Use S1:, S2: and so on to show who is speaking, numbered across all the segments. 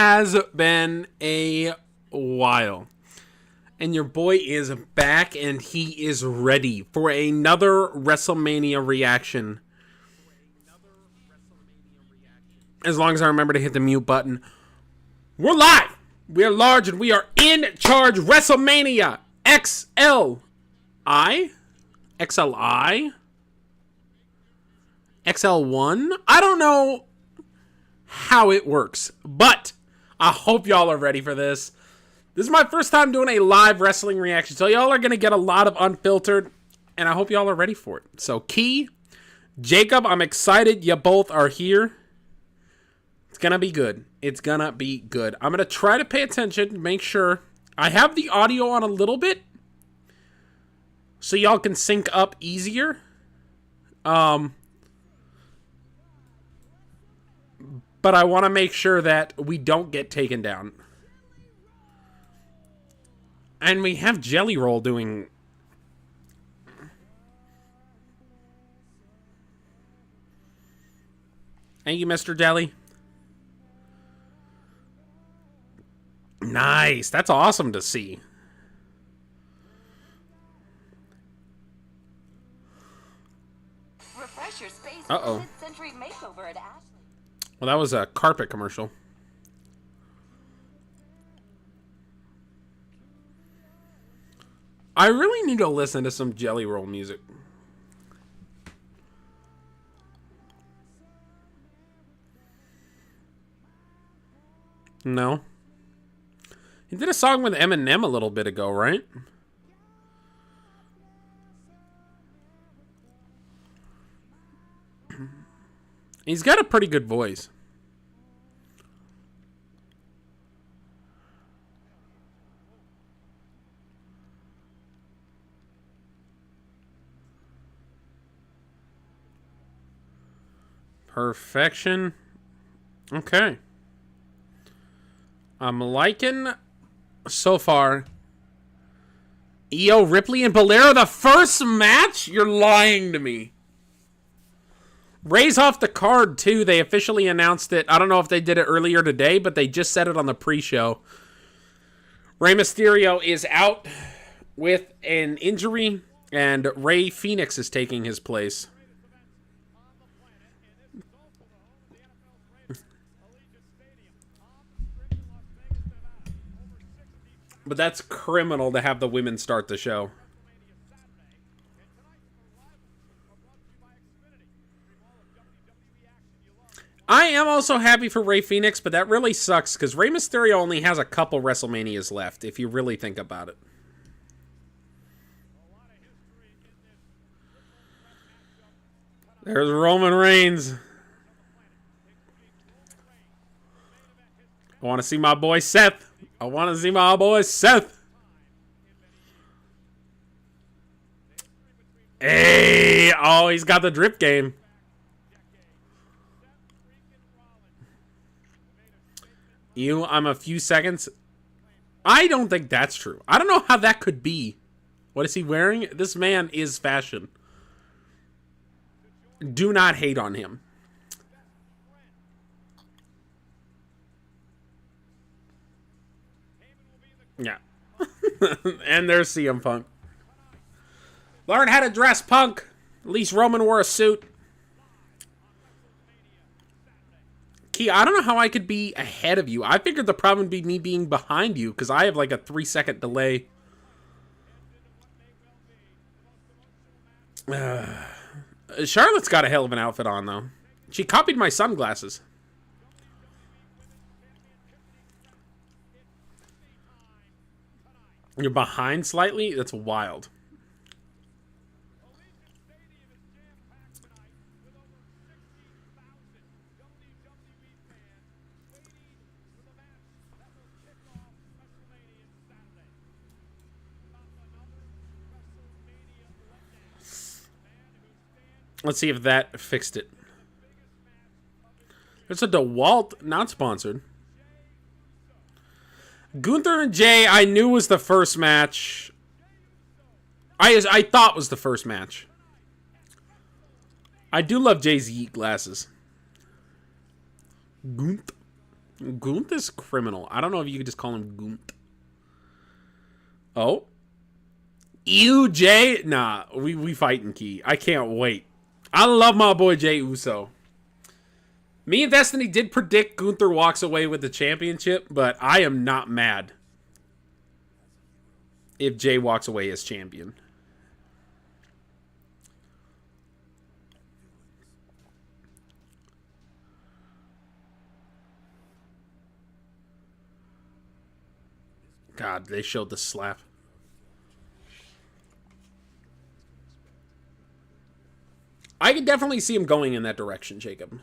S1: has been a while. And your boy is back and he is ready for another WrestleMania reaction. As long as I remember to hit the mute button. We're live! We are large and we are in charge. WrestleMania XLI? XLI? XL1? I don't know how it works, but I hope y'all are ready for this. This is my first time doing a live wrestling reaction, so y'all are going to get a lot of unfiltered, and I hope y'all are ready for it. So, Key, Jacob, I'm excited you both are here. It's going to be good. It's going to be good. I'm going to try to pay attention, make sure I have the audio on a little bit, so y'all can sync up easier. But I want to make sure that we don't get taken down. And we have Jelly Roll doing... Thank you, Mr. Jelly. Nice. That's awesome to see.
S2: Refresh your space
S1: Uh-oh.
S2: with mid-century makeover at Ashley.
S1: Well, that was a carpet commercial. I really need to listen to some Jelly Roll music. No. He did a song with Eminem a little bit ago, right? He's got a pretty good voice. Perfection. Okay. I'm liking so far. Io, Ripley, and Bolero, the first match? You're lying to me. Ray's off the card, too. They officially announced it. I don't know if they did it earlier today, but they just said it on the pre-show. Rey Mysterio is out with an injury, and Rey Fenix is taking his place. But that's criminal to have the women start the show. I am also happy for Rey Fenix, but that really sucks because Rey Mysterio only has a couple WrestleManias left, if you really think about it. There's Roman Reigns. I want to see my boy Seth. I want to see my boy Seth. Hey! Oh, he's got the drip game. I'm a few seconds. I don't think that's true. I don't know how that could be. What is he wearing? This man is fashion. Do not hate on him. Yeah. And there's CM Punk. Learn how to dress, Punk. At least Roman wore a suit. Key, I don't know how I could be ahead of you. I figured the problem would be me being behind you because I have like a 3-second delay. Charlotte's got a hell of an outfit on, though. She copied my sunglasses. You're behind slightly? That's wild. Let's see if that fixed it. There's a DeWalt, not sponsored. Gunther and Jay, I knew was the first match. I thought was the first match. I do love Jay's Yeet glasses. Gunther. Gunther is criminal. I don't know if you could just call him Gunther. Oh. You, Jay? Nah, we fighting, Key. I can't wait. I love my boy Jay Uso. Me and Destiny did predict Gunther walks away with the championship, but I am not mad if Jay walks away as champion. God, they showed the slap. I could definitely see him going in that direction, Jacob.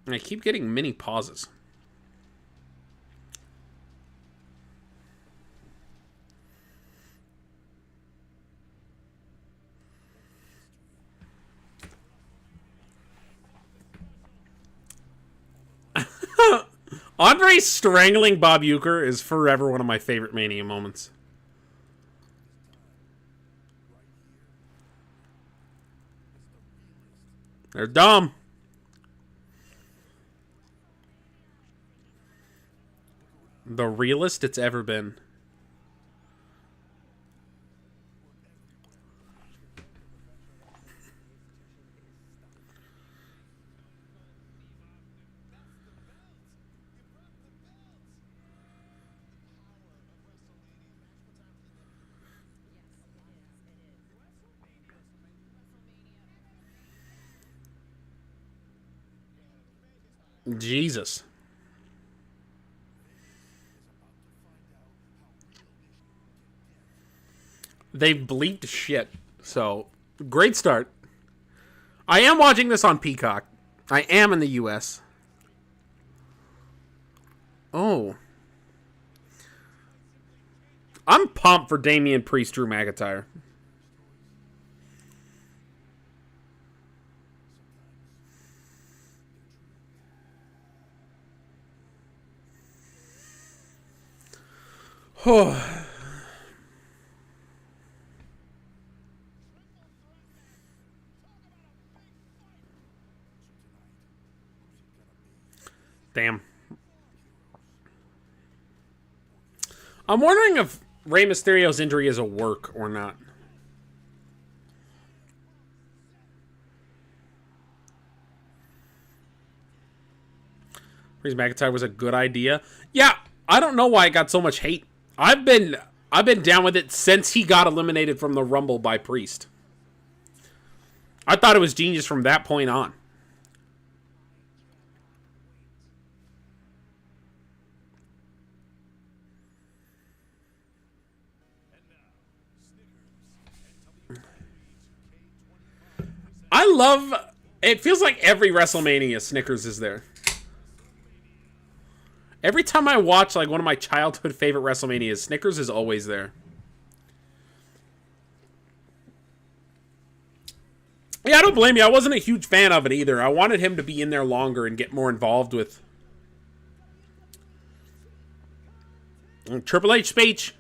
S1: And I keep getting mini pauses. Andre strangling Bob Uecker is forever one of my favorite Mania moments. They're dumb. The realest it's ever been. Jesus. They've bleeped shit. So, great start. I am watching this on Peacock. I am in the US. Oh. I'm pumped for Damian Priest, Drew McIntyre. Oh. Damn. I'm wondering if Rey Mysterio's injury is a work or not. Reese McIntyre was a good idea. Yeah, I don't know why it got so much hate. I've been down with it since he got eliminated from the Rumble by Priest. I thought it was genius from that point on. I love... It feels like every WrestleMania, Snickers is there. Every time I watch like one of my childhood favorite WrestleManias, Snickers is always there. Yeah, I don't blame you. I wasn't a huge fan of it either. I wanted him to be in there longer and get more involved with... Triple H speech.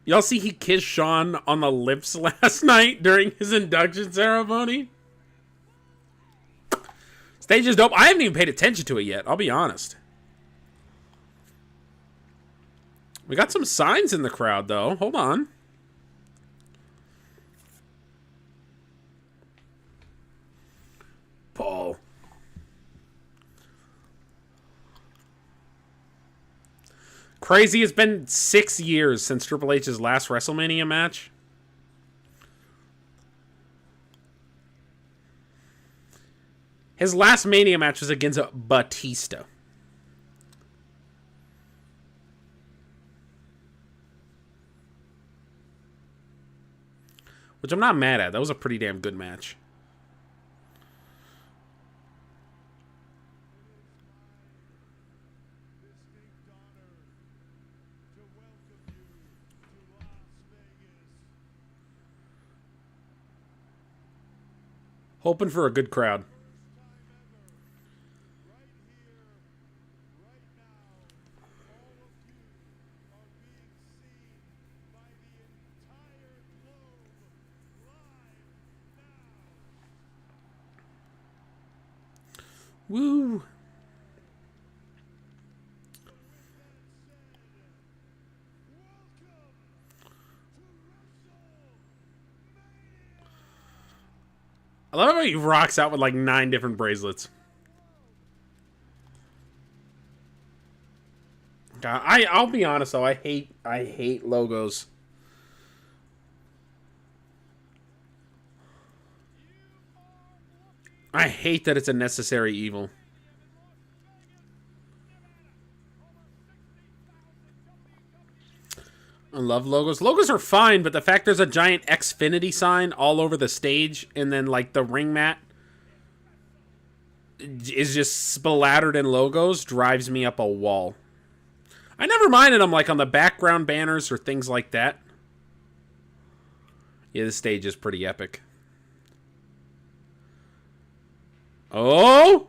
S1: Y'all see he kissed Shawn on the lips last night during his induction ceremony? Stage is dope. I haven't even paid attention to it yet. I'll be honest. We got some signs in the crowd, though. Hold on. Paul. Crazy, it's been 6 years since Triple H's last WrestleMania match. His last Mania match was against Batista. Which I'm not mad at. That was a pretty damn good match. Hoping for a good crowd. Woo. I love how he rocks out with like 9 different bracelets. God, I'll be honest though, I hate logos. I hate that it's a necessary evil. I love logos. Logos are fine, but the fact there's a giant Xfinity sign all over the stage and then like the ring mat is just splattered in logos drives me up a wall. I never minded them like on the background banners or things like that. Yeah, this stage is pretty epic. Oh!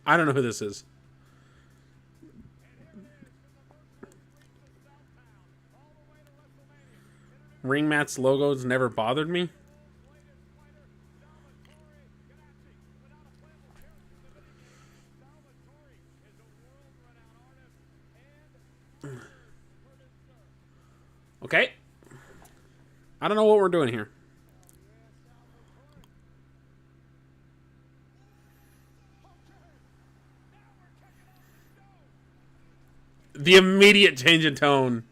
S1: I don't know who this is. Ring mats logos never bothered me. Okay. I don't know what we're doing here. The immediate change in tone.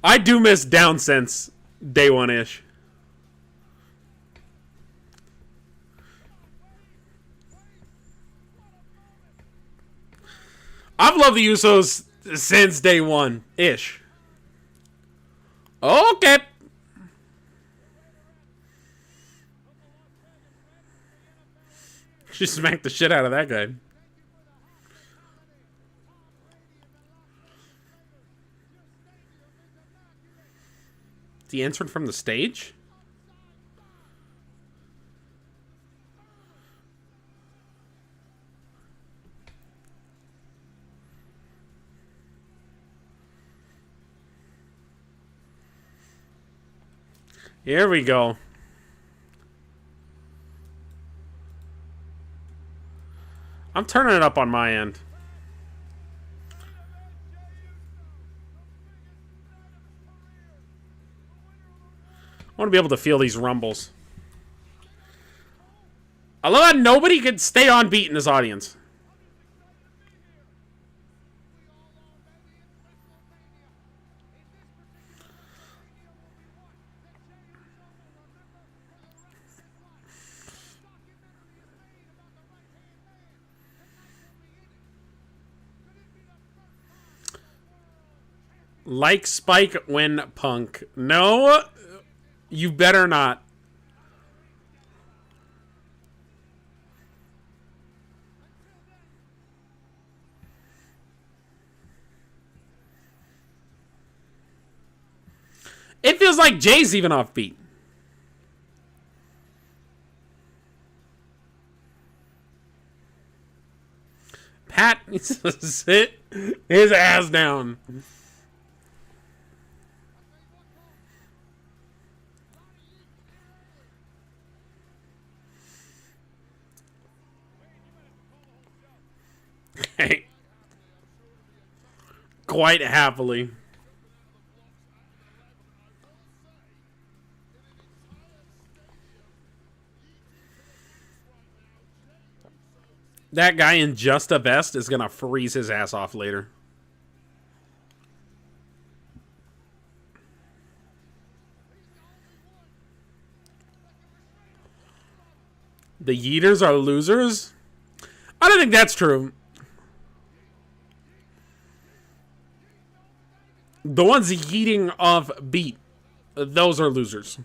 S1: I do miss Down since day one-ish. I've loved the Usos since day one-ish. Okay. She smacked the shit out of that guy. Is he answered from the stage? Here we go. I'm turning it up on my end. I want to be able to feel these rumbles. I love how nobody could stay on beat in this audience. Like Spike when Punk. No, you better not. It feels like Jay's even off beat. Pat needs to sit his ass down. Okay. Quite happily. That guy in just a vest is gonna freeze his ass off later. The Yeeters are losers? I don't think that's true. The ones yeeting off beat, those are losers.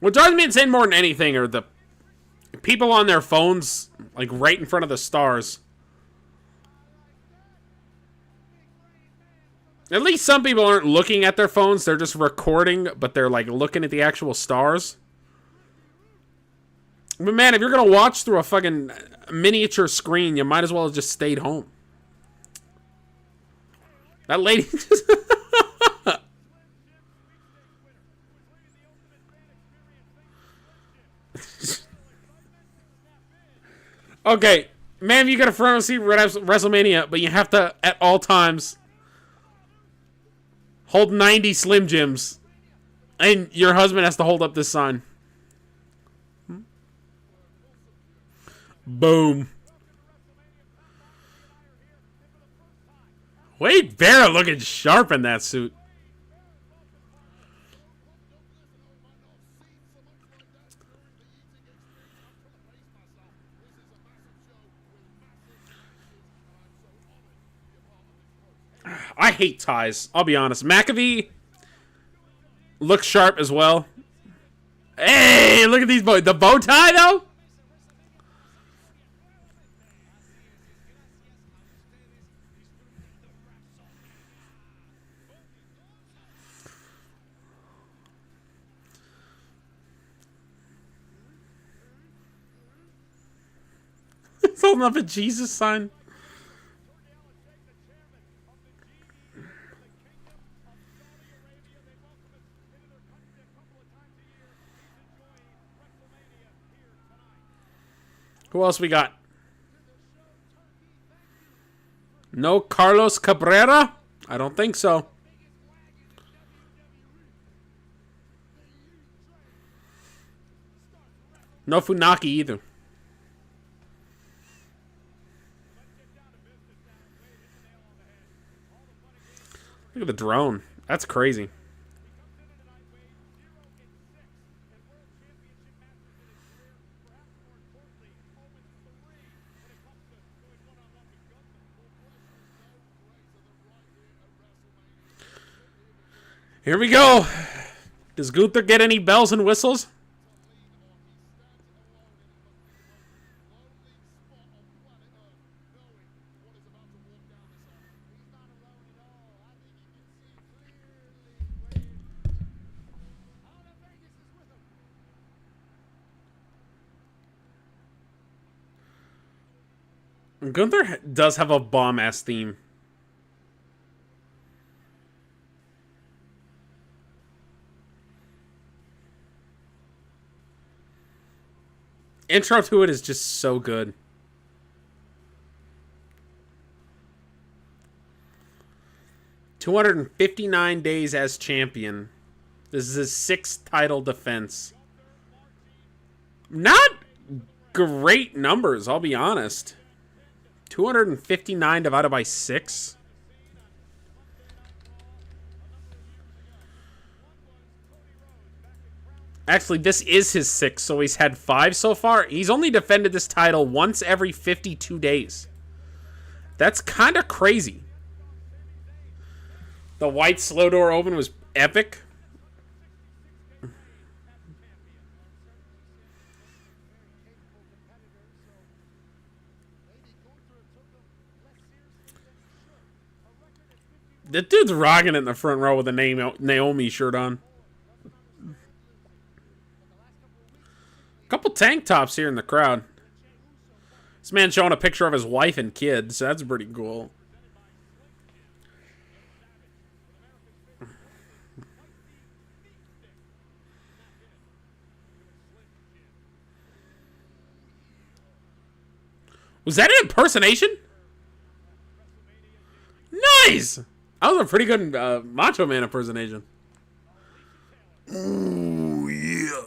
S1: What drives me insane more than anything are the people on their phones, like right in front of the stars. At least some people aren't looking at their phones. They're just recording, but they're like looking at the actual stars. But man, if you're going to watch through a fucking miniature screen, you might as well have just stayed home. That lady just... Okay, man, you got a front row seat WrestleMania, but you have to, at all times, hold 90 Slim Jims. And your husband has to hold up this sign. Boom. Wade Barrett looking sharp in that suit. I hate ties. I'll be honest. McAfee looks sharp as well. Hey, look at these boys. The bow tie, though? It's holding up a Jesus sign. Who else we got? No Carlos Cabrera? I don't think so. No Funaki either. Look at the drone. That's crazy. Here we go. Does Gunther get any bells and whistles? Gunther does have a bomb-ass theme. Intro to it is just so good. "259 days as champion. This is his 6th title defense." Not great numbers, I'll be honest. 259 divided by 6. Actually, this is his 6th, so he's had 5 so far. He's only defended this title once every 52 days. That's kind of crazy. The white slow door open was epic. The dude's rocking it in the front row with a Naomi shirt on. Couple tank tops here in the crowd. This man showing a picture of his wife and kids. So that's pretty cool. Was that an impersonation? Nice! That was a pretty good Macho Man impersonation. Ooh, yeah.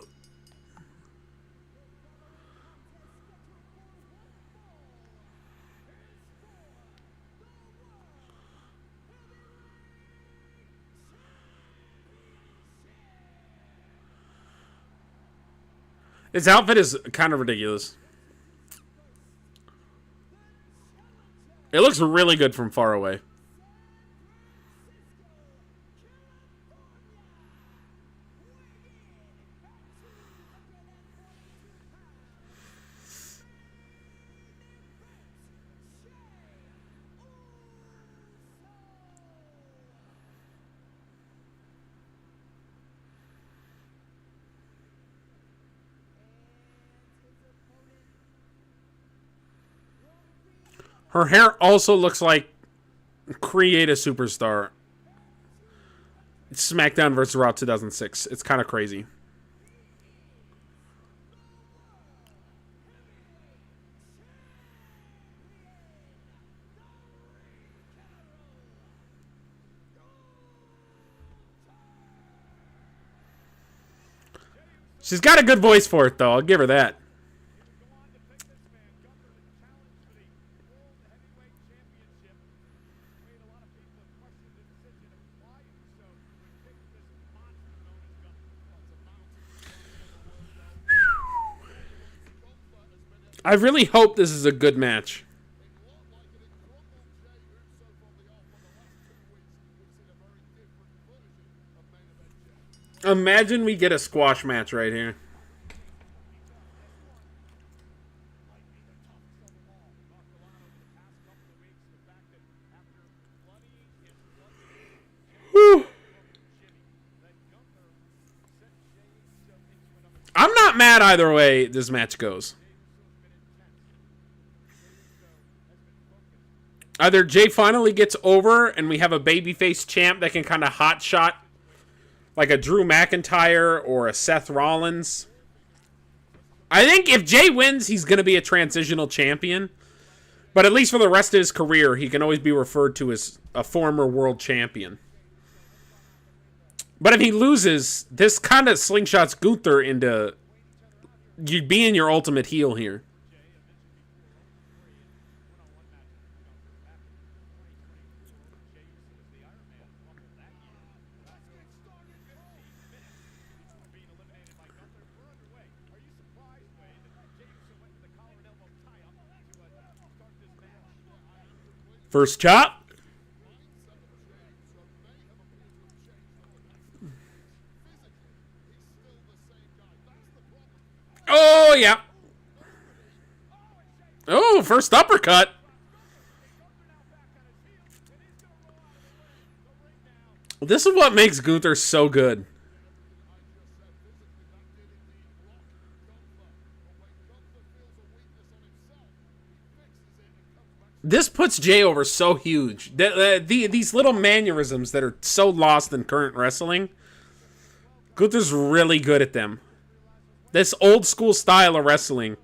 S1: His outfit is kind of ridiculous. It looks really good from far away. Her hair also looks like Create a Superstar. SmackDown vs. Raw 2006. It's kind of crazy. She's got a good voice for it, though. I'll give her that. I really hope this is a good match. Imagine we get a squash match right here. Whew. I'm not mad either way this match goes. Either Jay finally gets over and we have a babyface champ that can kind of hotshot like a Drew McIntyre or a Seth Rollins. I think if Jay wins, he's going to be a transitional champion. But at least for the rest of his career, he can always be referred to as a former world champion. But if he loses, this kind of slingshots Gunther into you being your ultimate heel here. First chop. Oh, yeah. Oh, first uppercut. This is what makes Gunther so good. This puts Jay over so huge. These little mannerisms that are so lost in current wrestling, Gunther's really good at them. This old school style of wrestling.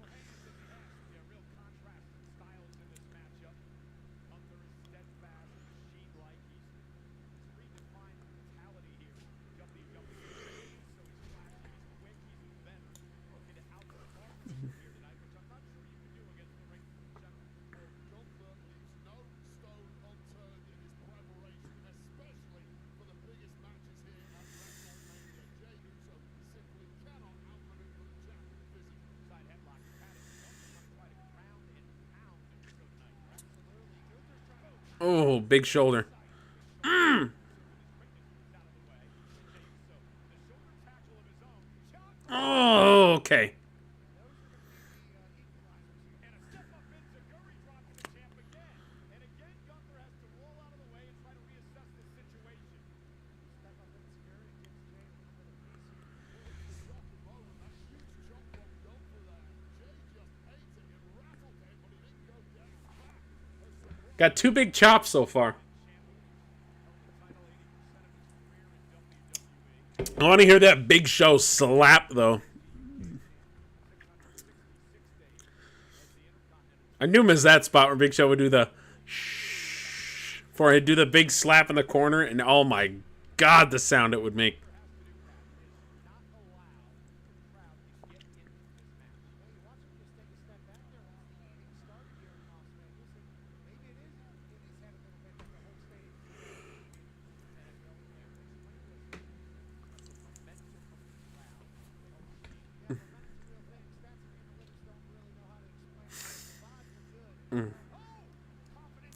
S1: Oh, big shoulder. Oh, okay. Got two big chops so far. I want to hear that Big Show slap, though. I knew him as that spot where Big Show would do the shh before he'd do the big slap in the corner, and oh my god, the sound it would make.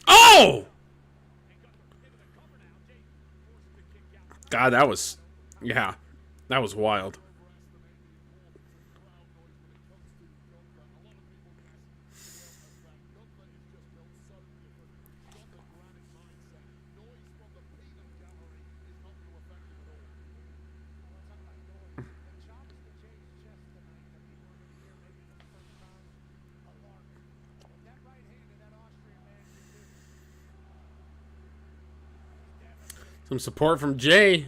S1: Oh! God, that was... Yeah, that was wild. Some support from Jay.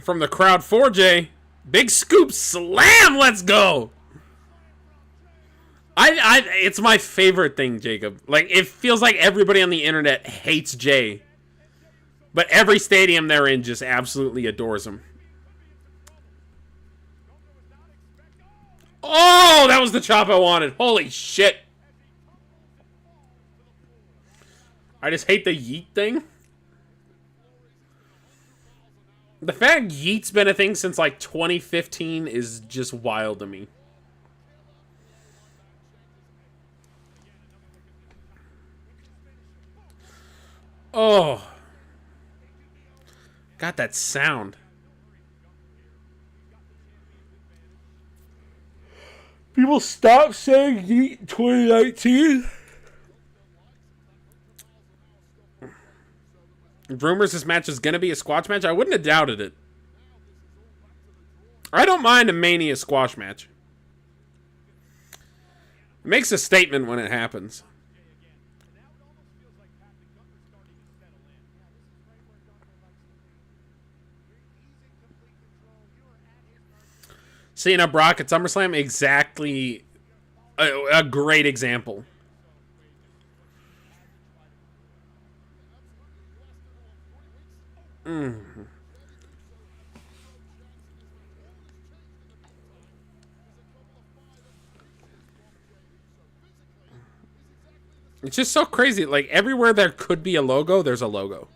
S1: From the crowd for Jay. Big scoop slam. Let's go. It's my favorite thing, Jacob. Like, it feels like everybody on the internet hates Jay. But every stadium they're in just absolutely adores him. Oh, that was the chop I wanted. Holy shit. I just hate the yeet thing. The fact yeet's been a thing since like 2015 is just wild to me. Oh. Got that sound. People stop saying yeet in 2019. Rumors this match is going to be a squash match. I wouldn't have doubted it. I don't mind a Mania squash match. It makes a statement when it happens. Cena Brock at SummerSlam, exactly a great example. It's just so crazy. Like, everywhere there could be a logo, there's a logo.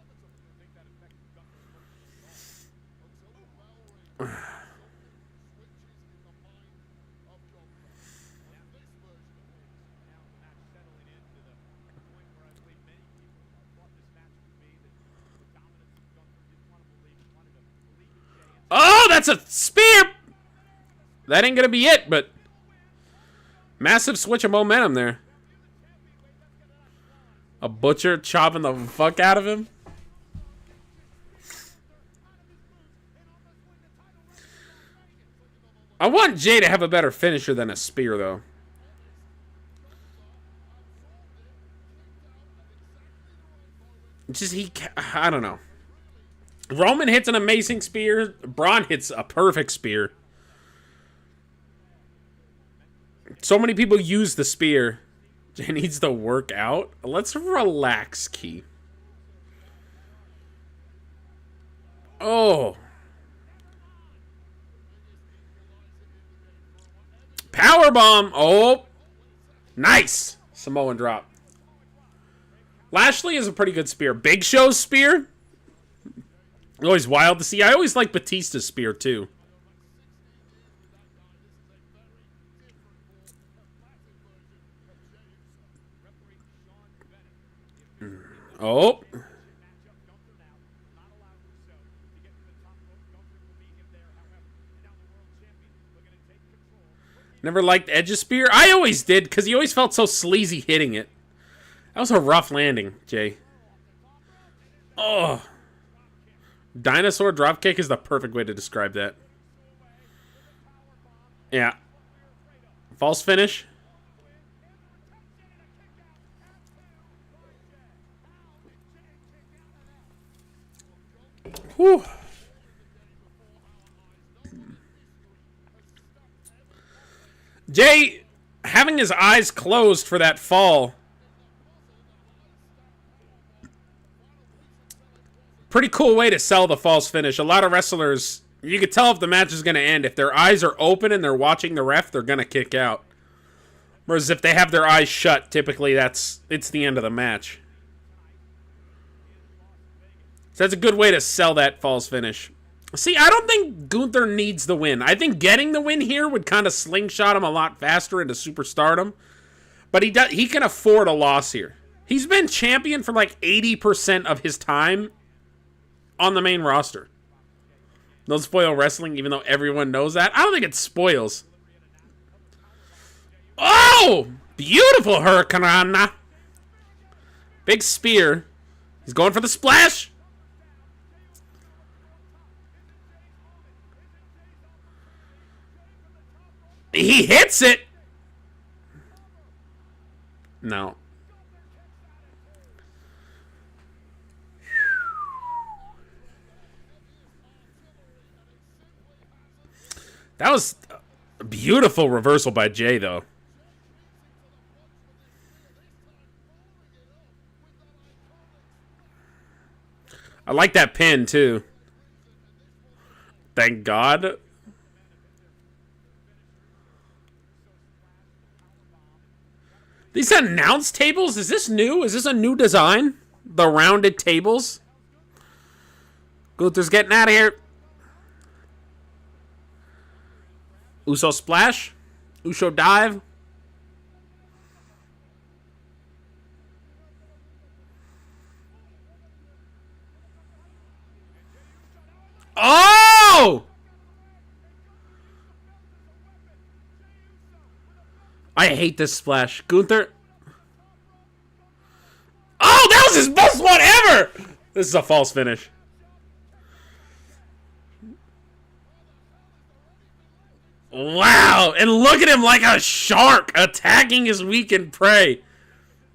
S1: Oh, that's a spear! That ain't gonna be it, but massive switch of momentum there. A butcher chopping the fuck out of him. I want Jay to have a better finisher than a spear, though. It's just I don't know. Roman hits an amazing spear. Braun hits a perfect spear. So many people use the spear. Jay needs to work out. Let's relax, Key. Oh. Powerbomb. Oh. Nice. Samoan drop. Lashley is a pretty good spear. Big Show's spear. Always wild to see. I always like Batista's spear, too. Oh. Never liked Edge's spear. I always did, because he always felt so sleazy hitting it. That was a rough landing, Jay. Oh. Dinosaur dropkick is the perfect way to describe that. Yeah. False finish. Whew. Jay, having his eyes closed for that fall. Pretty cool way to sell the false finish. A lot of wrestlers, you could tell if the match is going to end. If their eyes are open and they're watching the ref, they're going to kick out. Whereas if they have their eyes shut, typically it's the end of the match. So that's a good way to sell that false finish. See, I don't think Gunther needs the win. I think getting the win here would kind of slingshot him a lot faster into superstardom. But he can afford a loss here. He's been champion for like 80% of his time on the main roster. Don't spoil wrestling, even though everyone knows that. I don't think it spoils. Oh! Beautiful Hurricanrana. Big spear. He's going for the splash. He hits it. No. That was a beautiful reversal by Jay, though. I like that pin, too. Thank God. These announce tables? Is this new? Is this a new design? The rounded tables? Gunther's getting out of here. Uso splash. Uso dive. Oh! I hate this splash. Gunther. Oh, that was his best one ever! This is a false finish. Wow, and look at him like a shark attacking his weakened prey.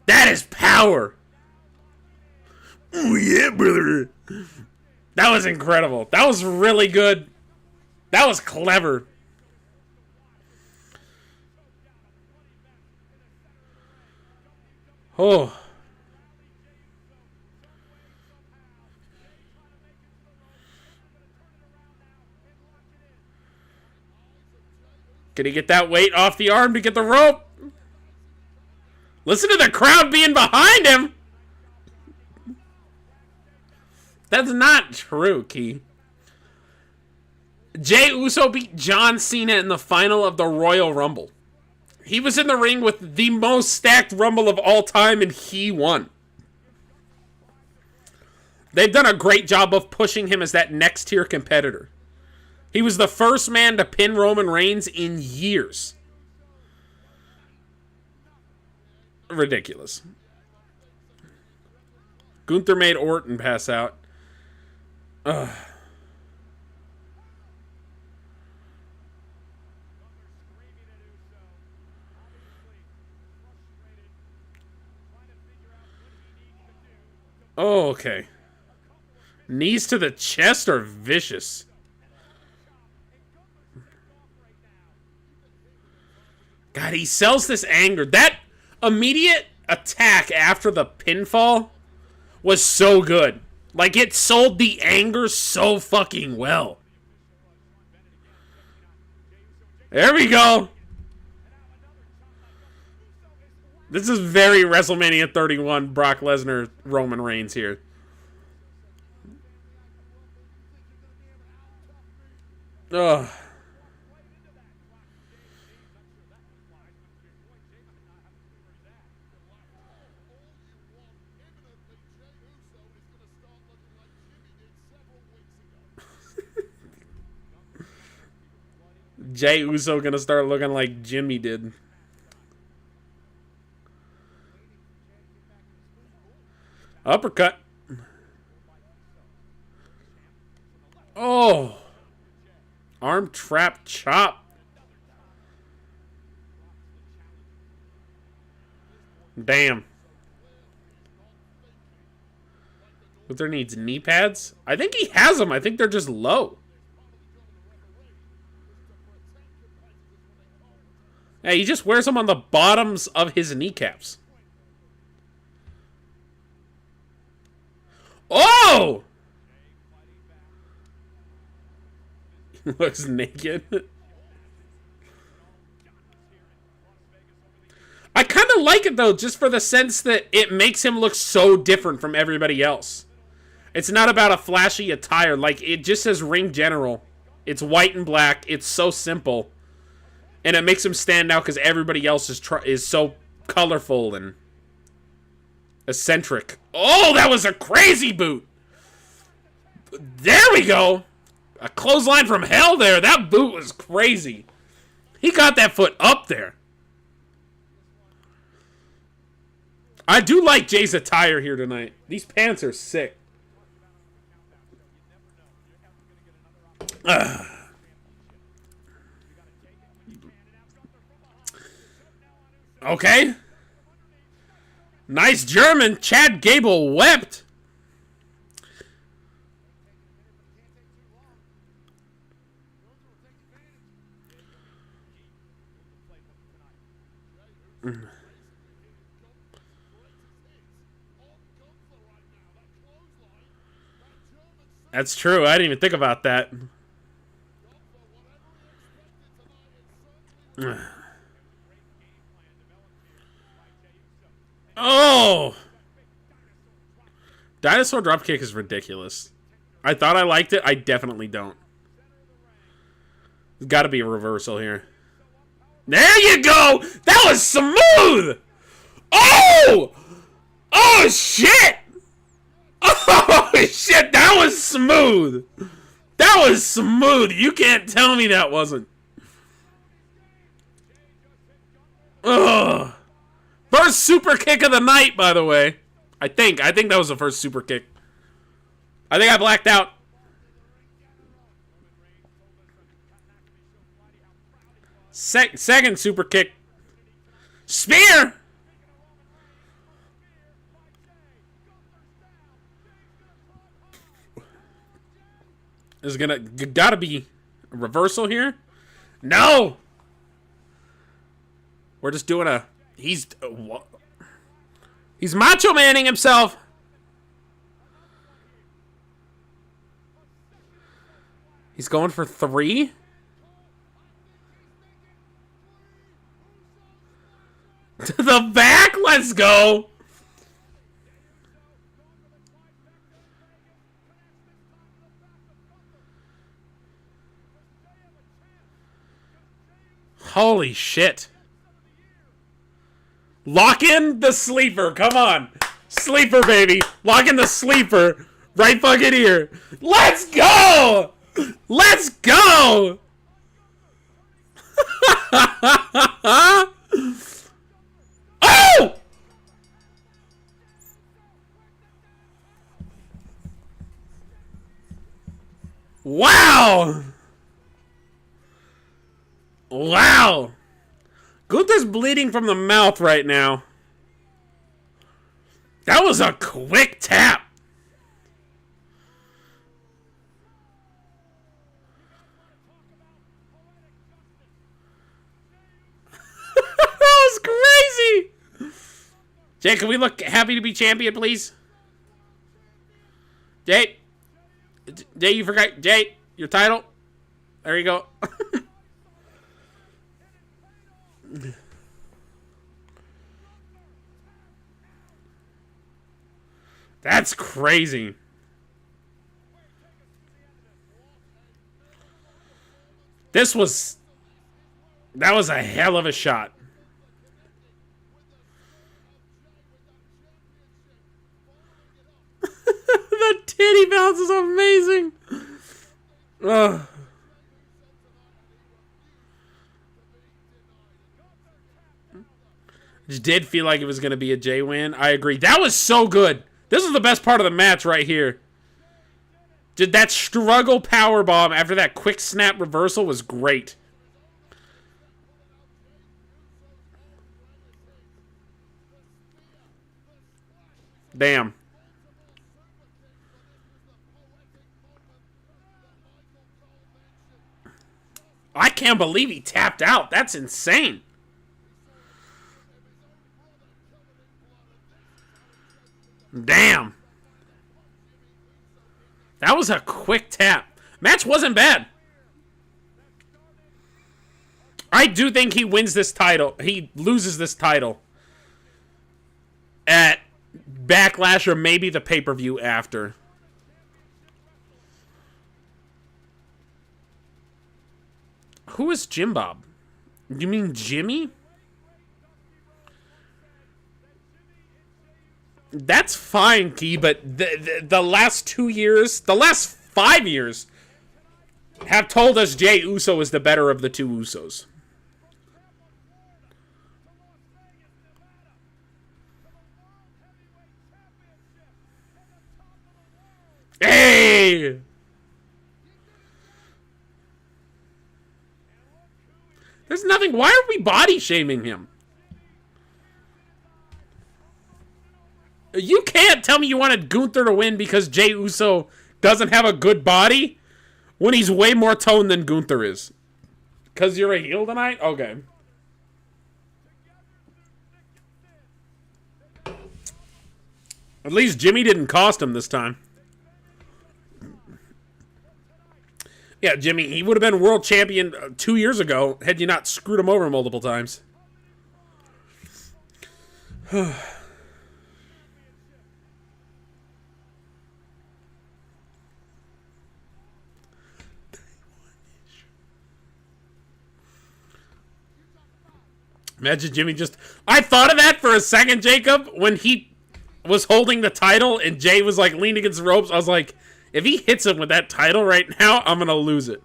S1: That is power. Oh, yeah, brother. That was incredible. That was really good. That was clever. Oh. Can he get that weight off the arm to get the rope? Listen to the crowd being behind him. That's not true, Key. Jey Uso beat John Cena in the final of the Royal Rumble. He was in the ring with the most stacked Rumble of all time, and he won. They've done a great job of pushing him as that next-tier competitor. He was the first man to pin Roman Reigns in years. Ridiculous. Gunther made Orton pass out. Ugh. Oh, okay. Knees to the chest are vicious. God, he sells this anger. That immediate attack after the pinfall was so good. Like, it sold the anger so fucking well. There we go. This is very WrestleMania 31 Brock Lesnar, Roman Reigns here. Ugh. Jey Uso gonna start looking like Jimmy did. Uppercut. Oh. Arm trap chop. Damn. Gunther needs knee pads? I think he has them. I think they're just low. Yeah, he just wears them on the bottoms of his kneecaps. Oh! He looks naked. I kind of like it, though, just for the sense that it makes him look so different from everybody else. It's not about a flashy attire. Like, it just says Ring General. It's white and black. It's so simple. And it makes him stand out because everybody else is so colorful and eccentric. Oh, that was a crazy boot. There we go. A clothesline from hell there. That boot was crazy. He got that foot up there. I do like Jay's attire here tonight. These pants are sick. Okay. Nice German. Chad Gable wept. That's true. I didn't even think about that. Oh! Dinosaur dropkick is ridiculous. I thought I liked it. I definitely don't. There's got to be a reversal here. There you go! That was smooth! Oh! Oh, shit! Oh, shit! That was smooth! That was smooth! You can't tell me that wasn't. Ugh. First super kick of the night, by the way. I think that was the first super kick. I think I blacked out. Second super kick. Spear! There's gotta be a reversal here. No! We're just doing a... He's Macho Manning himself. He's going for 3. To the back, let's go. Holy shit. Lock in the sleeper. Come on. Sleeper, baby. Lock in the sleeper. Right fucking here. Let's go. Let's go. Oh! Wow. Wow. Gunther's bleeding from the mouth right now. That was a quick tap. That was crazy. Jay, can we look happy to be champion, please? Jay, you forgot. Jay, your title. There you go. That's crazy. That was a hell of a shot. The titty bounce is amazing. Ugh. It did feel like it was going to be a Jay win. I agree. That was so good. This is the best part of the match right here. Did that struggle powerbomb after that quick snap reversal was great. Damn. I can't believe he tapped out. That's insane. Damn. That was a quick tap. Match wasn't bad. I do think he wins this title. He loses this title at Backlash or maybe the pay-per-view after. Who is Jim Bob? You mean Jimmy? That's fine, Key, but the last 2 years, the last 5 years, have told us Jey Uso is the better of the two Usos. Hey! There's nothing. Why are we body shaming him? You can't tell me you wanted Gunther to win because Jey Uso doesn't have a good body when he's way more toned than Gunther is. Because you're a heel tonight? Okay. At least Jimmy didn't cost him this time. Yeah, Jimmy, he would have been world champion 2 years ago had you not screwed him over multiple times. Imagine Jimmy just... I thought of that for a second, Jacob, when he was holding the title and Jay was like leaning against the ropes. I was like, if he hits him with that title right now, I'm going to lose it.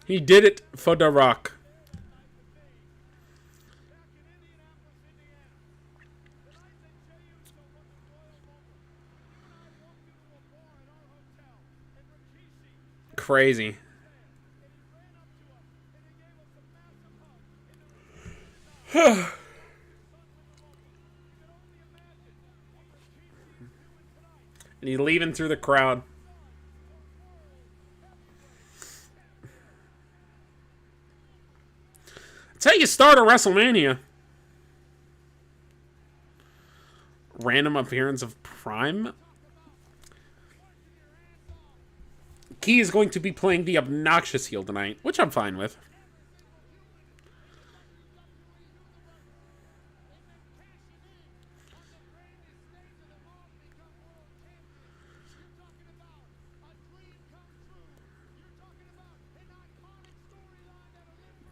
S1: He did it for The Rock. Crazy. And he's leaving through the crowd. That's how you start a WrestleMania. Random appearance of Prime. Key is going to be playing the obnoxious heel tonight, which I'm fine with.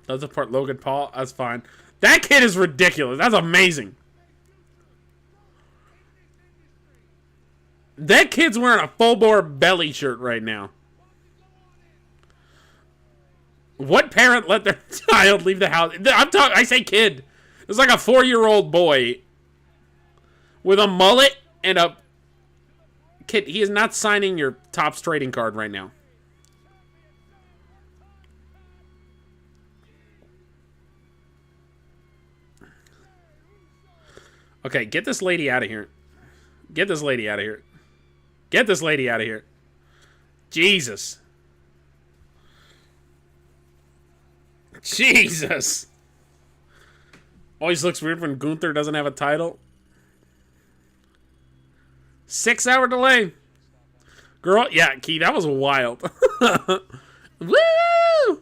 S1: That's the part Logan Paul. That's fine. That kid is ridiculous. That's amazing. That kid's wearing a full-bore belly shirt right now. What parent let their child leave the house? I say kid. It's like a 4-year-old boy with a mullet and a kid. He is not signing your Topps trading card right now. Okay, get this lady out of here. Get this lady out of here. Get this lady out of here. Jesus. Jesus. Always looks weird when Gunther doesn't have a title. 6-hour delay. Girl, yeah, Key, that was wild. Woo!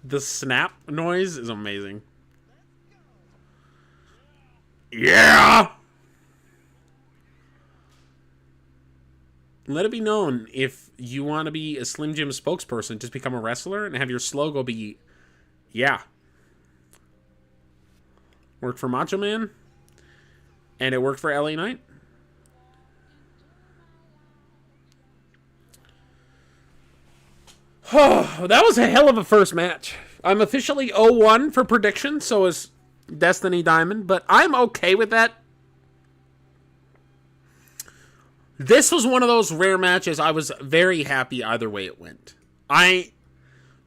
S1: The snap noise is amazing. Yeah! Let it be known, if you want to be a Slim Jim spokesperson, just become a wrestler and have your slogan be, yeah. Worked for Macho Man, and it worked for LA Knight. Oh, that was a hell of a first match. I'm officially 0-1 for prediction, so is Destiny Diamond, but I'm okay with that. This was one of those rare matches I was very happy either way it went. I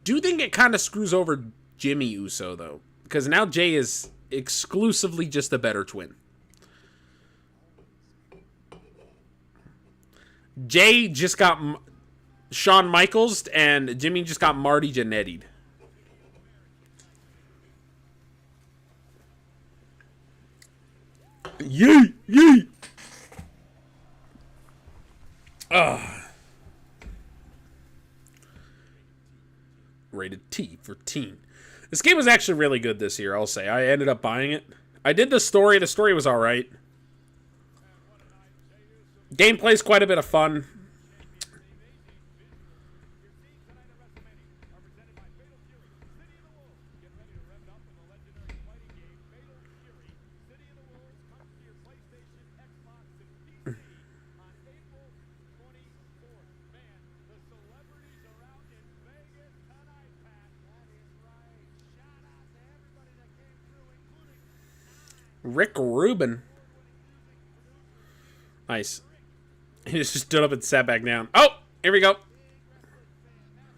S1: do think it kind of screws over Jimmy Uso, though, because now Jay is exclusively just a better twin. Jay just got Shawn Michaels, and Jimmy just got Marty Jannetty'd. Yee! Yee! Rated T for teen. This game was actually really good this year, I'll say. I ended up buying it. I did the story. The story was alright. Gameplay's quite a bit of fun. Rick Rubin. Nice. He just stood up and sat back down. Oh, here we go.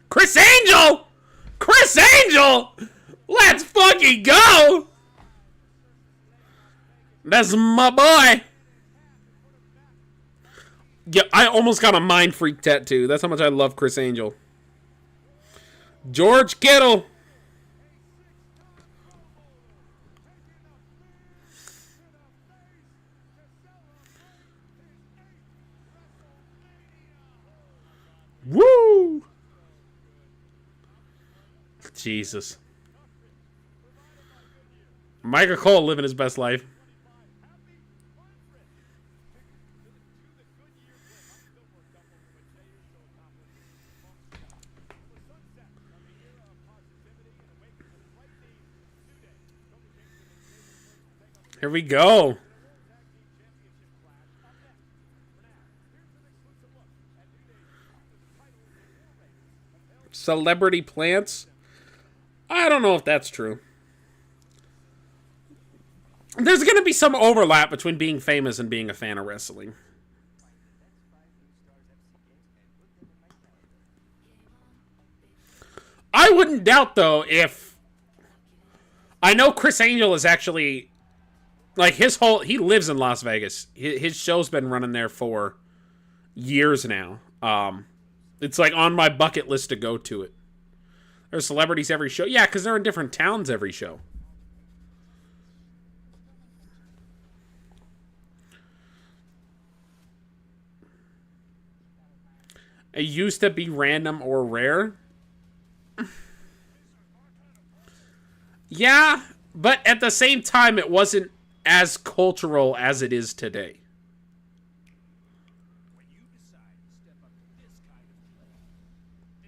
S1: Chris Angel! Chris Angel! Let's fucking go! That's my boy. Yeah, I almost got a Mind Freak tattoo. That's how much I love Chris Angel. George Kittle. Woo! Jesus. Michael Cole living his best life. Here we go. Celebrity plants? I don't know if that's true. There's going to be some overlap between being famous and being a fan of wrestling. I wouldn't doubt, though, if... I know Chris Angel is actually... Like, he lives in Las Vegas. His show's been running there for years now. It's, like, on my bucket list to go to it. There's celebrities every show. Yeah, because they're in different towns every show. It used to be random or rare. Yeah, but at the same time, it wasn't as cultural as it is today.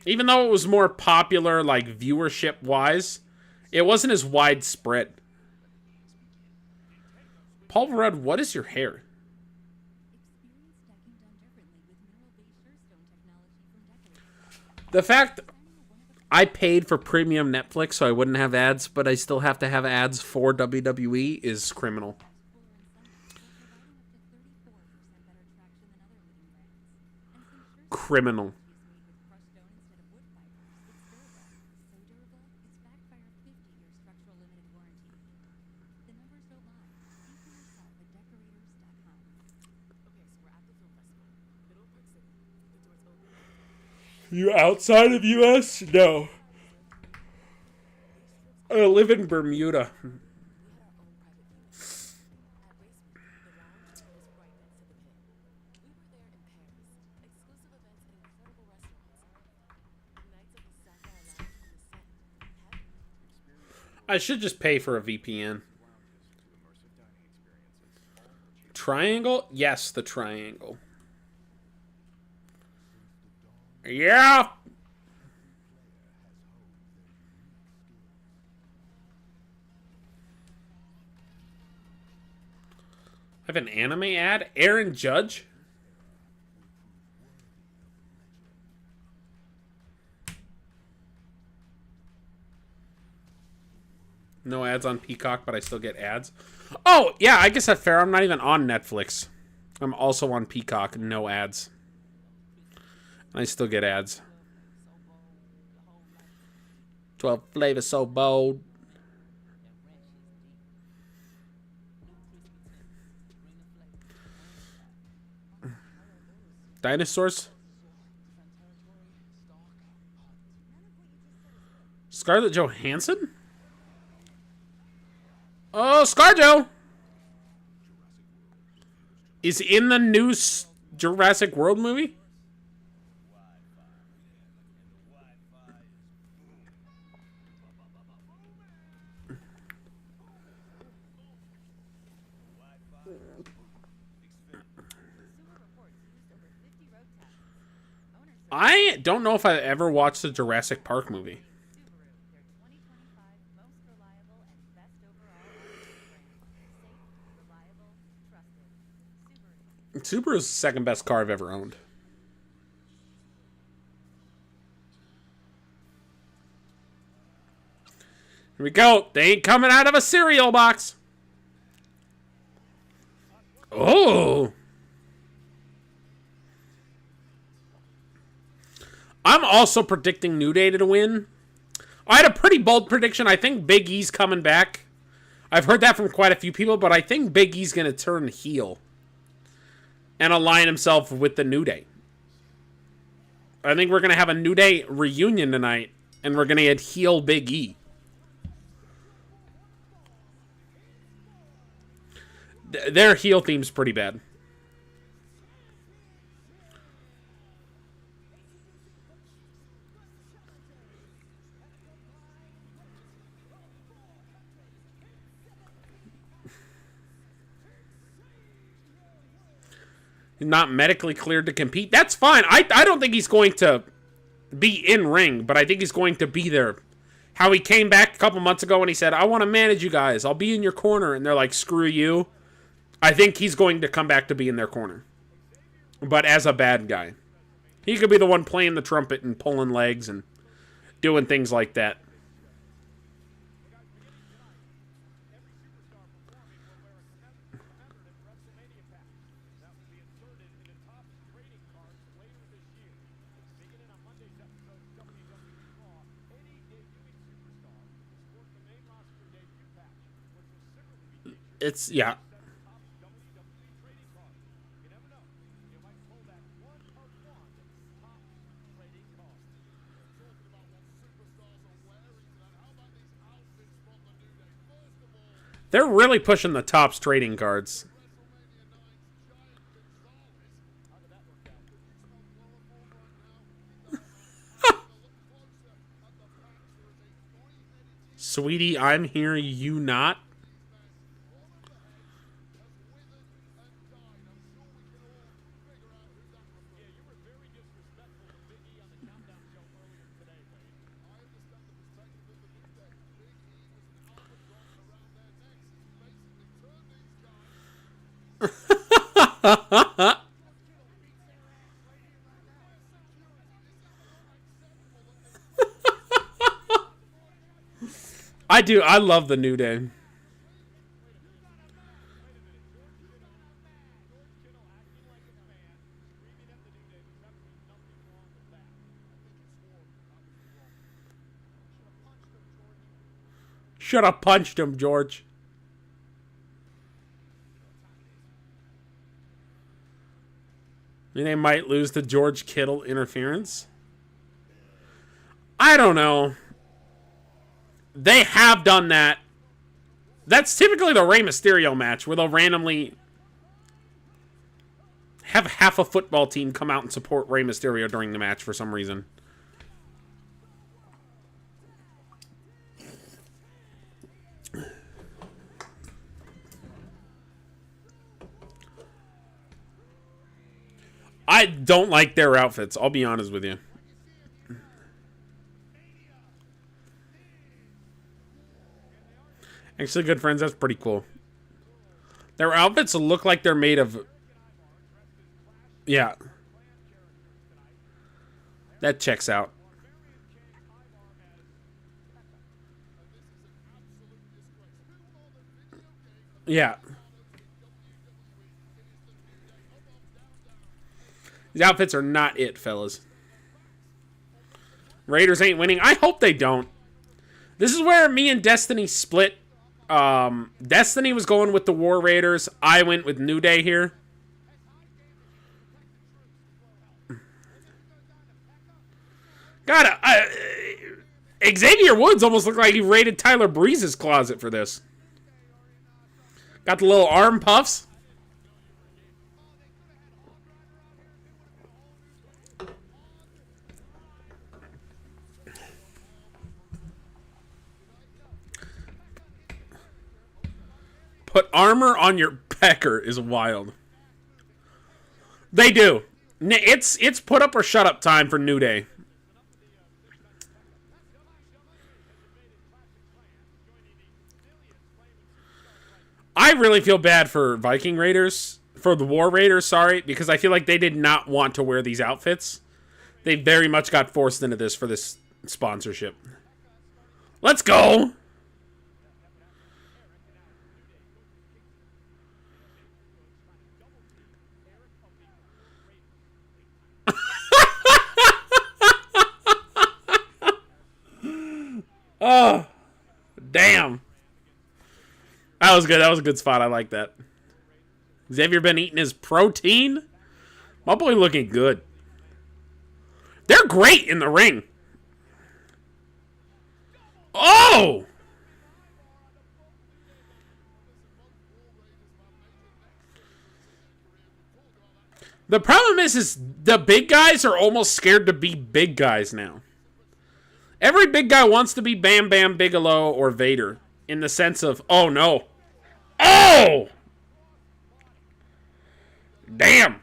S1: Even though it was more popular, like, viewership-wise, it wasn't as widespread. Paul Rudd, what is your hair? The fact I paid for premium Netflix so I wouldn't have ads, but I still have to have ads for WWE is criminal. Criminal. You outside of US? No. I live in Bermuda. I should just pay for a VPN. Triangle? Yes, the triangle. Yeah. I have an anime ad. Aaron Judge. No ads on Peacock, but I still get ads. Oh, yeah, I guess that's fair. I'm not even on Netflix. I'm also on Peacock. No ads. I still get ads. 12 flavors so bold. Dinosaurs? Scarlett Johansson? Oh, ScarJo! Is in the new Jurassic World movie? I don't know if I ever watched the Jurassic Park movie. Subaru is the second best car I've ever owned. Here we go. They ain't coming out of a cereal box. Oh. I'm also predicting New Day to win. I had a pretty bold prediction. I think Big E's coming back. I've heard that from quite a few people, but I think Big E's going to turn heel and align himself with the New Day. I think we're going to have a New Day reunion tonight, and we're going to get heel Big E. Their heel theme's pretty bad. Not medically cleared to compete. That's fine. I don't think he's going to be in ring, but I think he's going to be there. How he came back a couple months ago and he said, I want to manage you guys. I'll be in your corner. And they're like, screw you. I think he's going to come back to be in their corner. But as a bad guy. He could be the one playing the trumpet and pulling legs and doing things like that. It's, yeah. They're really pushing the Topps trading cards. Sweetie, I'm here, you not? I do. I love the New Day. Should have punched him, George. And they might lose to George Kittle interference. I don't know. They have done that. That's typically the Rey Mysterio match where they'll randomly have half a football team come out and support Rey Mysterio during the match for some reason. I don't like their outfits, I'll be honest with you. Actually, good friends, that's pretty cool. Their outfits look like they're made of... Yeah. That checks out. Yeah. These outfits are not it, fellas. Raiders ain't winning. I hope they don't. This is where me and Destiny split. Destiny was going with the War Raiders. I went with New Day here. God, Xavier Woods almost looked like he raided Tyler Breeze's closet for this. Got the little arm puffs. Put armor on your pecker is wild. They do. It's put up or shut up time for New Day. I really feel bad for Viking Raiders, for the War Raiders, sorry, because I feel like they did not want to wear these outfits. They very much got forced into this for this sponsorship. Let's go! Oh, damn. That was good. That was a good spot. I like that. Xavier been eating his protein. My boy looking good. They're great in the ring. Oh! The problem is the big guys are almost scared to be big guys now. Every big guy wants to be Bam Bam Bigelow or Vader in the sense of, oh no. Oh! Damn.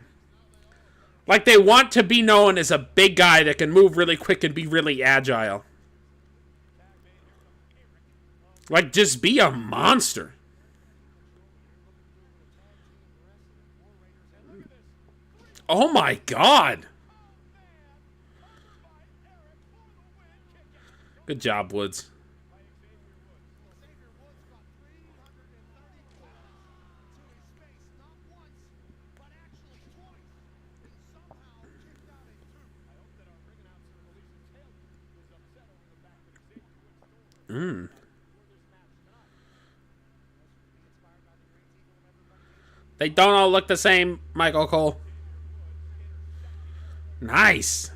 S1: Like they want to be known as a big guy that can move really quick and be really agile. Like just be a monster. Oh my God. Good job, Woods. They don't all look the same, Michael Cole. Nice.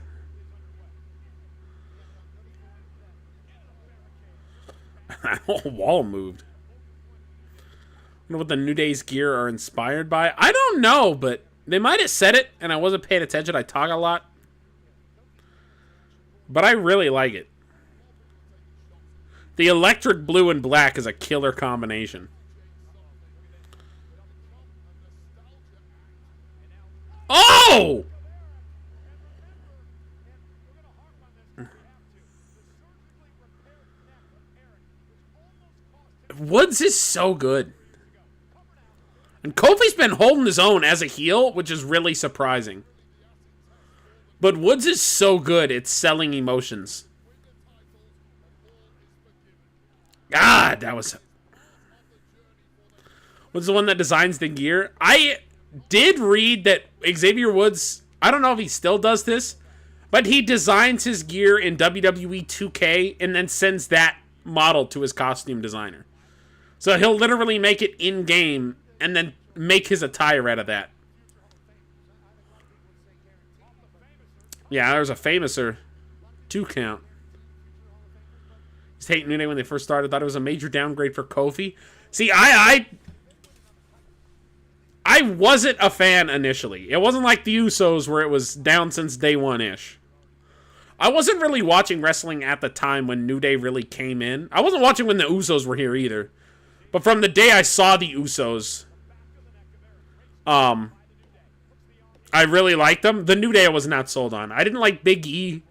S1: That whole wall moved. I wonder what the New Day's gear are inspired by. I don't know, but they might have said it, and I wasn't paying attention. I talk a lot. But I really like it. The electric blue and black is a killer combination. Oh! Woods is so good. And Kofi's been holding his own as a heel, which is really surprising. But Woods is so good at selling emotions. God, that was... What's the one that designs the gear? I did read that Xavier Woods, I don't know if he still does this, but he designs his gear in WWE 2K and then sends that model to his costume designer. So he'll literally make it in-game and then make his attire out of that. Yeah, there's a famouser 2 count. He's hating New Day when they first started. Thought it was a major downgrade for Kofi. See, I wasn't a fan initially. It wasn't like the Usos where it was down since day one-ish. I wasn't really watching wrestling at the time when New Day really came in. I wasn't watching when the Usos were here either. But from the day I saw the Usos, I really liked them. The New Day I was not sold on. I didn't like Big E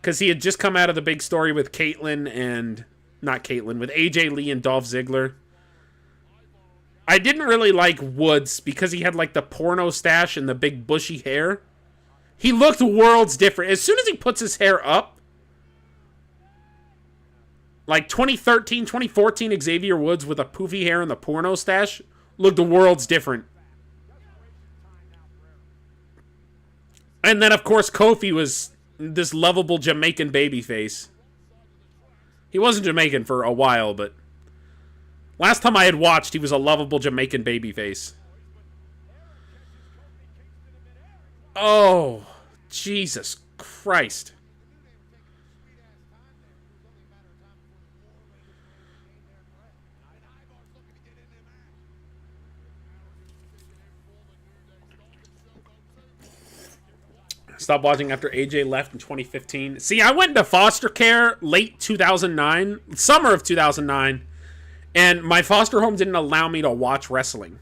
S1: because he had just come out of the big story with Caitlyn and... Not Caitlyn, with AJ Lee and Dolph Ziggler. I didn't really like Woods because he had like the porno stash and the big bushy hair. He looked worlds different. As soon as he puts his hair up, like 2013, 2014 Xavier Woods with a poofy hair and the porno stash looked worlds different. And then, of course, Kofi was this lovable Jamaican babyface. He wasn't Jamaican for a while, but last time I had watched, he was a lovable Jamaican babyface. Oh, Jesus Christ. Stopped watching after AJ left in 2015. See, I went into foster care late 2009, summer of 2009, and my foster home didn't allow me to watch wrestling.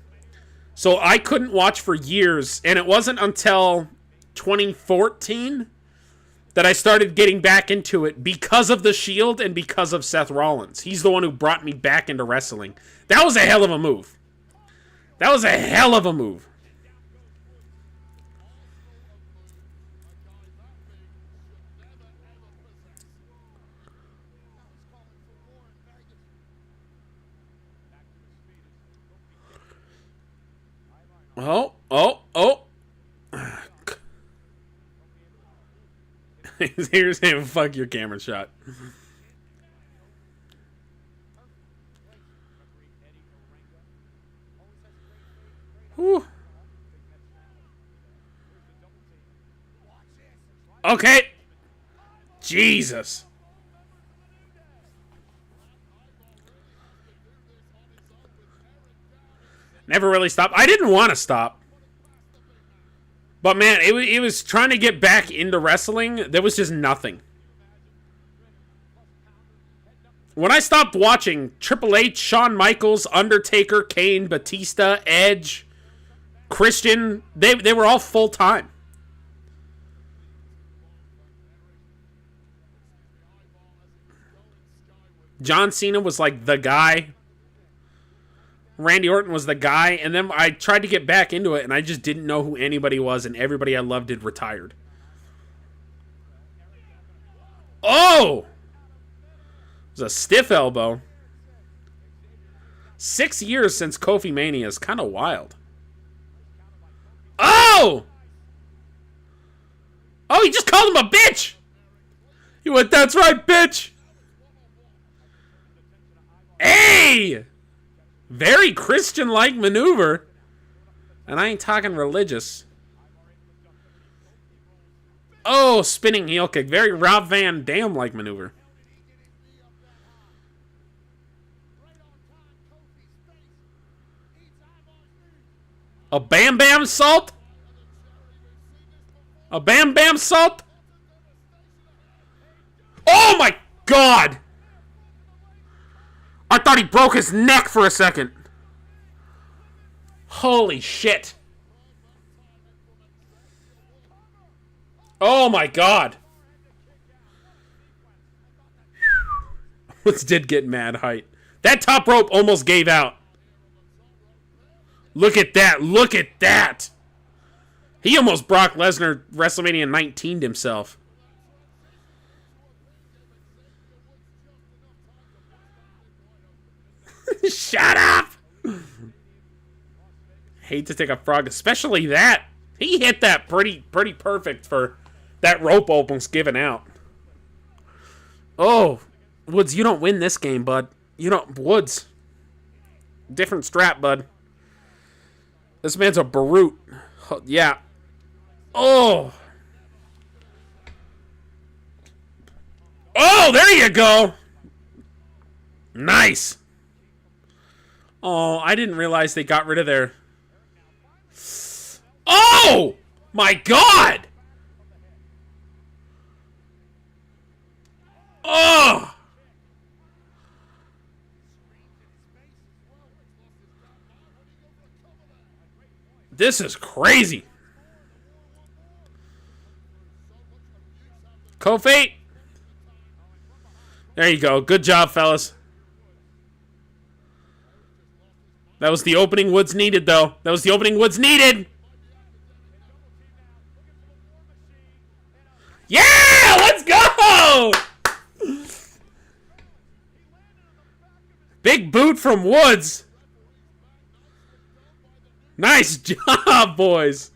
S1: So I couldn't watch for years, and it wasn't until 2014 that I started getting back into it because of The Shield and because of Seth Rollins. He's the one who brought me back into wrestling. That was a hell of a move. That was a hell of a move. Oh. Here's him. Fuck your camera shot. Whew. Okay. Jesus. Never really stopped. I didn't want to stop. But man, it was trying to get back into wrestling. There was just nothing. When I stopped watching, Triple H, Shawn Michaels, Undertaker, Kane, Batista, Edge, Christian, they were all full time. John Cena was like the guy. Randy Orton was the guy. And then I tried to get back into it, and I just didn't know who anybody was, and everybody I loved had retired. Oh! It was a stiff elbow. 6 years since Kofi Mania is kind of wild. Oh! Oh, he just called him a bitch! He went, that's right, bitch! Hey! Very Christian-like maneuver. And I ain't talking religious. Oh, spinning heel kick. Very Rob Van Dam-like maneuver. A Bam Bam salt? A Bam Bam salt? Oh my God! I thought he broke his neck for a second. Holy shit. Oh my God. Woods did get mad height. That top rope almost gave out. Look at that. Look at that. He almost Brock Lesnar WrestleMania 19'd himself. Shut up! Hate to take a frog, especially that. He hit that pretty perfect for that rope almost giving out. Oh, Woods, you don't win this game, bud. You don't, Woods. Different strap, bud. This man's a brute. Yeah. Oh. Oh, there you go. Nice. Oh, I didn't realize they got rid of their... Oh! My God! Oh! This is crazy. Kofi. There you go. Good job, fellas. That was the opening Woods needed, though. That was the opening Woods needed. Yeah! Let's go! Big boot from Woods. Nice job, boys.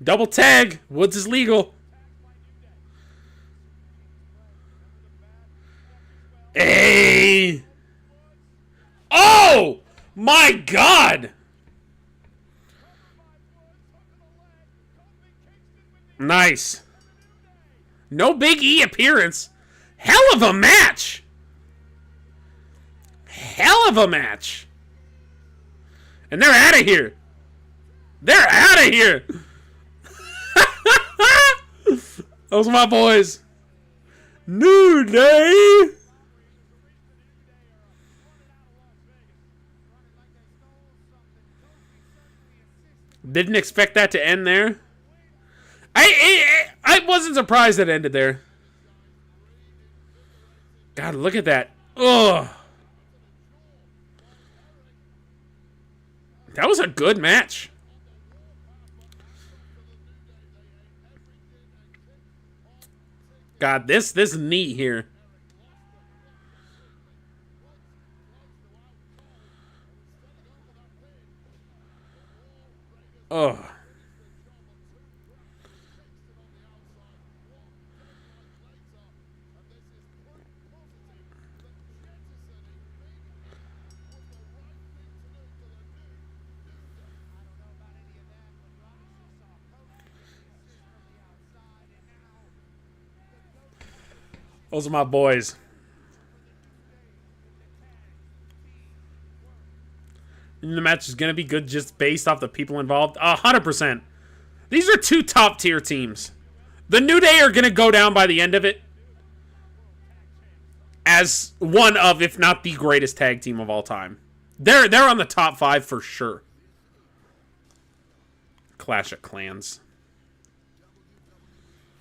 S1: Double tag. Woods is legal. Hey! Oh! My God! Nice. No Big E appearance. Hell of a match! Hell of a match! And they're out of here. They're out of here. Those are my boys. New Day. Didn't expect that to end there. I wasn't surprised that it ended there. God, look at that. Ugh. That was a good match. God, this knee here. Oh. Those are my boys. And the match is going to be good just based off the people involved. 100%. These are two top tier teams. The New Day are going to go down by the end of it as one of, if not the greatest tag team of all time. They're on the top 5 for sure. Clash of Clans.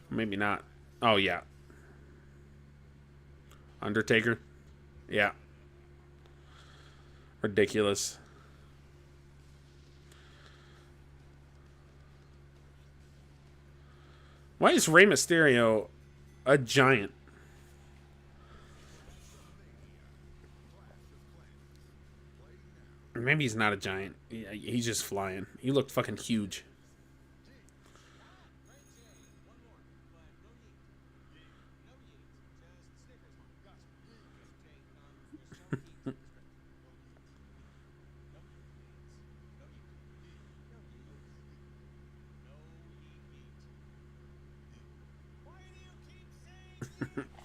S1: Maybe not. Oh, yeah. Undertaker. Yeah. Ridiculous. Why is Rey Mysterio a giant? Or maybe he's not a giant. He's just flying. He looked fucking huge.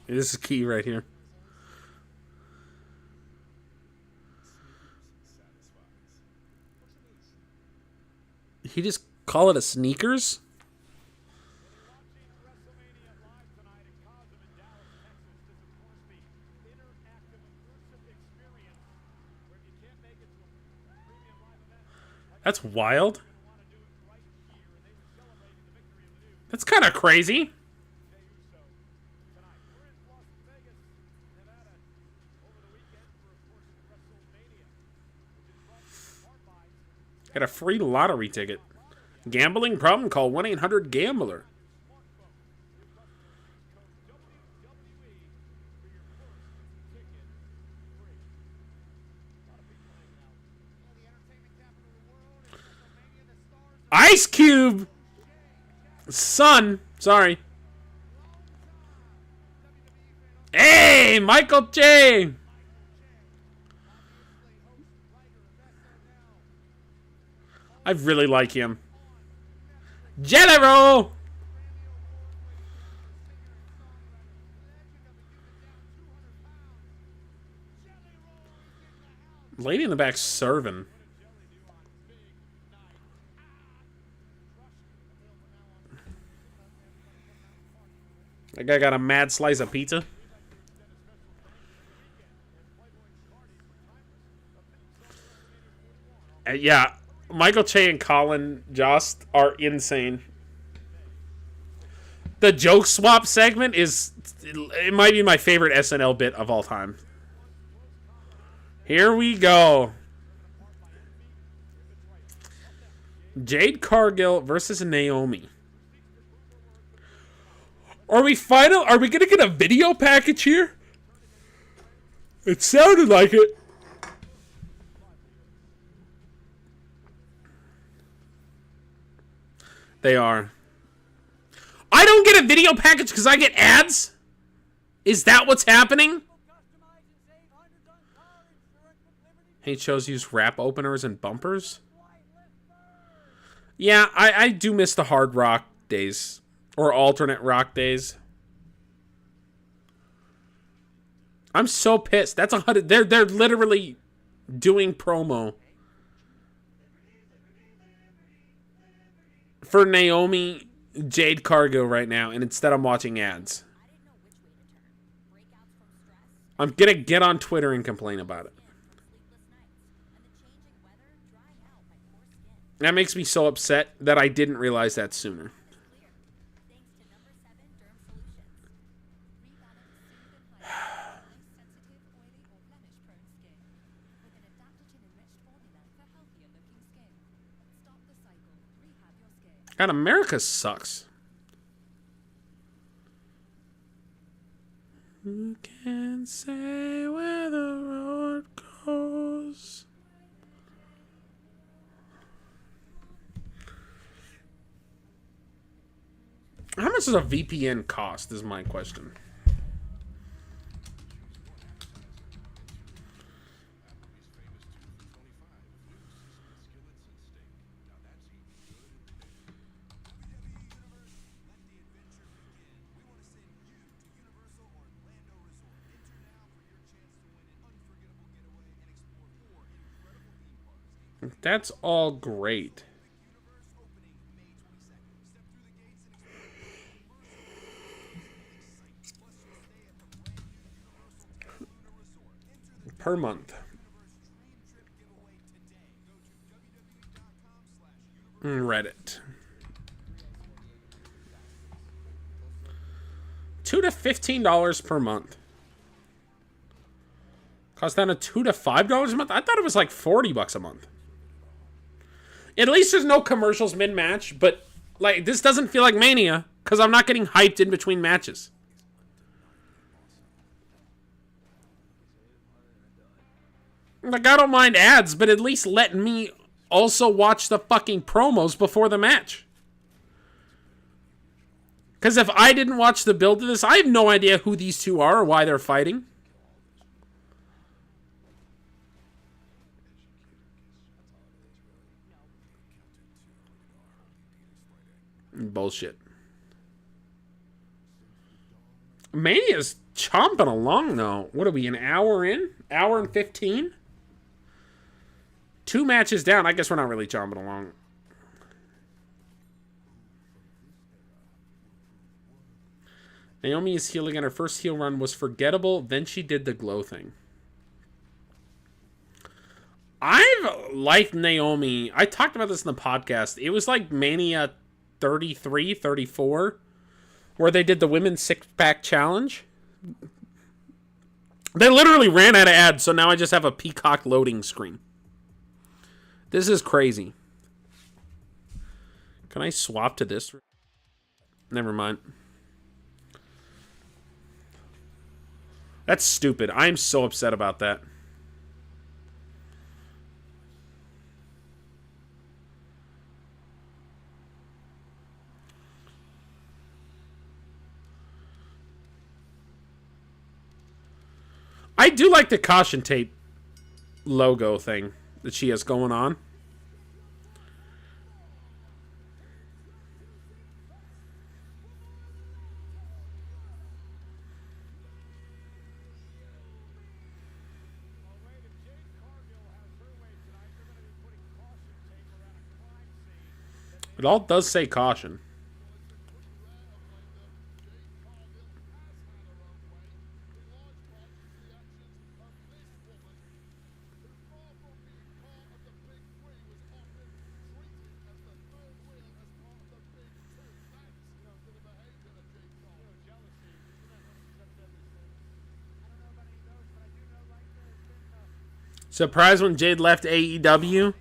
S1: This is key right here. He just call it a sneakers? That's wild. That's kind of crazy. Got a free lottery ticket. Gambling problem? Call 1-800-GAMBLER. Ice Cube! Son. Sorry. Hey, Michael J. I really like him. Jelly Roll! Lady in the back serving. That guy got a mad slice of pizza. Yeah. Michael Che and Colin Jost are insane. The joke swap segment is... It might be my favorite SNL bit of all time. Here we go. Jade Cargill versus Naomi. Are we going to get a video package here? It sounded like it. They are. I don't get a video package because I get ads? Is that what's happening? Hate shows use wrap openers and bumpers? Yeah, I do miss the hard rock days. Or alternate rock days. I'm so pissed. That's 100. They're literally doing promo for Naomi Jade Cargill right now, and instead I'm watching ads. I'm gonna get on Twitter and complain about it. That makes me so upset that I didn't realize that sooner. God, America sucks. You can't say where the road goes. How much does a VPN cost is my question. That's all great. Per month. Reddit. $2 to $15 per month. Cost down to $2 to $5 a month? I thought it was like $40 a month. At least there's no commercials mid-match, but like this doesn't feel like Mania because I'm not getting hyped in between matches. Like, I don't mind ads, but at least let me also watch the fucking promos before the match. Because if I didn't watch the build to this, I have no idea who these two are or why they're fighting. Bullshit. Mania's chomping along, though. What are we, an hour in? Hour and 15? 2 matches down. I guess we're not really chomping along. Naomi is heel again. Her first heel run was forgettable. Then she did the glow thing. I've liked Naomi. I talked about this in the podcast. It was like Mania 33, 34, where they did the women's six-pack challenge. They literally ran out of ads, so now I just have a Peacock loading screen. This is crazy. Can I swap to this? Never mind. That's stupid. I'm so upset about that. I do like the caution tape logo thing that she has going on. It all does say caution. Surprised when Jade left AEW?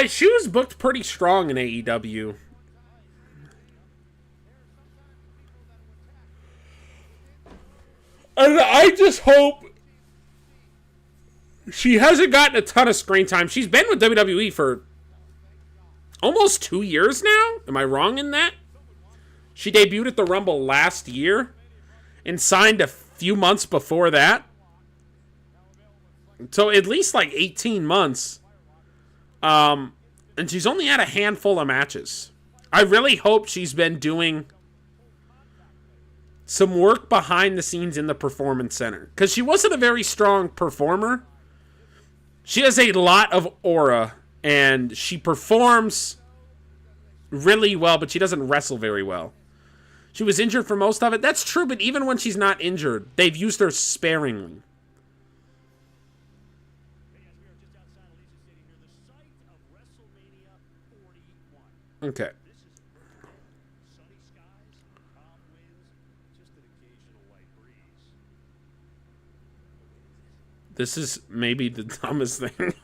S1: She was booked pretty strong in AEW. And I just hope she hasn't gotten a ton of screen time. She's been with WWE for almost 2 years now. Am I wrong in that? She debuted at the Rumble last year and signed a few months before that. So at least like 18 months. And she's only had a handful of matches. I really hope she's been doing some work behind the scenes in the Performance Center. Because she wasn't a very strong performer. She has a lot of aura. And she performs really well, but she doesn't wrestle very well. She was injured for most of it. That's true, but even when she's not injured, they've used her sparingly. Okay. This is maybe the dumbest thing.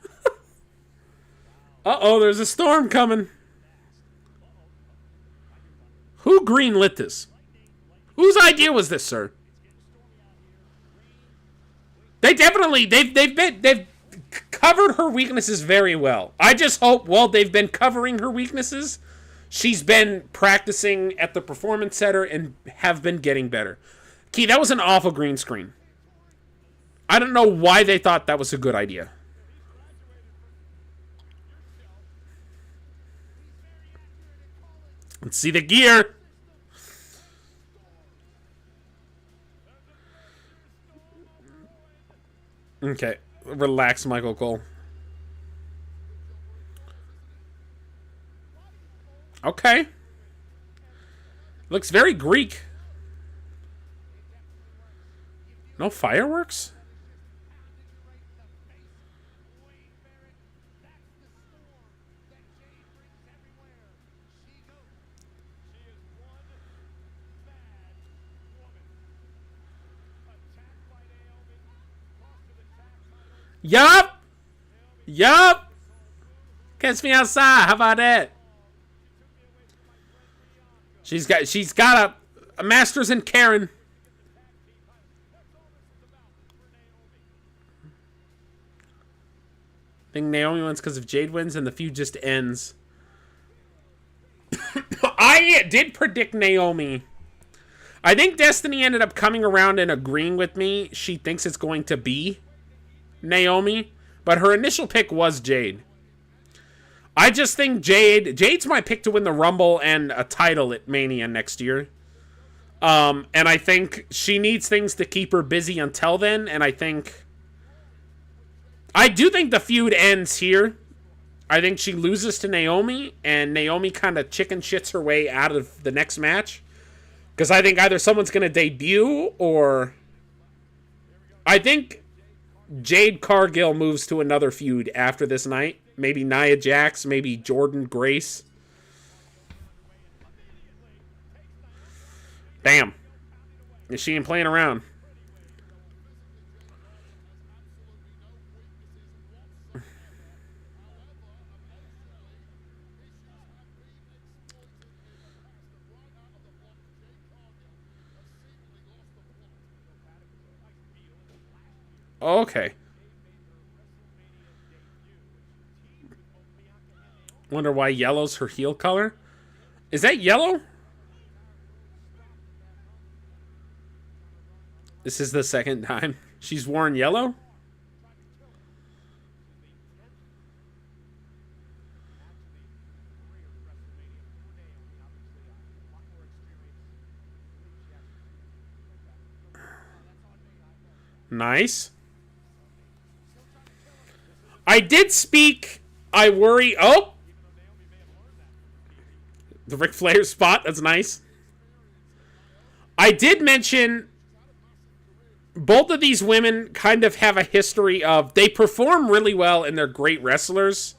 S1: Uh-oh, there's a storm coming. Who greenlit this? Whose idea was this, sir? They've covered her weaknesses very well. I just hope while they've been covering her weaknesses, she's been practicing at the Performance Center and have been getting better. Key, that was an awful green screen. I don't know why they thought that was a good idea. Let's see the gear. Okay. Relax, Michael Cole. Okay. Looks very Greek. No fireworks? Yup! Yup! Catch me outside. How about that? She's got a master's in Karen. I think Naomi wins because if Jade wins and the feud just ends. I did predict Naomi. I think Destiny ended up coming around and agreeing with me. She thinks it's going to be Naomi, but her initial pick was Jade. I just think Jade's my pick to win the Rumble and a title at Mania next year. And I think she needs things to keep her busy until then, and I do think the feud ends here. I think she loses to Naomi, and Naomi kind of chicken shits her way out of the next match. Because I think either someone's going to debut, or I think Jade Cargill moves to another feud after this night. Maybe Nia Jax, maybe Jordan Grace. Damn. She ain't playing around. Okay. Wonder why yellow's her heel color? Is that yellow? This is the second time she's worn yellow? Nice. I did speak. I worry. Oh! The Ric Flair spot. That's nice. I did mention both of these women kind of have a history of they perform really well and they're great wrestlers.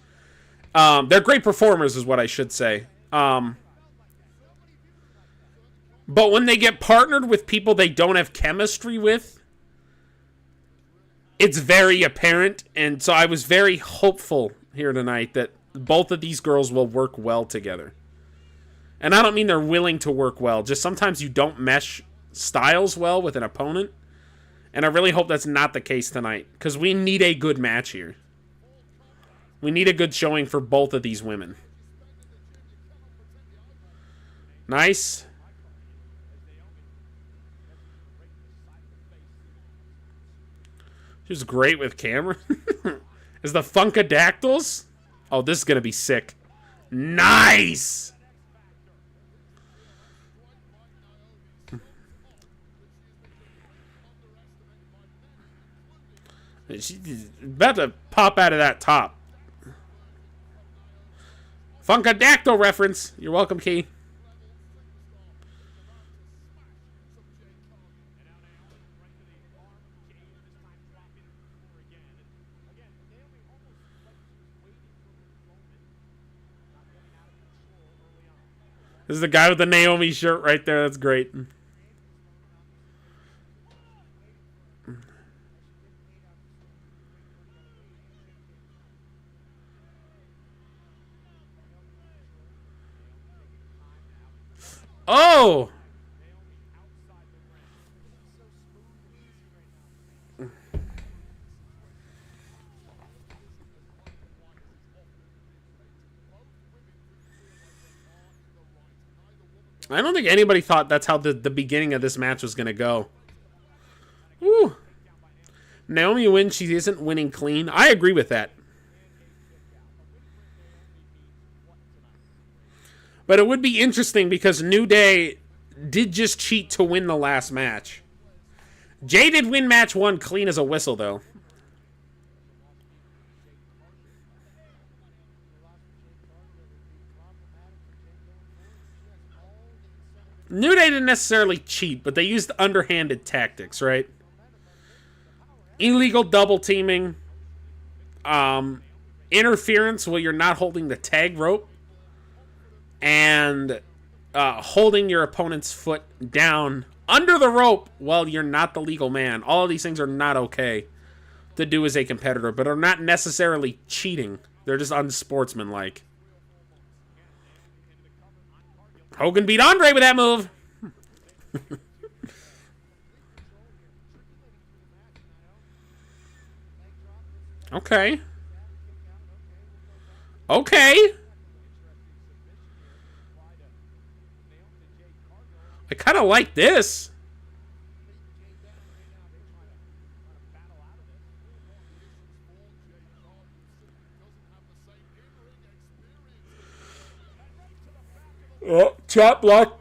S1: They're great performers is what I should say. But when they get partnered with people they don't have chemistry with, it's very apparent. And so I was very hopeful here tonight that both of these girls will work well together. And I don't mean they're willing to work well. Just sometimes you don't mesh styles well with an opponent. And I really hope that's not the case tonight. Because we need a good match here. We need a good showing for both of these women. Nice. She was great with camera. Is the Funkadactyls? Oh, this is going to be sick. Nice! She's about to pop out of that top. Funkadactyl reference. You're welcome, Key. This is the guy with the Naomi shirt right there. That's great. Oh! I don't think anybody thought that's how the beginning of this match was going to go. Woo. Naomi wins. She isn't winning clean. I agree with that. But it would be interesting because New Day did just cheat to win the last match. Jay did win match 1 clean as a whistle, though. New Day didn't necessarily cheat, but they used underhanded tactics, right? Illegal double teaming, interference while you're not holding the tag rope, and holding your opponent's foot down under the rope while you're not the legal man. All of these things are not okay to do as a competitor, but are not necessarily cheating. They're just unsportsmanlike. Hogan beat Andre with that move. Okay. Okay. I kind of like this. Oh, chop block.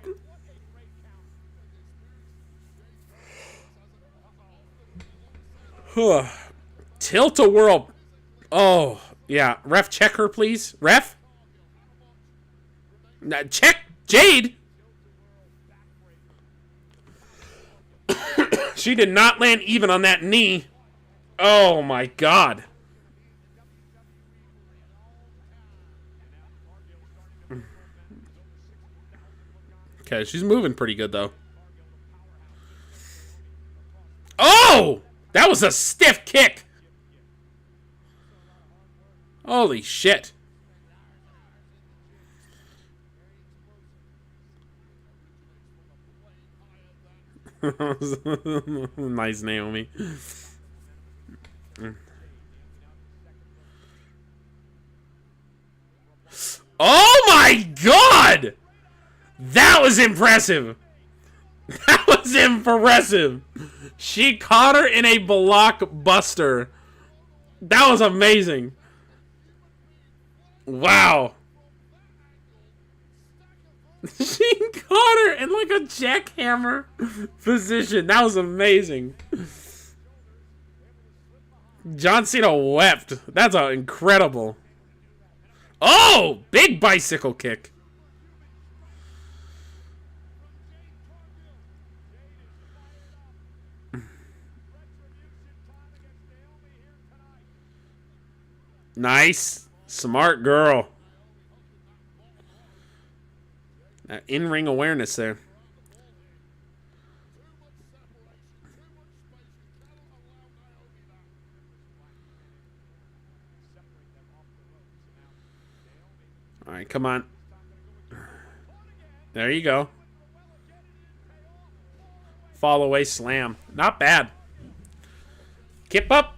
S1: Tilt-a-whirl. Oh, yeah. Ref, check her, please. Ref? Check Jade. She did not land even on that knee. Oh, my God. Okay, she's moving pretty good, though. Oh! That was a stiff kick. Holy shit. Nice, Naomi. Oh my God! That was impressive. That was impressive. She caught her in a blockbuster. That was amazing. Wow. She caught her in like a jackhammer position. That was amazing. John Cena wept. That's incredible. Oh, big bicycle kick. Nice. Smart girl. In-ring awareness there. All right, come on. There you go. Fall away slam. Not bad. Kip up.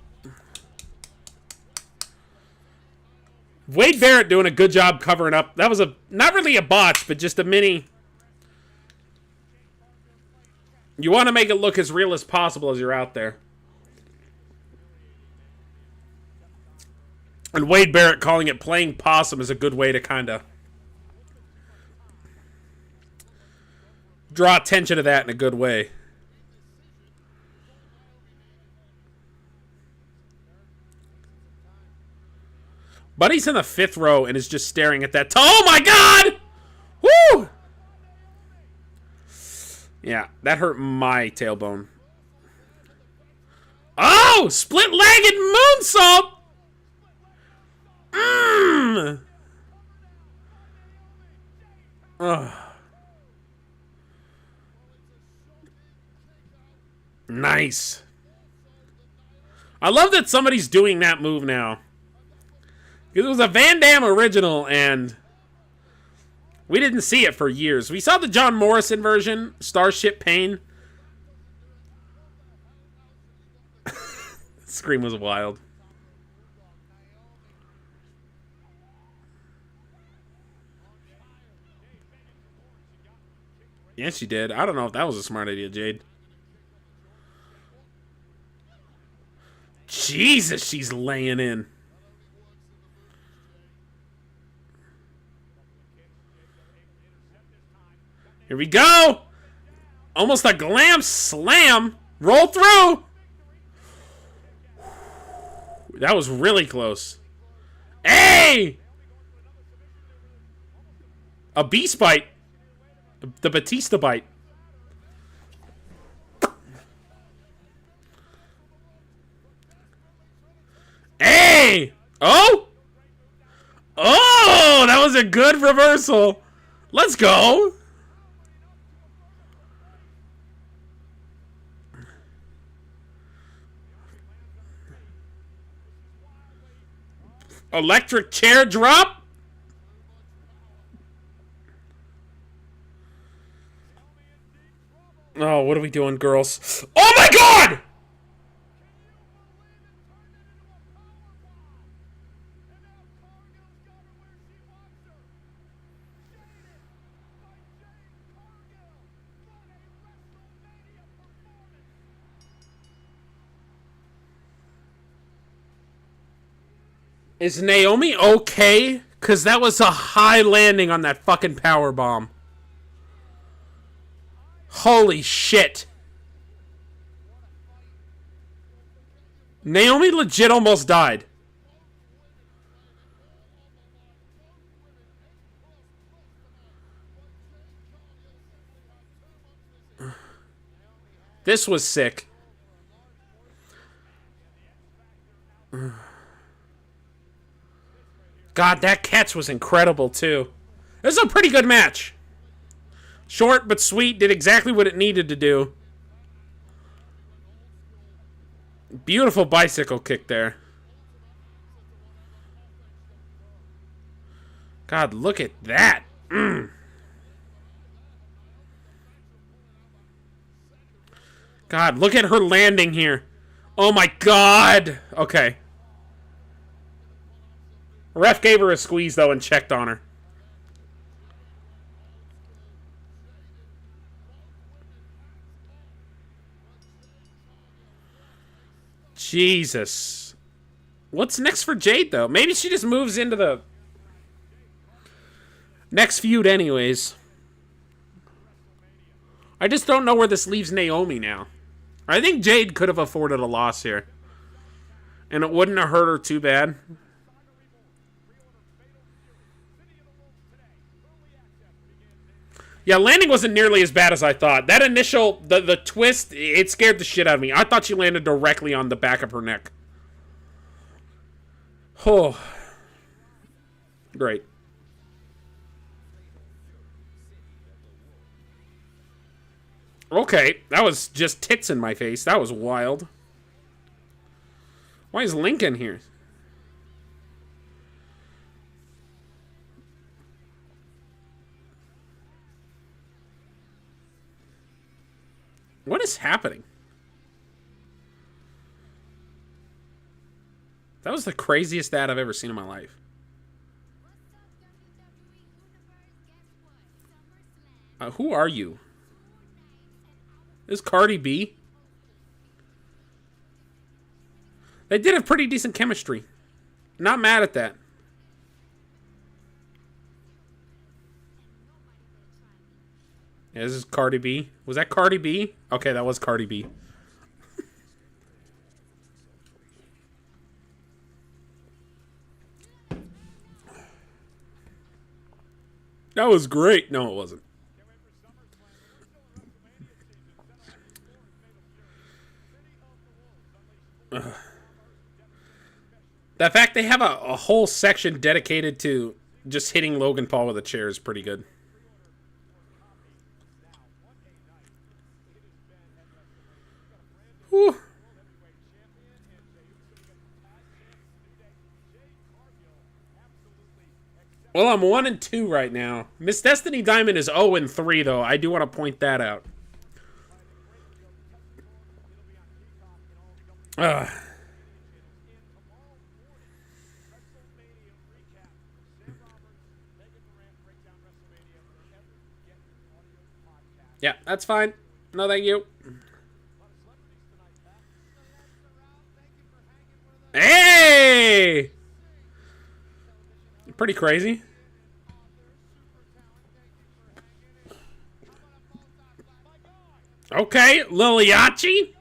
S1: Wade Barrett doing a good job covering up. That was not really a botch, but just a mini. You want to make it look as real as possible as you're out there. And Wade Barrett calling it playing possum is a good way to kind of draw attention to that in a good way. Buddy's in the 5th row and is just staring at that. Oh my God! Woo! Yeah, that hurt my tailbone. Oh! Split-legged moonsault! Mmm! Ugh. Nice. I love that somebody's doing that move now. Because it was a Van Damme original, and we didn't see it for years. We saw the John Morrison version, Starship Pain. Scream was wild. Yes, she did. I don't know if that was a smart idea, Jade. Jesus, she's laying in. Here we go. Almost a glam slam. Roll through. That was really close. Hey! A beast bite. The Batista bite. Hey! Oh! Oh! That was a good reversal. Let's go. Electric chair drop. Oh, what are we doing, girls? Oh my god! Is Naomi okay? Because that was a high landing on that fucking power bomb. Holy shit. Naomi legit almost died. This was sick. God, that catch was incredible, too. This is a pretty good match. Short but sweet, did exactly what it needed to do. Beautiful bicycle kick there. God, look at that. God, look at her landing here. Oh my god. Okay. Ref gave her a squeeze, though, and checked on her. Jesus. What's next for Jade, though? Maybe she just moves into the next feud anyways. I just don't know where this leaves Naomi now. I think Jade could have afforded a loss here. And it wouldn't have hurt her too bad. Yeah, landing wasn't nearly as bad as I thought. That initial, the twist, it scared the shit out of me. I thought she landed directly on the back of her neck. Oh. Great. Okay, that was just tits in my face. That was wild. Why is Lincoln here? What is happening? That was the craziest ad I've ever seen in my life. Who are you? This is Cardi B. They did have pretty decent chemistry. Not mad at that. Yeah, this is Cardi B. Was that Cardi B? Okay, that was Cardi B. That was great. No, it wasn't. The fact they have a whole section dedicated to just hitting Logan Paul with a chair is pretty good. Whew. Well, I'm 1-2 right now. Miss Destiny Diamond is 0-3, though. I do want to point that out. Yeah, that's fine. No, thank you. Hey! Pretty crazy. Okay, Lil Yachi?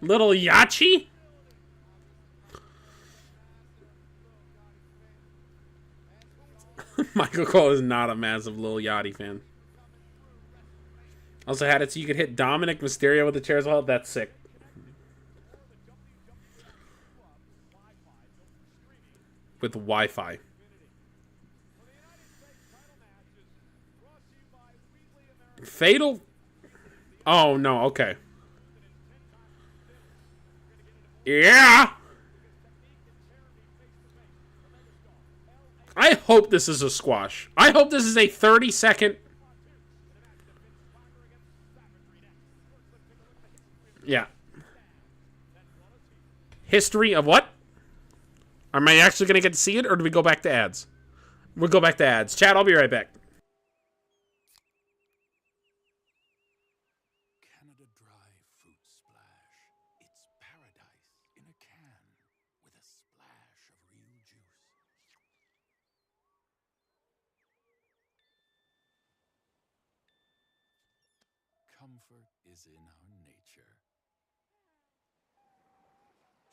S1: Little Yachi? Michael Cole is not a massive Lil Yachty fan. Also had it so you could hit Dominic Mysterio with the chair as well. That's sick. With Wi-Fi. Fatal? Oh, no. Okay. Yeah! I hope this is a squash. I hope this is a 30-second... Yeah. History of what? Am I actually going to get to see it, or do we go back to ads? We'll go back to ads. Chat, I'll be right back.
S3: Canada Dry Fruit Splash. It's paradise in a can with a splash of real juice. Comfort is in our nature.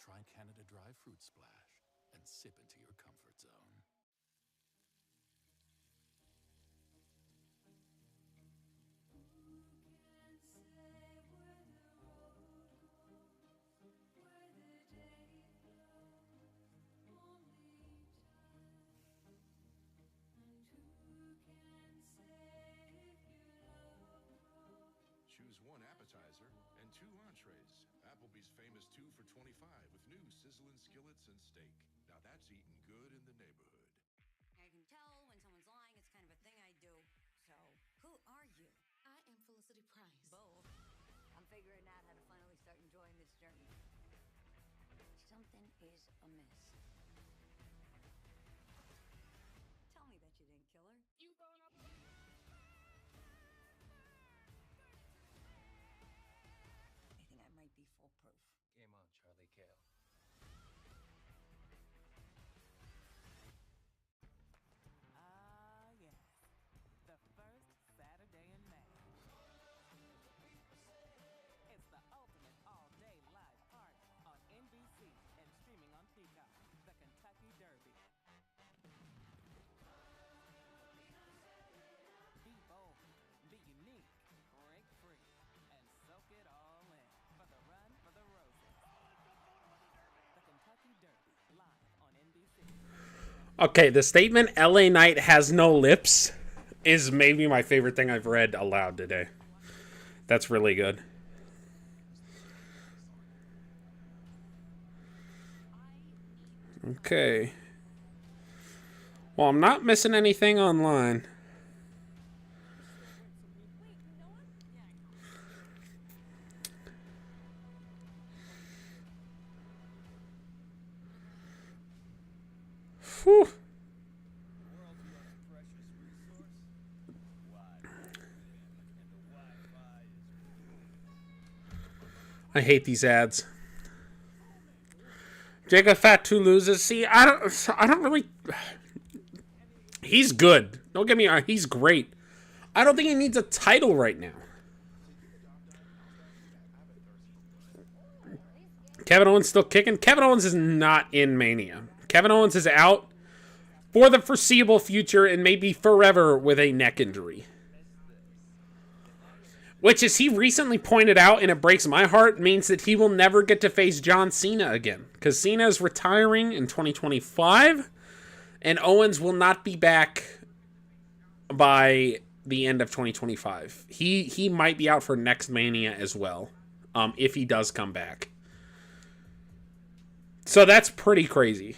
S3: Try Canada Dry Fruit Splash and sip into your comfort zone.
S4: Choose one appetizer and 2 entrees. Applebee's famous 2 for $25 with new sizzling skillets and steak. Now that's eating good in the neighborhood.
S2: I can tell when someone's lying. It's kind of a thing I do. So, who are you?
S5: I am Felicity Price.
S2: Both. I'm figuring out how to finally start enjoying this journey. Something is amiss. Tell me that you didn't kill her.
S5: You gonna...
S2: I think I might be foolproof.
S6: Game on, Charlie Kale.
S7: Ah, yes. The first Saturday in May. It's the ultimate all-day live party on NBC and streaming on Peacock. The Kentucky Derby. Be bold, be unique, break free, and soak it all in for the run for the roses. The Kentucky Derby, live on NBC.
S1: Okay, the statement LA Knight has no lips is maybe my favorite thing I've read aloud today. That's really good. Okay. Well, I'm not missing anything online. Whew. I hate these ads. Jacob Fatu loses. See, I don't really. He's good. Don't get me wrong. He's great. I don't think he needs a title right now. Kevin Owens still kicking. Kevin Owens is not in Mania. Kevin Owens is out for the foreseeable future and maybe forever with a neck injury. Which, as he recently pointed out, and it breaks my heart, means that he will never get to face John Cena again. Because Cena is retiring in 2025, and Owens will not be back by the end of 2025. He might be out for next Mania as well, if he does come back. So that's pretty crazy.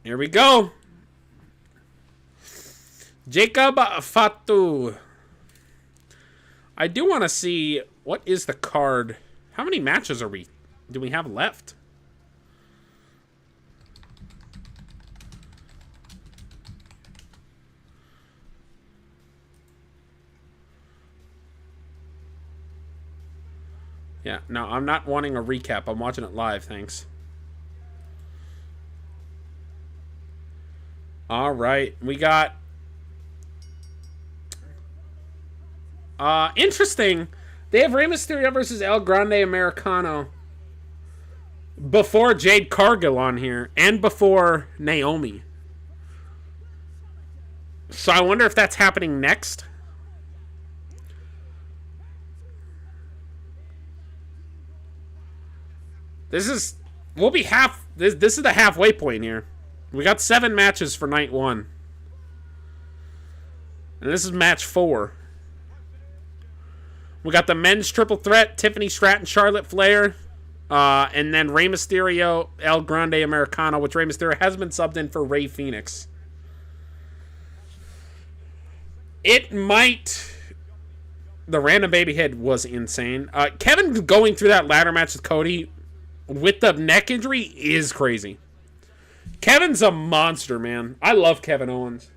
S1: Here we go. Jacob Fatu. I do want to see what is the card. How many matches do we have left? Yeah, no, I'm not wanting a recap. I'm watching it live, thanks. All right, we got interesting. They have Rey Mysterio versus El Grande Americano before Jade Cargill on here and before Naomi. So I wonder if that's happening next. This is this is the halfway point here. We got 7 matches for night 1. And this is match 4. We got the men's triple threat, Tiffany Stratton, Charlotte Flair, and then Rey Mysterio, El Grande Americano, which Rey Mysterio has been subbed in for Rey Fenix. It might... The random baby head was insane. Kevin going through that ladder match with Cody with the neck injury is crazy. Kevin's a monster, man. I love Kevin Owens.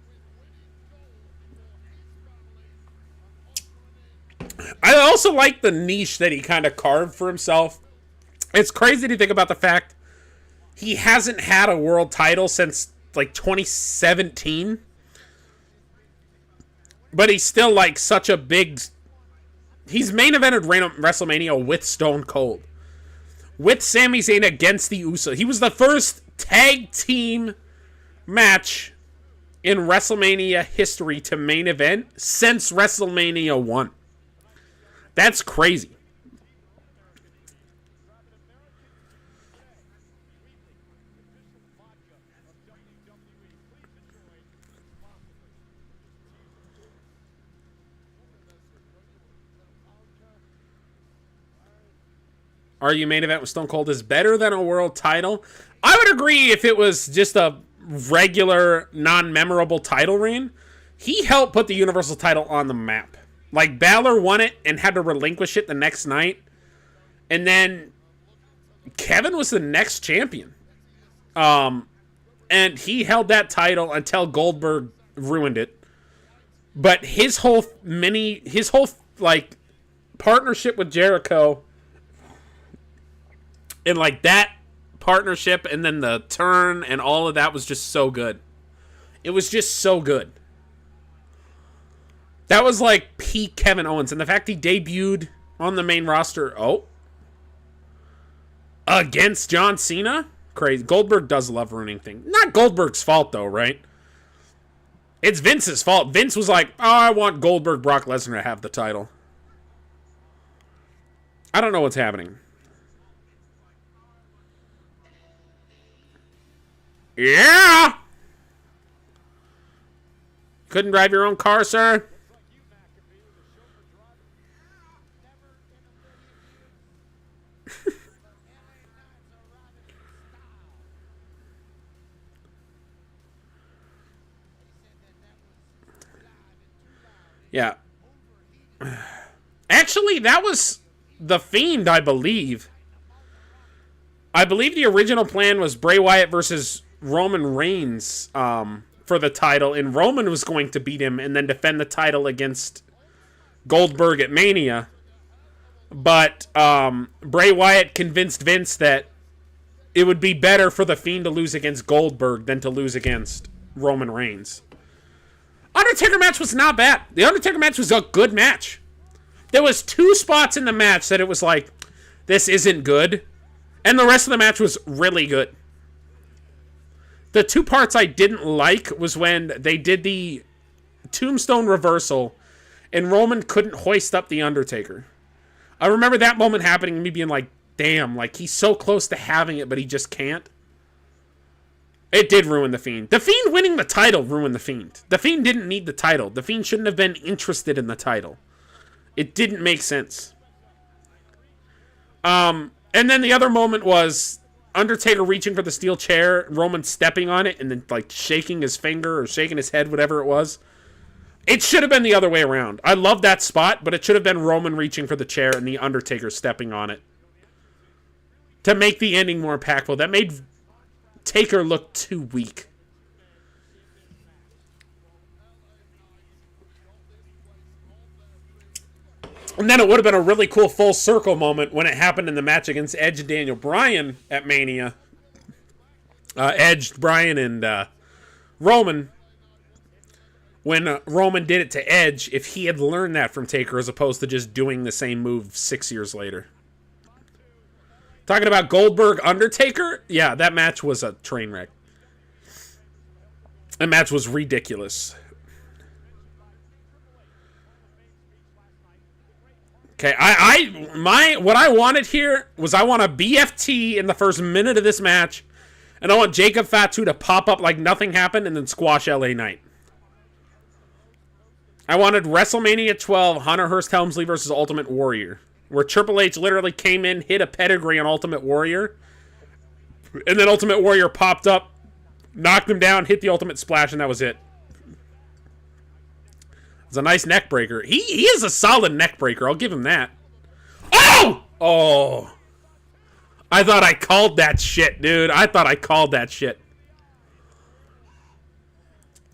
S1: I also like the niche that he kind of carved for himself. It's crazy to think about the fact he hasn't had a world title since like 2017. But he's still like such a big... He's main evented WrestleMania with Stone Cold. With Sami Zayn against the Usos. He was the first tag team match in WrestleMania history to main event since WrestleMania 1. That's crazy. Are you main event with Stone Cold is better than a world title? I would agree if it was just a regular, non-memorable title reign. He helped put the Universal title on the map. Like, Balor won it and had to relinquish it the next night. And then Kevin was the next champion. And he held that title until Goldberg ruined it. But his whole partnership with Jericho, and like that partnership and then the turn and all of that was just so good. It was just so good. That was like peak Kevin Owens. And the fact he debuted on the main roster, against John Cena? Crazy. Goldberg does love ruining things. Not Goldberg's fault though, right? It's Vince's fault. Vince was like, I want Goldberg, Brock Lesnar to have the title. I don't know what's happening. Yeah! Couldn't drive your own car, sir? Yeah. Actually, that was The Fiend, I believe. I believe the original plan was Bray Wyatt versus Roman Reigns for the title, and Roman was going to beat him and then defend the title against Goldberg at Mania. But Bray Wyatt convinced Vince that it would be better for The Fiend to lose against Goldberg than to lose against Roman Reigns. Undertaker match was not bad. The Undertaker match was a good match. There was 2 spots in the match that it was like, this isn't good. And the rest of the match was really good. The 2 parts I didn't like was when they did the tombstone reversal and Roman couldn't hoist up the Undertaker. I remember that moment happening and me being like, damn, like he's so close to having it, but he just can't. It did ruin The Fiend. The Fiend winning the title ruined The Fiend. The Fiend didn't need the title. The Fiend shouldn't have been interested in the title. It didn't make sense. And then the other moment was Undertaker reaching for the steel chair, Roman stepping on it, and then like shaking his finger or shaking his head, whatever it was. It should have been the other way around. I love that spot, but it should have been Roman reaching for the chair and the Undertaker stepping on it. To make the ending more impactful. That made Taker look too weak. And then it would have been a really cool full circle moment when it happened in the match against Edge and Daniel Bryan at Mania. Edge, Bryan, and Roman. When Roman did it to Edge, if he had learned that from Taker as opposed to just doing the same move 6 years later. Talking about Goldberg Undertaker? Yeah, that match was a train wreck. That match was ridiculous. Okay, what I wanted here was I want a BFT in the first minute of this match, and I want Jacob Fatu to pop up like nothing happened and then squash LA Knight. I wanted WrestleMania 12, Hunter Hearst Helmsley versus Ultimate Warrior, where Triple H literally came in, hit a pedigree on Ultimate Warrior, and then Ultimate Warrior popped up, knocked him down, hit the Ultimate Splash, and that was it. It's a nice neck breaker. He is a solid neck breaker. I'll give him that. Oh! Oh. I thought I called that shit, dude. I thought I called that shit.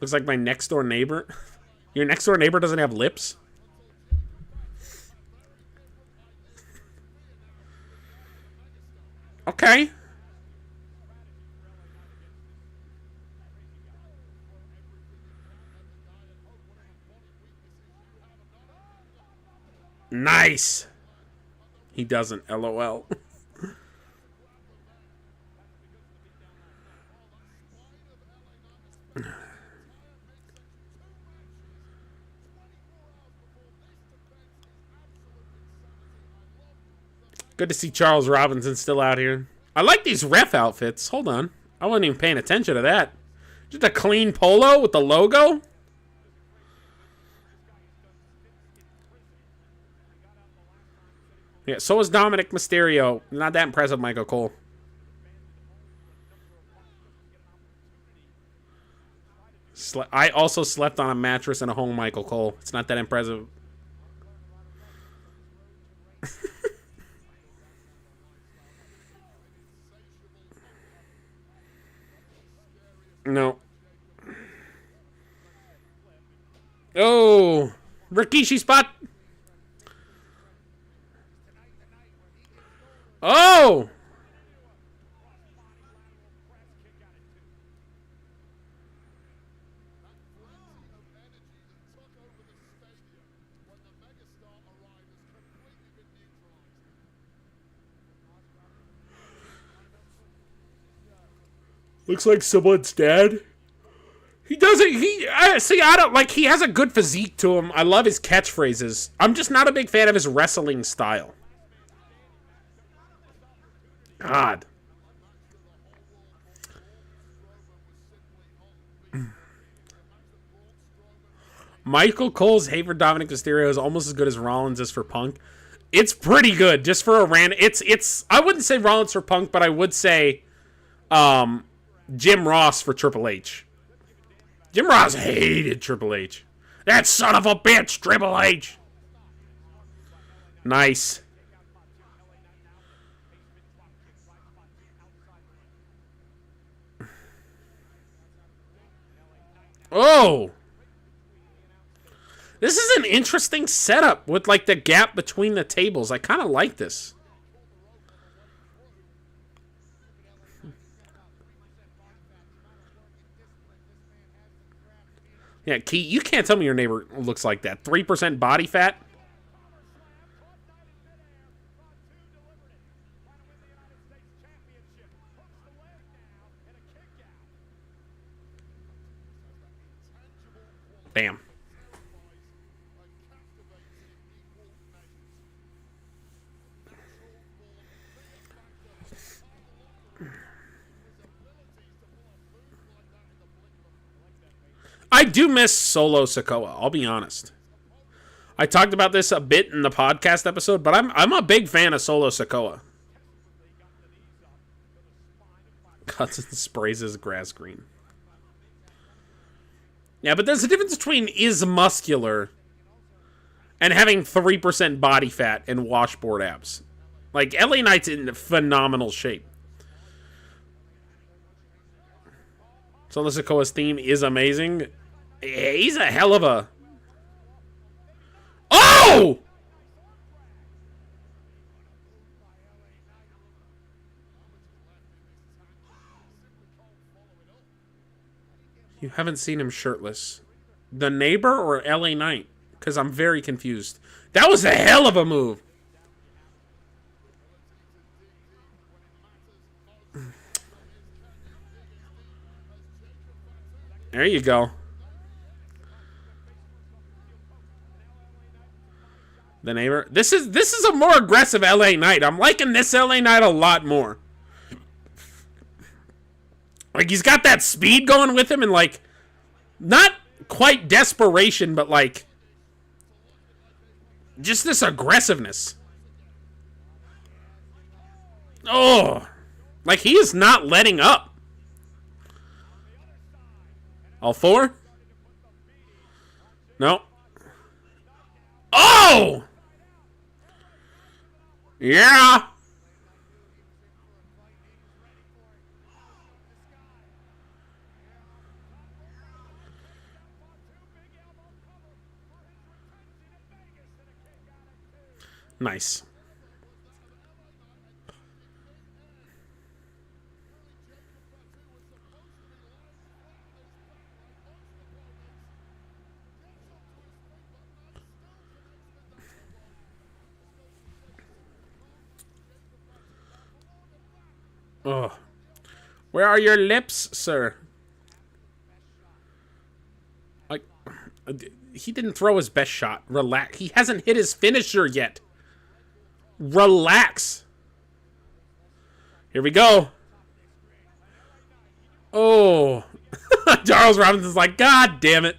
S1: Looks like my next door neighbor. Your next door neighbor doesn't have lips? Okay. Nice. He doesn't, LOL. Good to see Charles Robinson still out here. I like these ref outfits. Hold on. I wasn't even paying attention to that. Just a clean polo with the logo? Yeah, so is Dominic Mysterio. Not that impressive, Michael Cole. I also slept on a mattress in a home, Michael Cole. It's not that impressive. No. Oh, Rikishi spot. Oh! Looks like someone's dead. He doesn't. I don't like. He has a good physique to him. I love his catchphrases. I'm just not a big fan of his wrestling style. God. Michael Cole's hate for Dominic Mysterio is almost as good as Rollins is for Punk. It's pretty good, just for a random. It's. I wouldn't say Rollins for Punk, but I would say, Jim Ross for Triple H. Jim Ross hated Triple H. That son of a bitch, Triple H. Nice. Oh! This is an interesting setup with, like, the gap between the tables. I kind of like this. Yeah, Key, you can't tell me your neighbor looks like that. 3% body fat? Bam. I do miss Solo Sikoa, I'll be honest. I talked about this a bit in the podcast episode, but I'm a big fan of Solo Sikoa. Cuts and sprays his grass green. Yeah, but there's a difference between is muscular and having 3% body fat and washboard abs. Like, LA Knight's in phenomenal shape. Solo Sikoa's theme is amazing. He's a hell of a... Oh! You haven't seen him shirtless. The neighbor or LA Knight? Because I'm very confused. That was a hell of a move. There you go. The neighbor. This is a more aggressive LA Knight. I'm liking this LA Knight a lot more. Like, he's got that speed going with him and, like, not quite desperation, but, like, just this aggressiveness. Oh. Like, he is not letting up. All four? No. Oh! Yeah. Nice. Oh. Where are your lips, sir? Like, he didn't throw his best shot. Relax. He hasn't hit his finisher yet. Relax. Here we go. Oh. Charles Robinson's like, God damn it.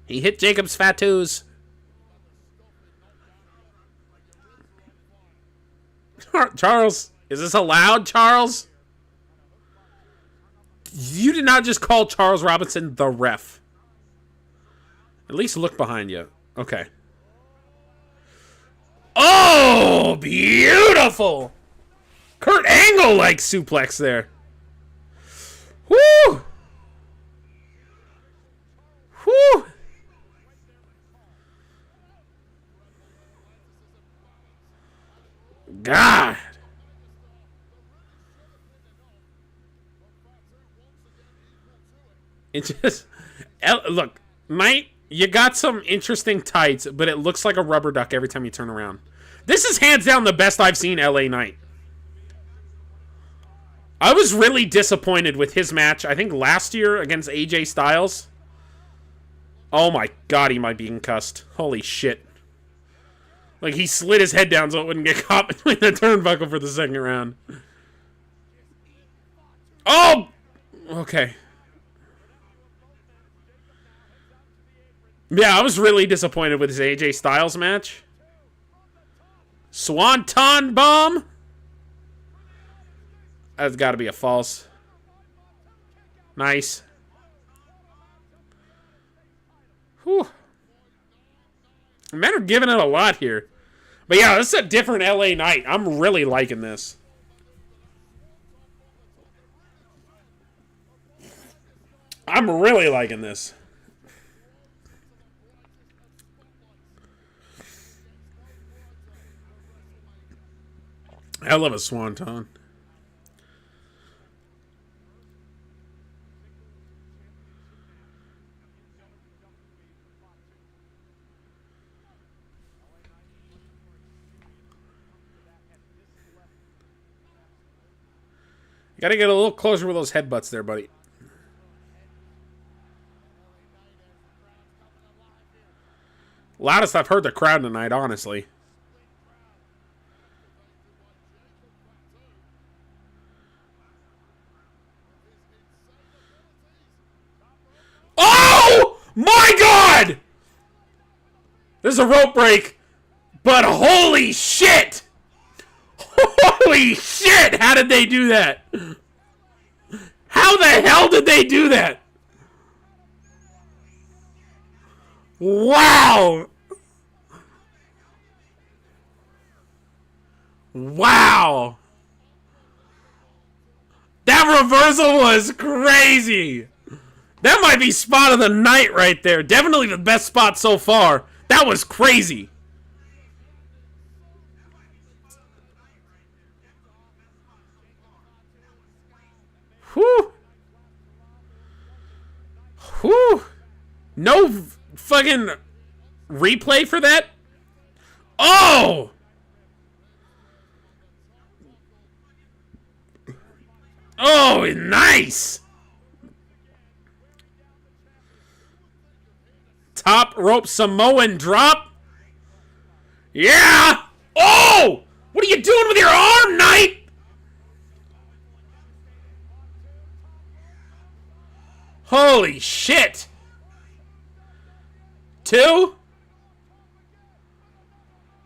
S1: He hit Jacob's fattoos. Charles, is this allowed, Charles? You did not just call Charles Robinson the ref. At least look behind you. Okay. Oh, beautiful. Kurt Angle-like suplex there. Woo! Woo! God. It just... Look, Knight, you got some interesting tights, but it looks like a rubber duck every time you turn around. This is hands down the best I've seen LA Knight. I was really disappointed with his match, I think last year against AJ Styles. Oh my God, he might be concussed. Holy shit. Like, he slid his head down so it wouldn't get caught between the turnbuckle for the second round. Oh! Okay. Yeah, I was really disappointed with his AJ Styles match. Swanton bomb? That's got to be a false. Nice. Whew. Men are giving it a lot here. But yeah, this is a different LA Knight. I'm really liking this. I'm really liking this. I love a swanton. You gotta get a little closer with those headbutts there, buddy. Loudest I've heard the crowd tonight, honestly. Oh! My God! This is a rope break. But holy shit! Holy shit! How did they do that? How the hell did they do that? Wow! Wow! That reversal was crazy! That might be spot of the night right there. Definitely the best spot so far. That was crazy. Whew. Whew. No fucking replay for that? Oh! Oh, nice! Top rope Samoan drop. Yeah. Oh! What are you doing with your arm, Knight? Holy shit. 2?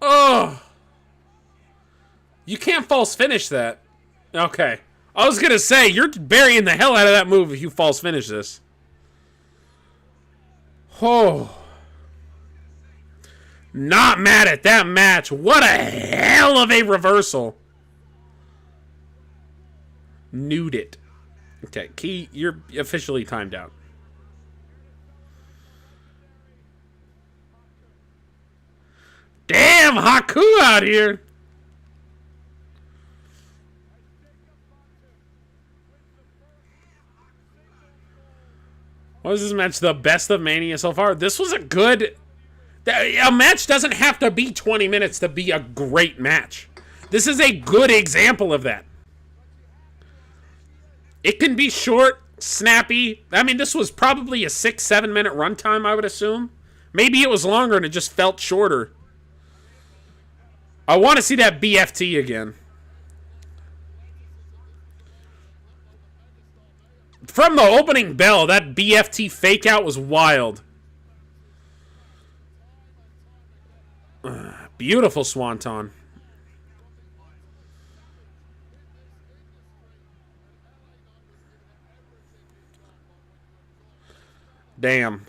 S1: Oh. You can't false finish that. Okay. I was going to say, you're burying the hell out of that move if you false finish this. Oh. Not mad at that match. What a hell of a reversal. Nude it. Okay, Key, you're officially timed out. Damn, Haku out here. Was this match the best of Mania so far? This was a good... A match doesn't have to be 20 minutes to be a great match. This is a good example of that. It can be short, snappy. I mean, this was probably a 6-7 minute runtime, I would assume. Maybe it was longer and it just felt shorter. I want to see that BFT again. From the opening bell, that BFT fake out was wild. Beautiful swanton. Damn.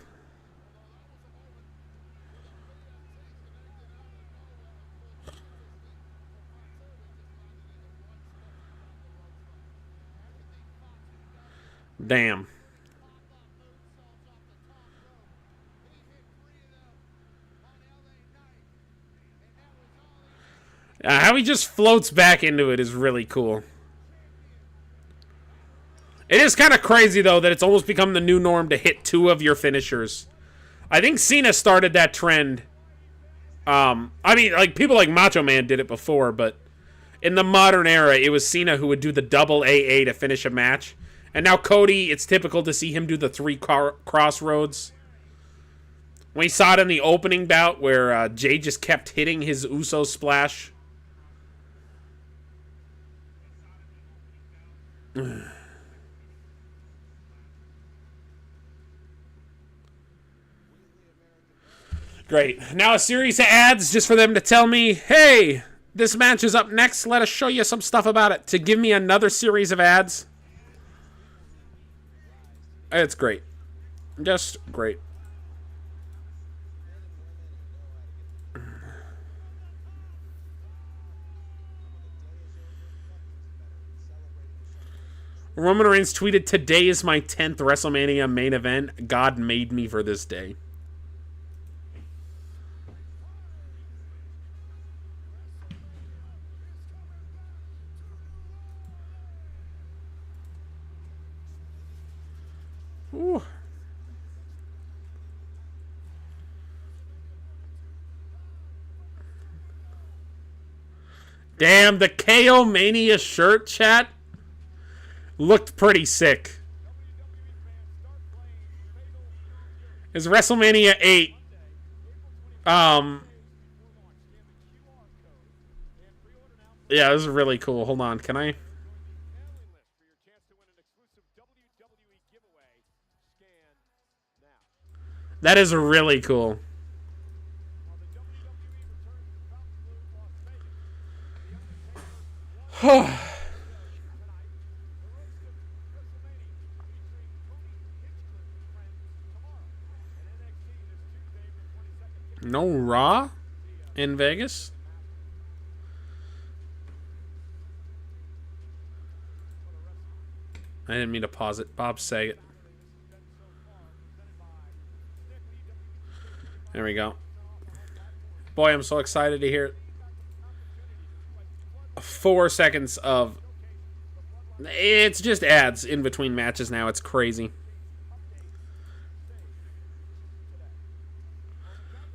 S1: Damn. How he just floats back into it is really cool. It is kind of crazy, though, that it's almost become the new norm to hit 2 of your finishers. I think Cena started that trend. I mean, like, people like Macho Man did it before, but in the modern era, it was Cena who would do the double AA to finish a match. And now Cody, it's typical to see him do the 3 crossroads. We saw it in the opening bout where Jay just kept hitting his Uso splash. Great. Now a series of ads just for them to tell me, hey, this match is up next. Let us show you some stuff about it. To give me another series of ads. It's great. Just great. Roman Reigns tweeted, "Today is my 10th WrestleMania main event. God made me for this day." Ooh. Damn, the KO Mania shirt, chat, looked pretty sick. It's WrestleMania 8. Yeah, this is really cool. Hold on, can I? That is really cool. No Raw in Vegas? I didn't mean to pause it. Bob Saget. There we go. Boy, I'm so excited to hear it. 4 seconds of... It's just ads in between matches now. It's crazy.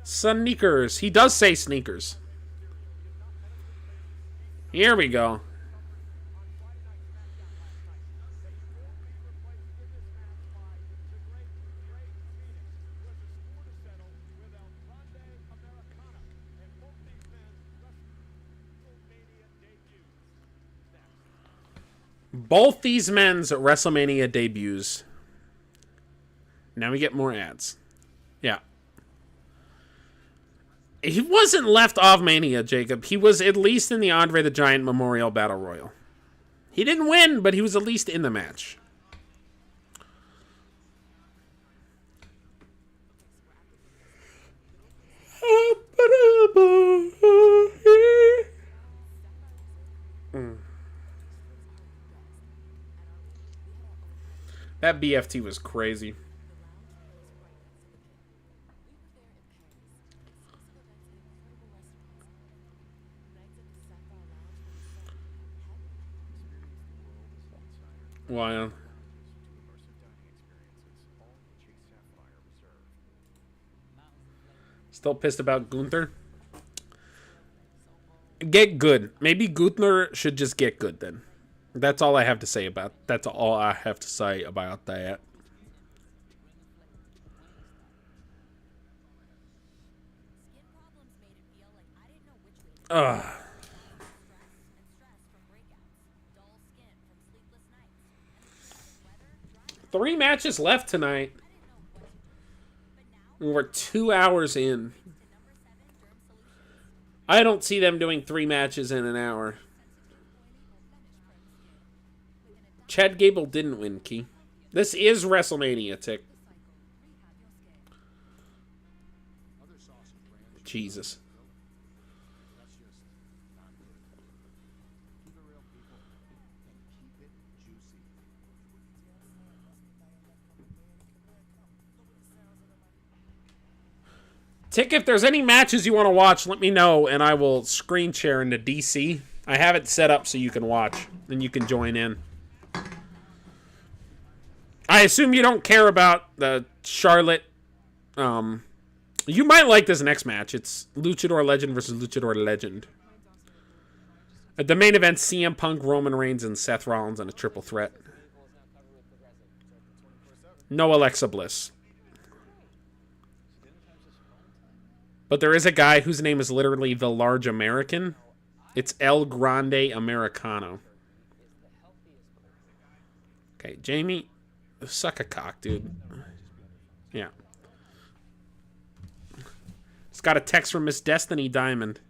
S1: Sneakers. He does say sneakers. Here we go. Both these men's WrestleMania debuts. Now we get more ads. Yeah. He wasn't left off Mania, Jacob. He was at least in the Andre the Giant Memorial Battle Royal. He didn't win, but he was at least in the match. That BFT was crazy. Wow. Still pissed about Gunther? Get good. Maybe Gunther should just get good then. That's all I have to say about. That's all I have to say about that. Ugh. 3 matches left tonight. We're 2 hours in. I don't see them doing 3 matches in an hour. Chad Gable didn't win, Key. This is WrestleMania, Tick. Jesus. Tick, if there's any matches you want to watch, let me know, and I will screen share into DC. I have it set up so you can watch, and you can join in. I assume you don't care about the Charlotte. You might like this next match. It's Luchador Legend versus Luchador Legend. At the main event, CM Punk, Roman Reigns, and Seth Rollins in a triple threat. No Alexa Bliss. But there is a guy whose name is literally the Large American. It's El Grande Americano. Okay, Jamie, suck a cock, dude. Yeah. It's got a text from Miss Destiny Diamond.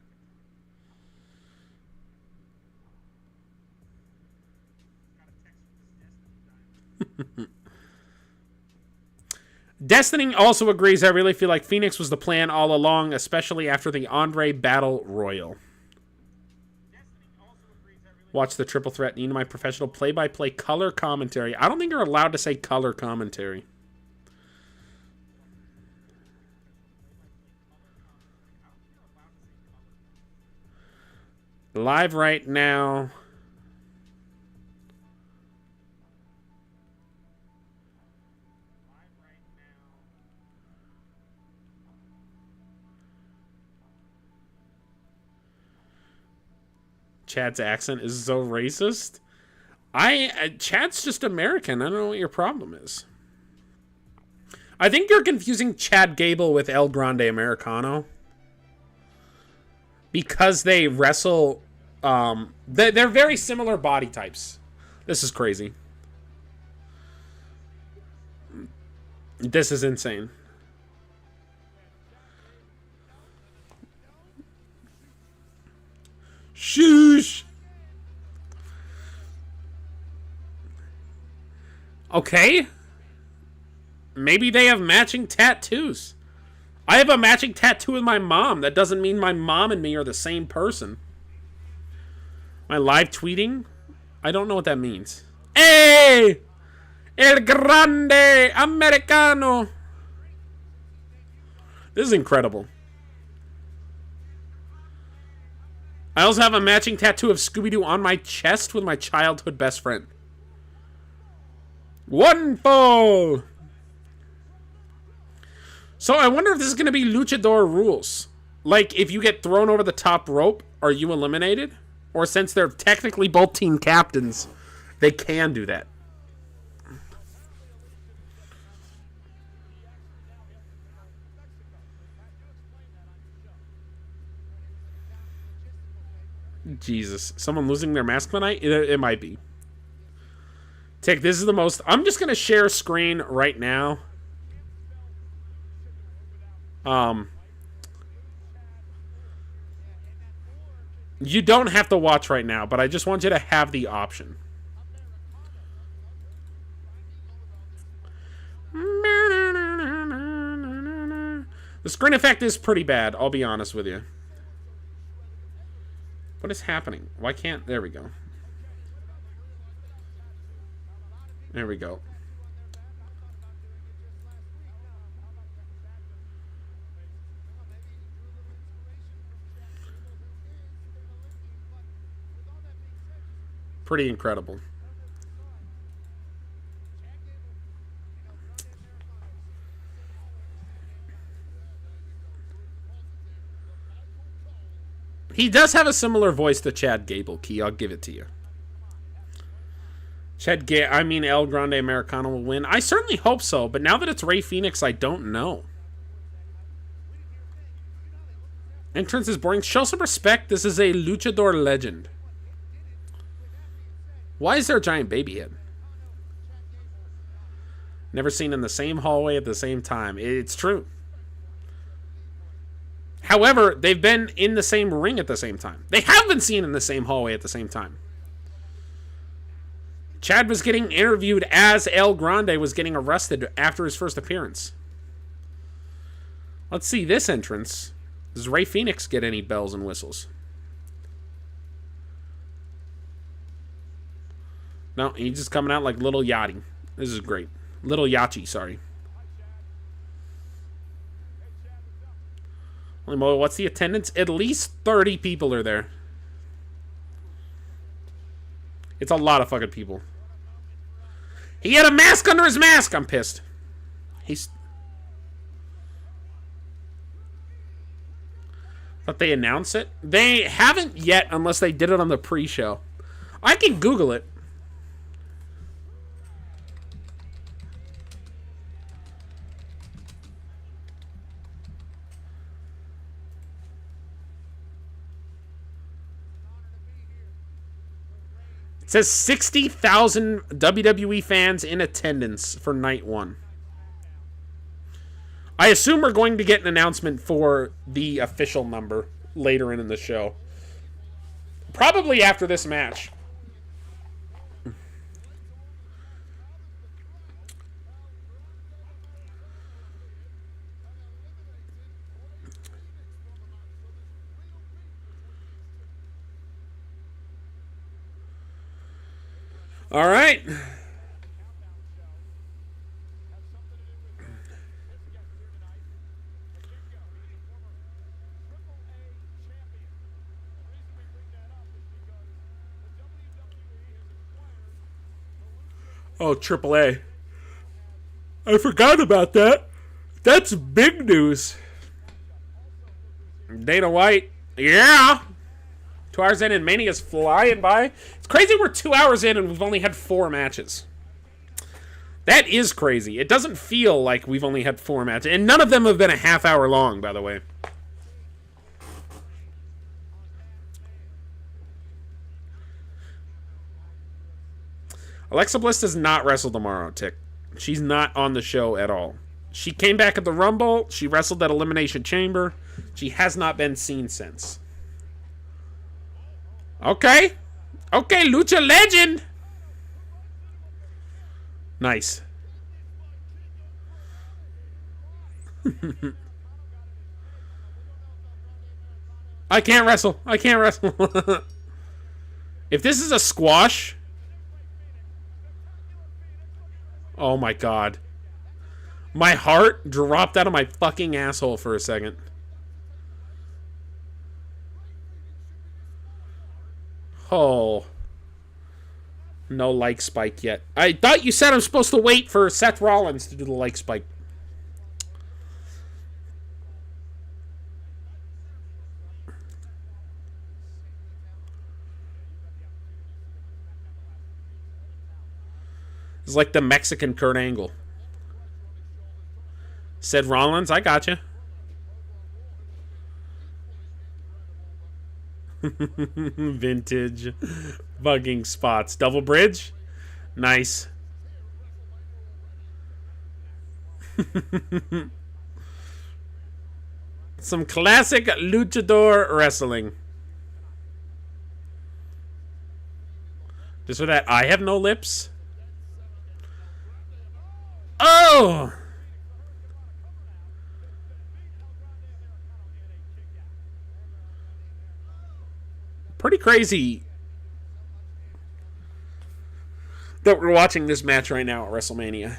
S1: Destiny also agrees. I really feel like Phoenix was the plan all along, especially after the Andre Battle Royal. Watch the triple threat. Need my professional play-by-play color commentary. I don't think you're allowed to say color commentary. Live right now. Chad's accent is so racist. Chad's just American. I don't know what your problem is. I think you're confusing Chad Gable with El Grande Americano. Because they wrestle... they're very similar body types. This is crazy. This is insane. Shoosh. Okay. Maybe they have matching tattoos. I have a matching tattoo with my mom. That doesn't mean my mom and me are the same person. My live tweeting? I don't know what that means. Hey! El Grande Americano. This is incredible. I also have a matching tattoo of Scooby-Doo on my chest with my childhood best friend. Wonderful! So I wonder if this is going to be luchador rules. Like, if you get thrown over the top rope, are you eliminated? Or since they're technically both team captains, they can do that. Jesus. Someone losing their mask tonight? It might be. Tick, this is the most... I'm just going to share screen right now. You don't have to watch right now, but I just want you to have the option. The screen effect is pretty bad, I'll be honest with you. What is happening? Why can't... There we go. There we go. Pretty incredible. He does have a similar voice to Chad Gable, Key. I'll give it to you. El Grande Americano will win. I certainly hope so, but now that it's Rey Fenix, I don't know. Entrance is boring. Show some respect. This is a luchador legend. Why is there a giant baby head? Never seen in the same hallway at the same time. It's true. However, they've been in the same ring at the same time. They have been seen in the same hallway at the same time. Chad was getting interviewed as El Grande was getting arrested after his first appearance. Let's see this entrance. Does Rey Fenix get any bells and whistles? No, he's just coming out like Little Yachty. This is great. Little Yachi, sorry. Holy moly, what's the attendance? At least 30 people are there. It's a lot of fucking people. He had a mask under his mask! I'm pissed. Thought they announced it? They haven't yet unless they did it on the pre-show. I can Google it. It says 60,000 WWE fans in attendance for night one. I assume we're going to get an announcement for the official number later in the show. Probably after this match. All right. Oh, AAA. I forgot about that. That's big news. Dana White. Yeah. 2 hours in and Mania's flying by. It's crazy we're 2 hours in and we've only had 4 matches. That is crazy. It doesn't feel like we've only had 4 matches. And none of them have been a half hour long, by the way. Alexa Bliss does not wrestle tomorrow, Tick. She's not on the show at all. She came back at the Rumble. She wrestled at Elimination Chamber. She has not been seen since. Okay. Okay, Lucha Legend. Nice. I can't wrestle. I can't wrestle. If this is a squash... Oh my god. My heart dropped out of my fucking asshole for a second. Oh. No like spike yet. I thought you said I'm supposed to wait for Seth Rollins to do the like spike. It's like the Mexican Kurt Angle. Said Rollins, I gotcha. Vintage bugging spots. Double bridge. Nice. Some classic luchador wrestling. Just for that, I have no lips. Oh! Pretty crazy that we're watching this match right now at WrestleMania.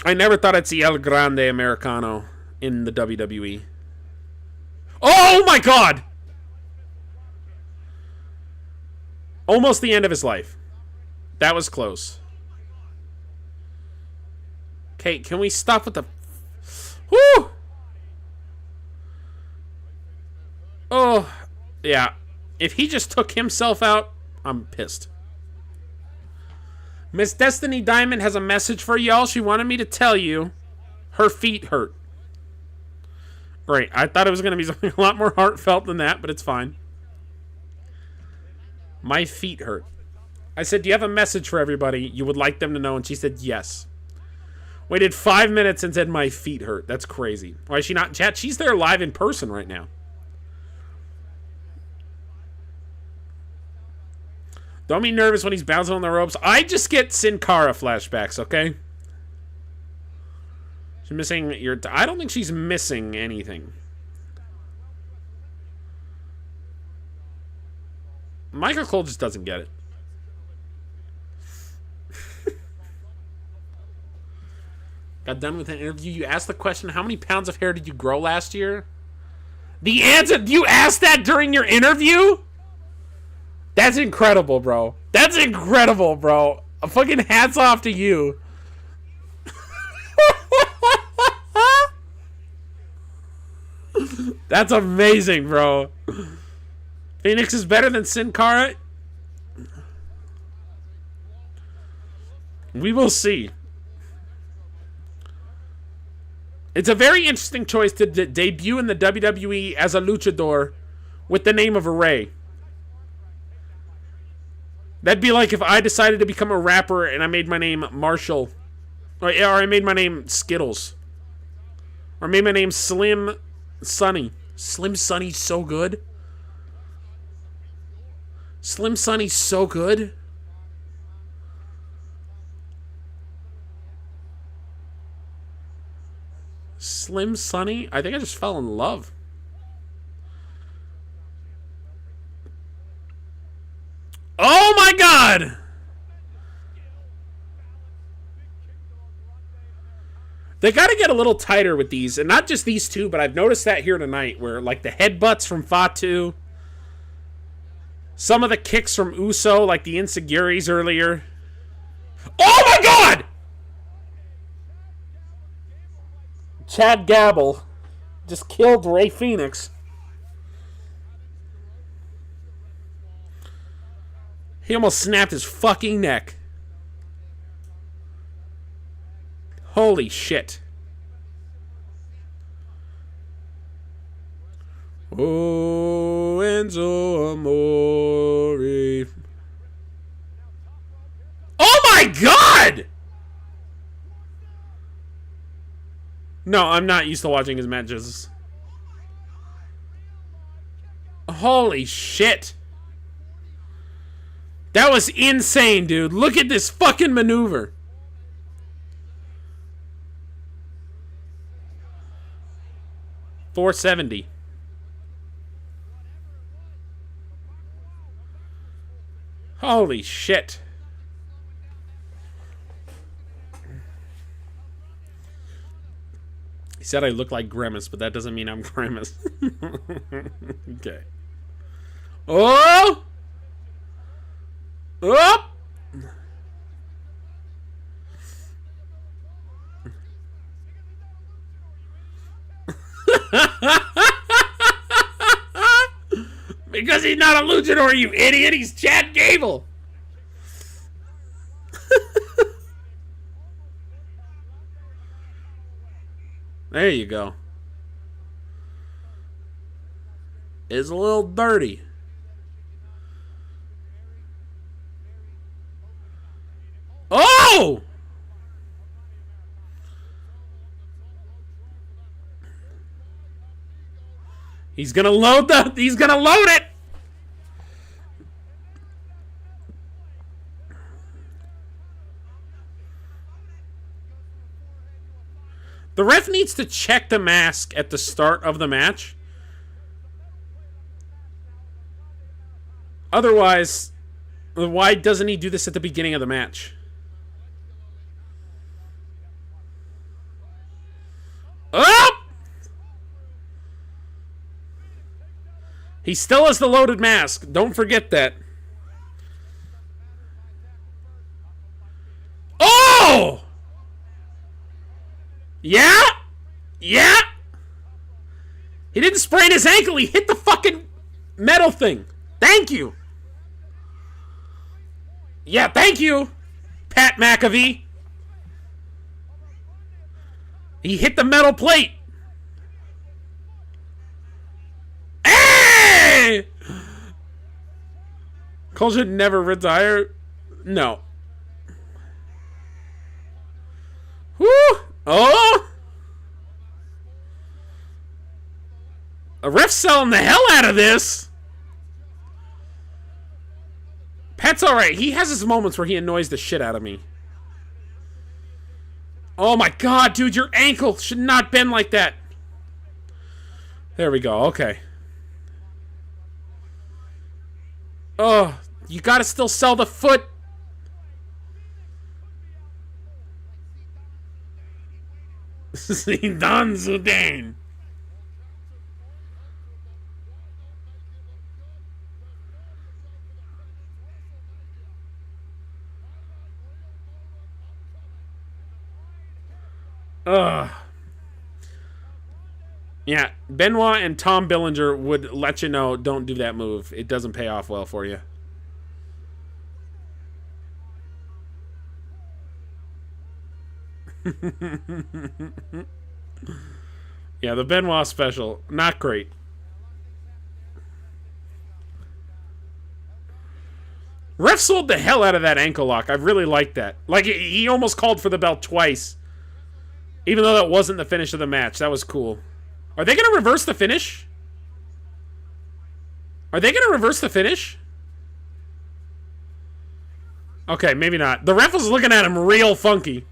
S1: I never thought I'd see El Grande Americano in the WWE. Oh my God! Almost the end of his life. That was close. Okay, can we stop with the... Woo! Oh, yeah. If he just took himself out, I'm pissed. Miss Destiny Diamond has a message for y'all. She wanted me to tell you her feet hurt. Great. I thought it was going to be something a lot more heartfelt than that, but it's fine. My feet hurt. I said, do you have a message for everybody you would like them to know? And she said, yes. Waited 5 minutes and said, my feet hurt. That's crazy. Why is she not in chat? She's there live in person right now. Don't be nervous when he's bouncing on the ropes. I just get Sin Cara flashbacks, okay? She's missing your... I don't think she's missing anything. Michael Cole just doesn't get it. Got done with an interview. You asked the question, how many pounds of hair did you grow last year? The answer... You asked that during your interview? That's incredible, bro. That's incredible, bro. A fucking hats off to you. That's amazing, bro. Phoenix is better than Sin Cara? We will see. It's a very interesting choice to debut in the WWE as a luchador with the name of a Ray. That'd be like if I decided to become a rapper and I made my name Marshall. Or I made my name Skittles. Or I made my name Slim Sunny. Slim Sunny's so good. Slim Sunny's so good. Slim Sunny? I think I just fell in love. Oh my God! They got to get a little tighter with these. And not just these two, but I've noticed that here tonight. Where like the headbutts from Fatu. Some of the kicks from Uso, like the Insiguri's earlier. Oh my God! Chad Gable just killed Ray Phoenix. He almost snapped his fucking neck. Holy shit. Oh, Enzo Amore. Oh my God! No, I'm not used to watching his matches. Holy shit. That was insane, dude. Look at this fucking maneuver. $470. Holy shit. He said I look like Grimace, but that doesn't mean I'm Grimace. Okay. Oh! Oh! Because he's not a luchador, you idiot. He's Chad Gable. There you go. It's a little dirty. Oh! He's gonna load the... He's gonna load it! The ref needs to check the mask at the start of the match. Otherwise, why doesn't he do this at the beginning of the match? Up! He still has the loaded mask. Don't forget that. Oh! Yeah? Yeah? He didn't sprain his ankle. He hit the fucking metal thing. Thank you. Yeah, thank you, Pat McAfee. He hit the metal plate. Hey! Cole should never retire. No. Woo! Oh! A ref's selling the hell out of this. Pat's alright. He has his moments where he annoys the shit out of me. Oh my god, dude, your ankle should not bend like that. There we go, okay. Oh, you gotta still sell the foot. Zidane Zidane. Ugh. Yeah, Benoit and Tom Billinger would let you know, don't do that move. It doesn't pay off well for you. Yeah, the Benoit special, not great. Ref sold the hell out of that ankle lock. I really like that. Like, he almost called for the belt twice. Even though that wasn't the finish of the match. That was cool. Are they going to reverse the finish? Are they going to reverse the finish? Okay, maybe not. The ref was looking at him real funky.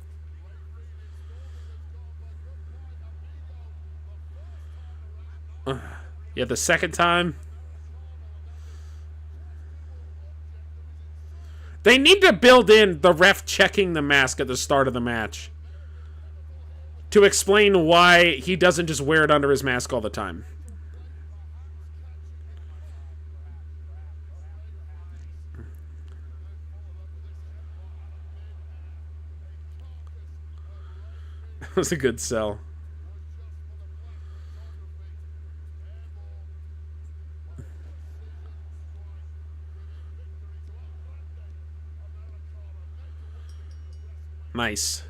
S1: Yeah, the second time. They need to build in the ref checking the mask at the start of the match to explain why he doesn't just wear it under his mask all the time. That was a good sell. Nice.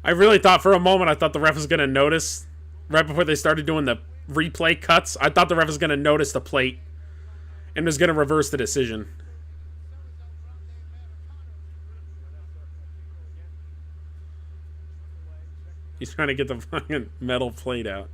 S1: I really thought for a moment, I thought the ref was going to notice right before they started doing the replay cuts. I thought the ref was going to notice the plate and was going to reverse the decision. He's trying to get the fucking metal plate out.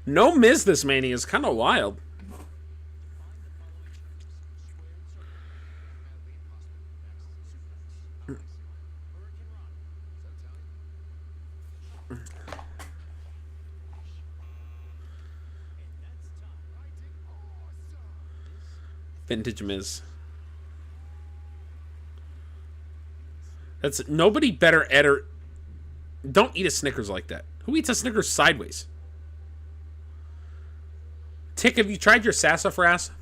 S1: No Miz this Mania is kind of wild. Vintage Miz. That's nobody better ever. Don't eat a Snickers like that. Who eats a Snickers sideways? Tick, have you tried your sassafras?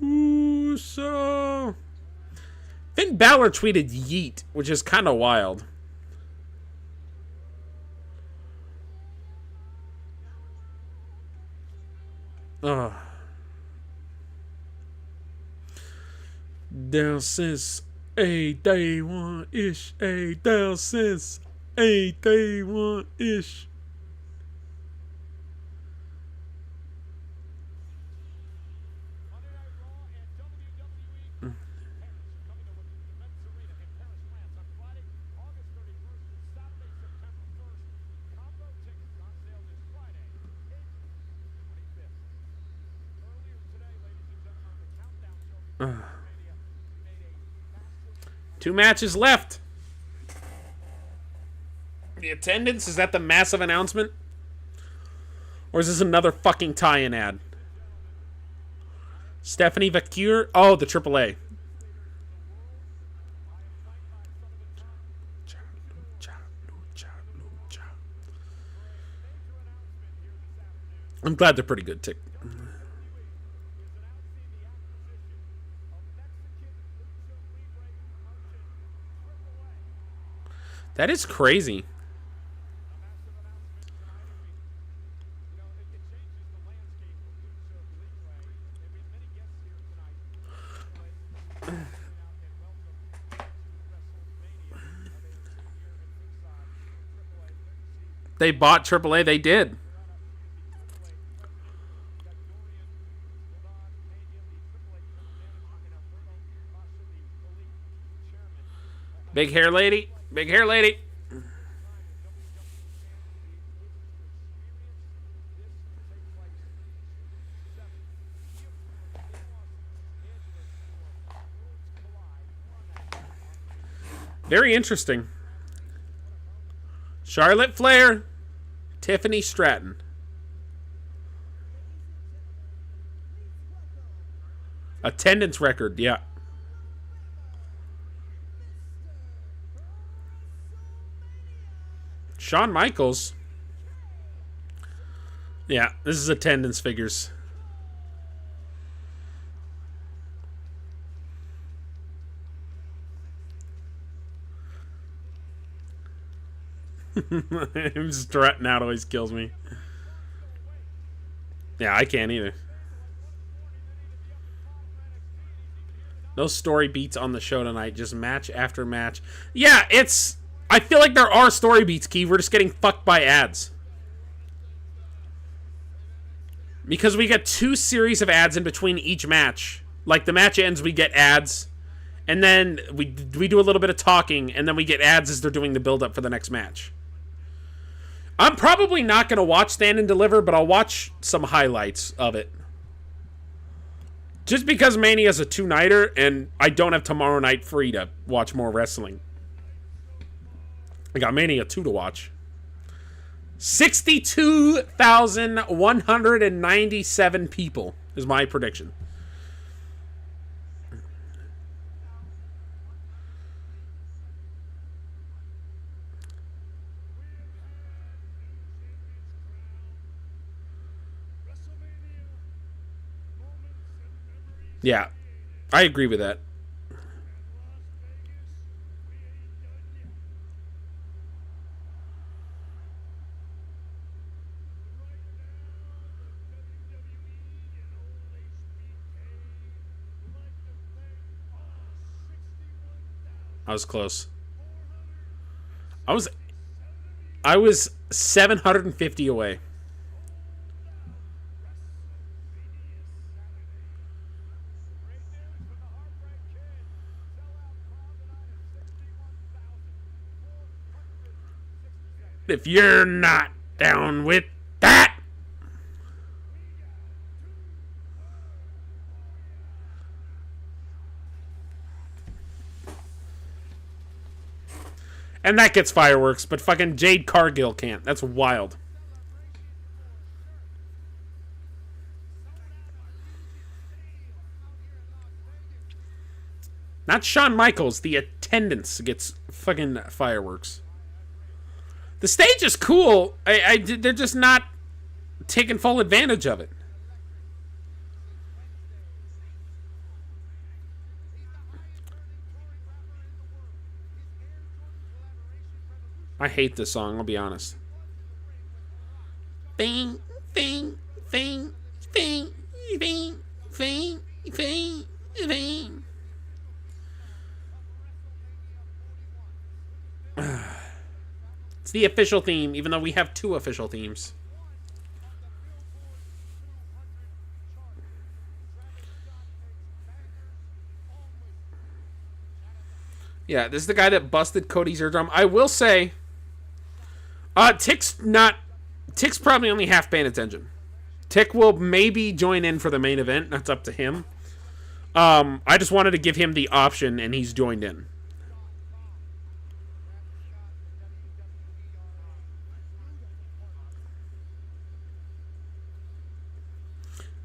S1: Ooh, so Finn Balor tweeted yeet, which is kind of wild. Ugh. Down since a day one ish. A down since a day one ish. Two matches left. The attendance, is that the massive announcement? Or is this another fucking tie-in ad? Stephanie Vacure? Oh, the AAA. I'm glad they're pretty good, Tick. That is crazy. They bought AAA. They did. Big hair lady. Big hair lady. Very interesting. Charlotte Flair, Tiffany Stratton. Attendance record, yeah. Shawn Michaels. Yeah, this is attendance figures. Him strutting out always kills me. Yeah, I can't either. No story beats on the show tonight. Just match after match. Yeah, it's... I feel like there are story beats, Key. We're just getting fucked by ads. Because we get 2 series of ads in between each match. Like, the match ends, we get ads. And then we do a little bit of talking. And then we get ads as they're doing the build-up for the next match. I'm probably not going to watch Stand and Deliver, but I'll watch some highlights of it. Just because Mania's a 2-nighter, and I don't have tomorrow night free to watch more wrestling. I got Mania 2 to watch. 62,197 people is my prediction. Yeah, I agree with that. I was close. I was 750 away. If you're not down with that. And that gets fireworks, but fucking Jade Cargill can't. That's wild. Not Shawn Michaels. The attendance gets fucking fireworks. The stage is cool. They're just not taking full advantage of it. I hate this song, I'll be honest. Bing, bing, bing, bing, bing, bing, bing, bing. It's the official theme, even though we have 2 official themes. Yeah, this is the guy that busted Cody's eardrum. I will say, Tick's probably only half paying attention. Tick will maybe join in for the main event. That's up to him. I just wanted to give him the option, and he's joined in.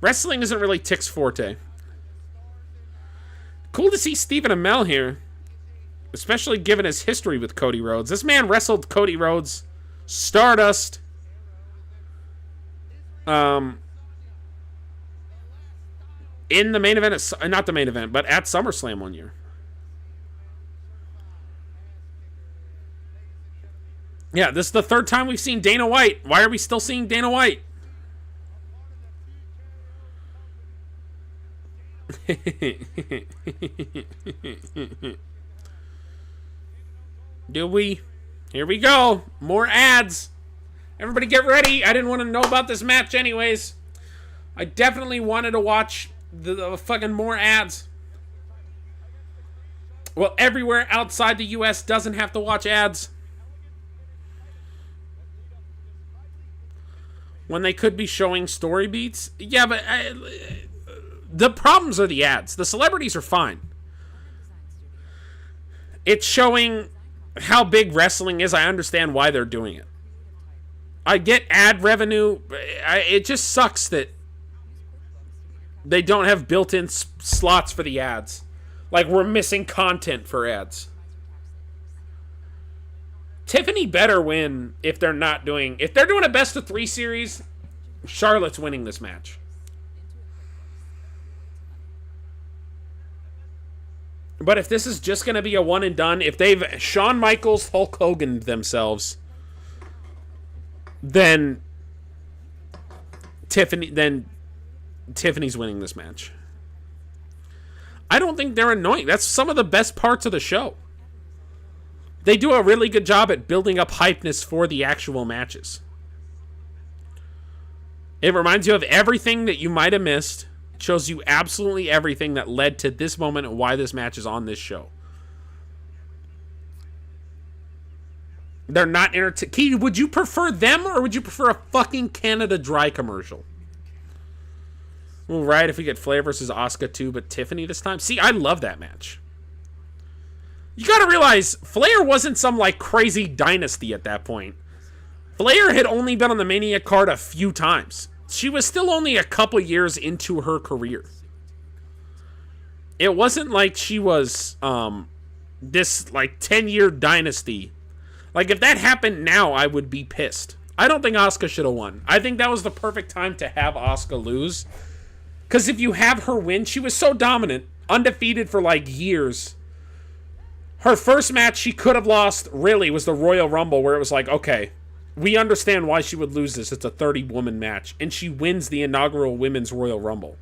S1: Wrestling isn't really Tick's forte. Cool to see Stephen Amell here, especially given his history with Cody Rhodes. This man wrestled Cody Rhodes, Stardust, in the main event, not the main event, but at SummerSlam one year. Yeah, this is the 3rd time we've seen Dana White. Why are we still seeing Dana White? Do we? Here we go. More ads. Everybody get ready. I didn't want to know about this match anyways. I definitely wanted to watch the fucking more ads. Well, everywhere outside the US doesn't have to watch ads. When they could be showing story beats. Yeah, but the problems are the ads. The celebrities are fine. It's showing how big wrestling is. I understand why they're doing it. I get ad revenue. It just sucks that they don't have built-in slots for the ads. Like, we're missing content for ads. Tiffany better win if they're not doing... If they're doing a best-of-3 series, Charlotte's winning this match. But if this is just going to be a one and done, if they've Shawn Michaels, Hulk Hogan themselves, then Tiffany's winning this match. I don't think they're annoying. That's some of the best parts of the show. They do a really good job at building up hypeness for the actual matches. It reminds you of everything that you might have missed. It shows you absolutely everything that led to this moment and why this match is on this show. They're not entertaining. Key, would you prefer them or would you prefer a fucking Canada Dry commercial? Well, right, if we get Flair versus Asuka too, but Tiffany this time. See, I love that match. You gotta realize, Flair wasn't some, like, crazy dynasty at that point. Flair had only been on the Mania card a few times. She was still only a couple years into her career. It wasn't like she was, this, like, 10-year dynasty. Like, if that happened now, I would be pissed. I don't think Asuka should have won. I think that was the perfect time to have Asuka lose. Because if you have her win, she was so dominant, undefeated for, like, years. Her first match she could have lost, really, was the Royal Rumble, where it was like, okay, we understand why she would lose this. It's a 30-woman match. And she wins the inaugural Women's Royal Rumble.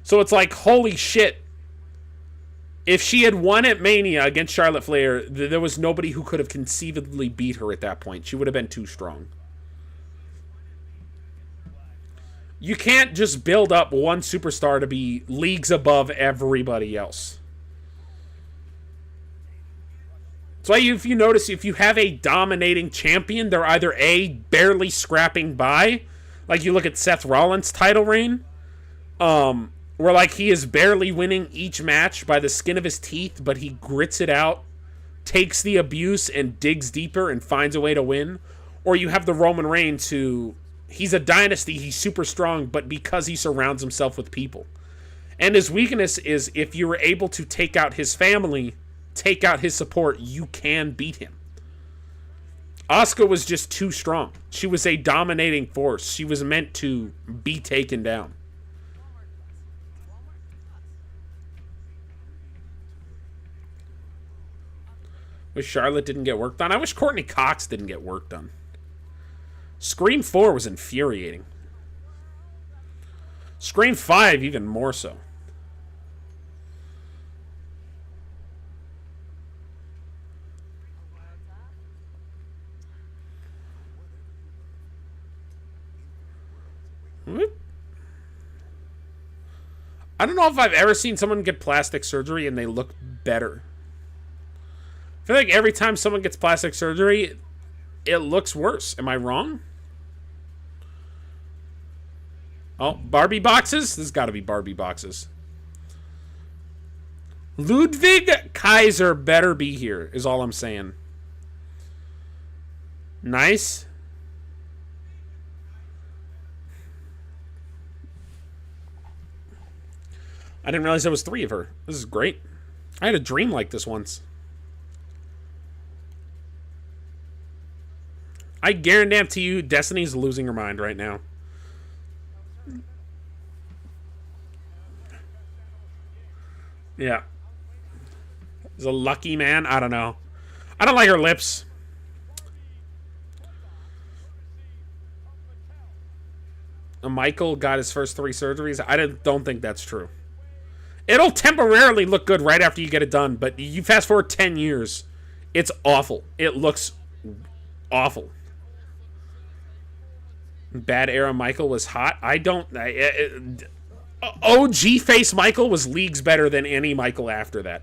S1: So it's like, holy shit. If she had won at Mania against Charlotte Flair, there was nobody who could have conceivably beat her at that point. She would have been too strong. You can't just build up one superstar to be leagues above everybody else. So if you notice, if you have a dominating champion, they're either A, barely scrapping by, like you look at Seth Rollins' title reign, where like he is barely winning each match by the skin of his teeth, but he grits it out, takes the abuse and digs deeper and finds a way to win. Or you have the Roman Reigns who, he's a dynasty, he's super strong, but because he surrounds himself with people. And his weakness is if you were able to take out his family, take out his support, you can beat him. Asuka was just too strong. She was a dominating force. She was meant to be taken down. Wish Charlotte didn't get work done. I wish Courtney Cox didn't get work done. Scream 4 was infuriating. Scream 5 even more so. I don't know if I've ever seen someone get plastic surgery and they look better. I feel like every time someone gets plastic surgery, it looks worse. Am I wrong? Oh, Barbie boxes? This has got to be Barbie boxes. Ludwig Kaiser better be here, is all I'm saying. Nice. I didn't realize there was 3 of her. This is great. I had a dream like this once. I guarantee you Destiny's losing her mind right now. Yeah. Is a lucky man? I don't know. I don't like her lips. Michael got his first 3 surgeries. I don't think that's true. It'll temporarily look good right after you get it done, but you fast forward 10 years, it's awful. It looks awful. Bad era Michael was hot. OG face Michael was leagues better than any Michael after that.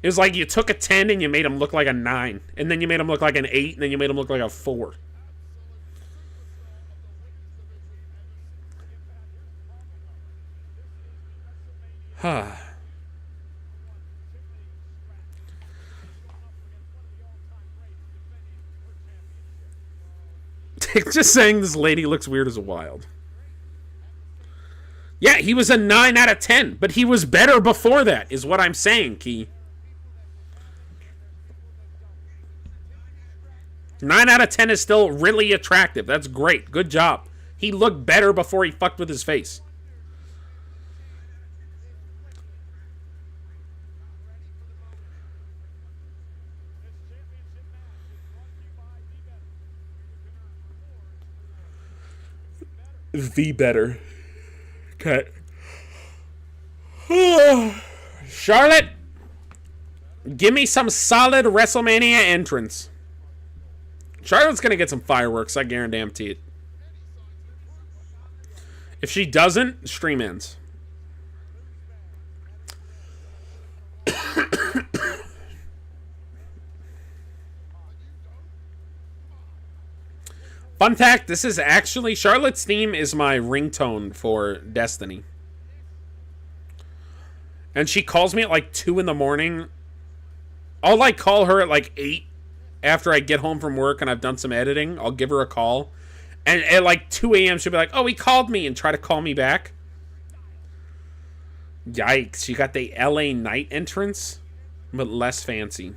S1: It was like you took a 10 and you made him look like a 9. And then you made him look like an 8, and then you made him look like a 4. Huh. Just saying this lady looks weird as a wild. Yeah, he was a 9 out of 10, but he was better before that, is what I'm saying, Key. 9 out of 10 is still really attractive. That's great. Good job. He looked better before he fucked with his face. The better. Okay. Charlotte, give me some solid WrestleMania entrance. Charlotte's going to get some fireworks, I guarantee it. If she doesn't, stream ends. Fun fact, this is actually... Charlotte's theme is my ringtone for Destiny. And she calls me at like 2 in the morning. I'll like call her at like 8 after I get home from work and I've done some editing. I'll give her a call. And at like 2 a.m. she'll be like, oh, he called me, and try to call me back. Yikes. She got the LA Knight entrance, but less fancy.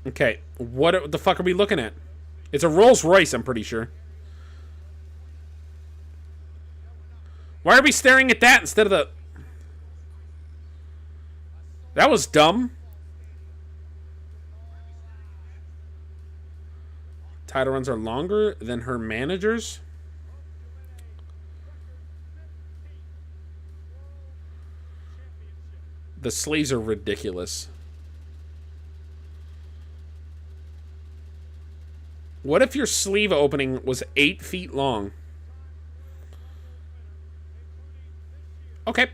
S1: Okay, what the fuck are we looking at? It's a Rolls Royce, I'm pretty sure. Why are we staring at that instead of the... That was dumb. Title runs are longer than her managers. The sleeves are ridiculous. What if your sleeve opening was 8 feet long? Okay.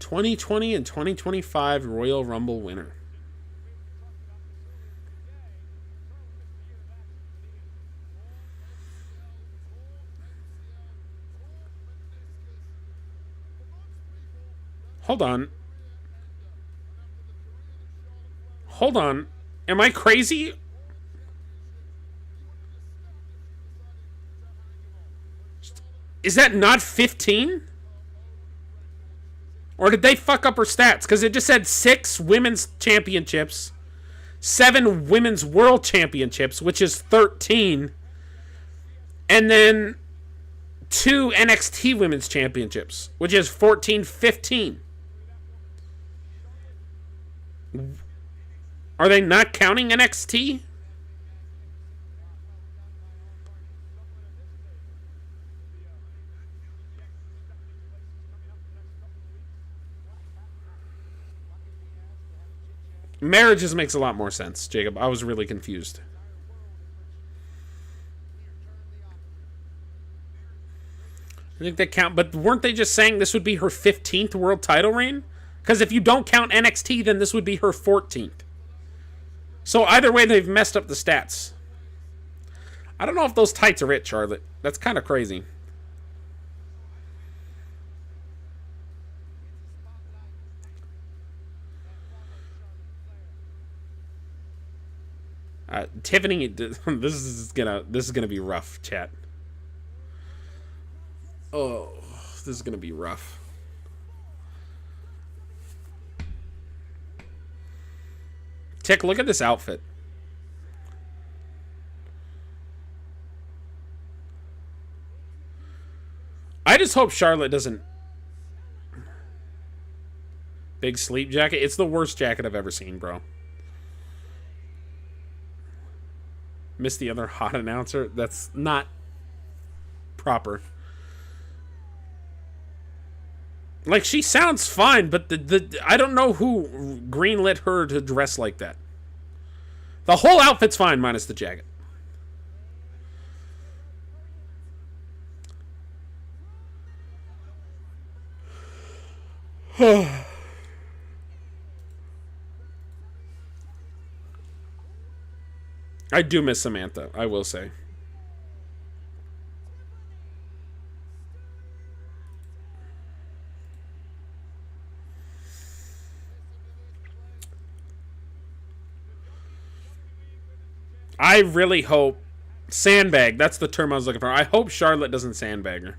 S1: ...2020 and 2025 Royal Rumble winner. Hold on. Hold on. Am I crazy? Is that not 15? Or did they fuck up her stats? Because it just said 6 women's championships, 7 women's world championships, which is 13, and then 2 NXT women's championships, which is 14, 15. Are they not counting NXT? Marriages makes a lot more sense, Jacob. I was really confused. I think they count, but weren't they just saying this would be her 15th world title reign? Because if you don't count NXT, then this would be her 14th. So either way, they've messed up the stats. I don't know if those tights are it, Charlotte. That's kind of crazy. Tiffany, this is gonna be rough, chat. Oh, this is gonna be rough. Tick, look at this outfit. I just hope Charlotte doesn't. Big sleep jacket. It's the worst jacket I've ever seen, bro. Missed the other hot announcer. That's not proper. Like, she sounds fine, but I don't know who greenlit her to dress like that. The whole outfit's fine, minus the jacket. I do miss Samantha, I will say. I really hope... Sandbag, that's the term I was looking for. I hope Charlotte doesn't sandbag her.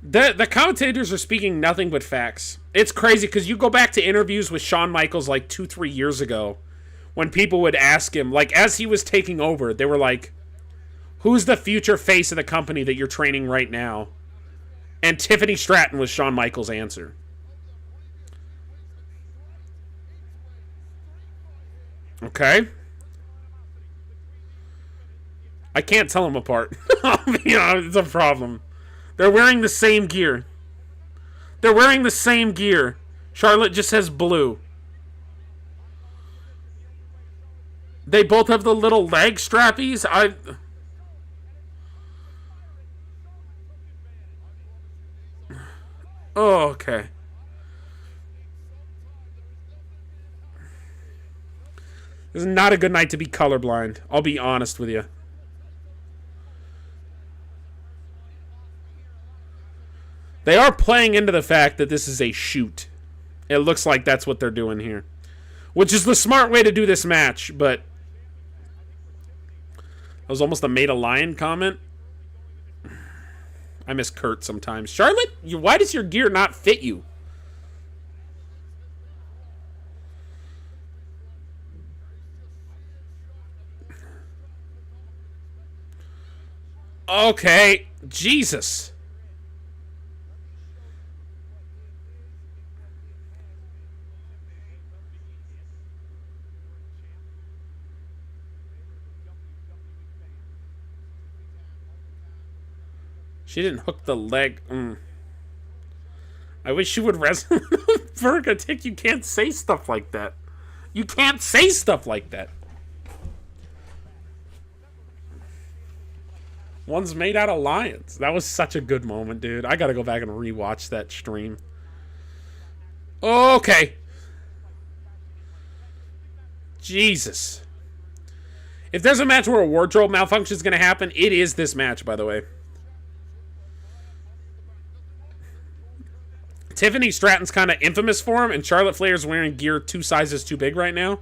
S1: The commentators are speaking nothing but facts. It's crazy because you go back to interviews with Shawn Michaels like 2-3 years ago when people would ask him, like as he was taking over, they were like, who's the future face of the company that you're training right now? And Tiffany Stratton was Shawn Michaels' answer. Okay. I can't tell them apart. It's a problem. They're wearing the same gear. They're wearing the same gear. Charlotte just has blue. They both have the little leg strappies. Oh, okay. This is not a good night to be colorblind. I'll be honest with you. They are playing into the fact that this is a shoot. It looks like that's what they're doing here. Which is the smart way to do this match, but... That was almost a made a lion comment. I miss Kurt sometimes. Charlotte, why does your gear not fit you? Okay, Jesus. She didn't hook the leg. I wish she would wrestle with Virga. Tick, you can't say stuff like that. You can't say stuff like that. One's made out of lions. That was such a good moment, dude. I gotta go back and rewatch that stream. Okay. Jesus. If there's a match where a wardrobe malfunction is gonna happen, it is this match, by the way. Tiffany Stratton's kind of infamous for him, and Charlotte Flair's wearing gear 2 sizes too big right now.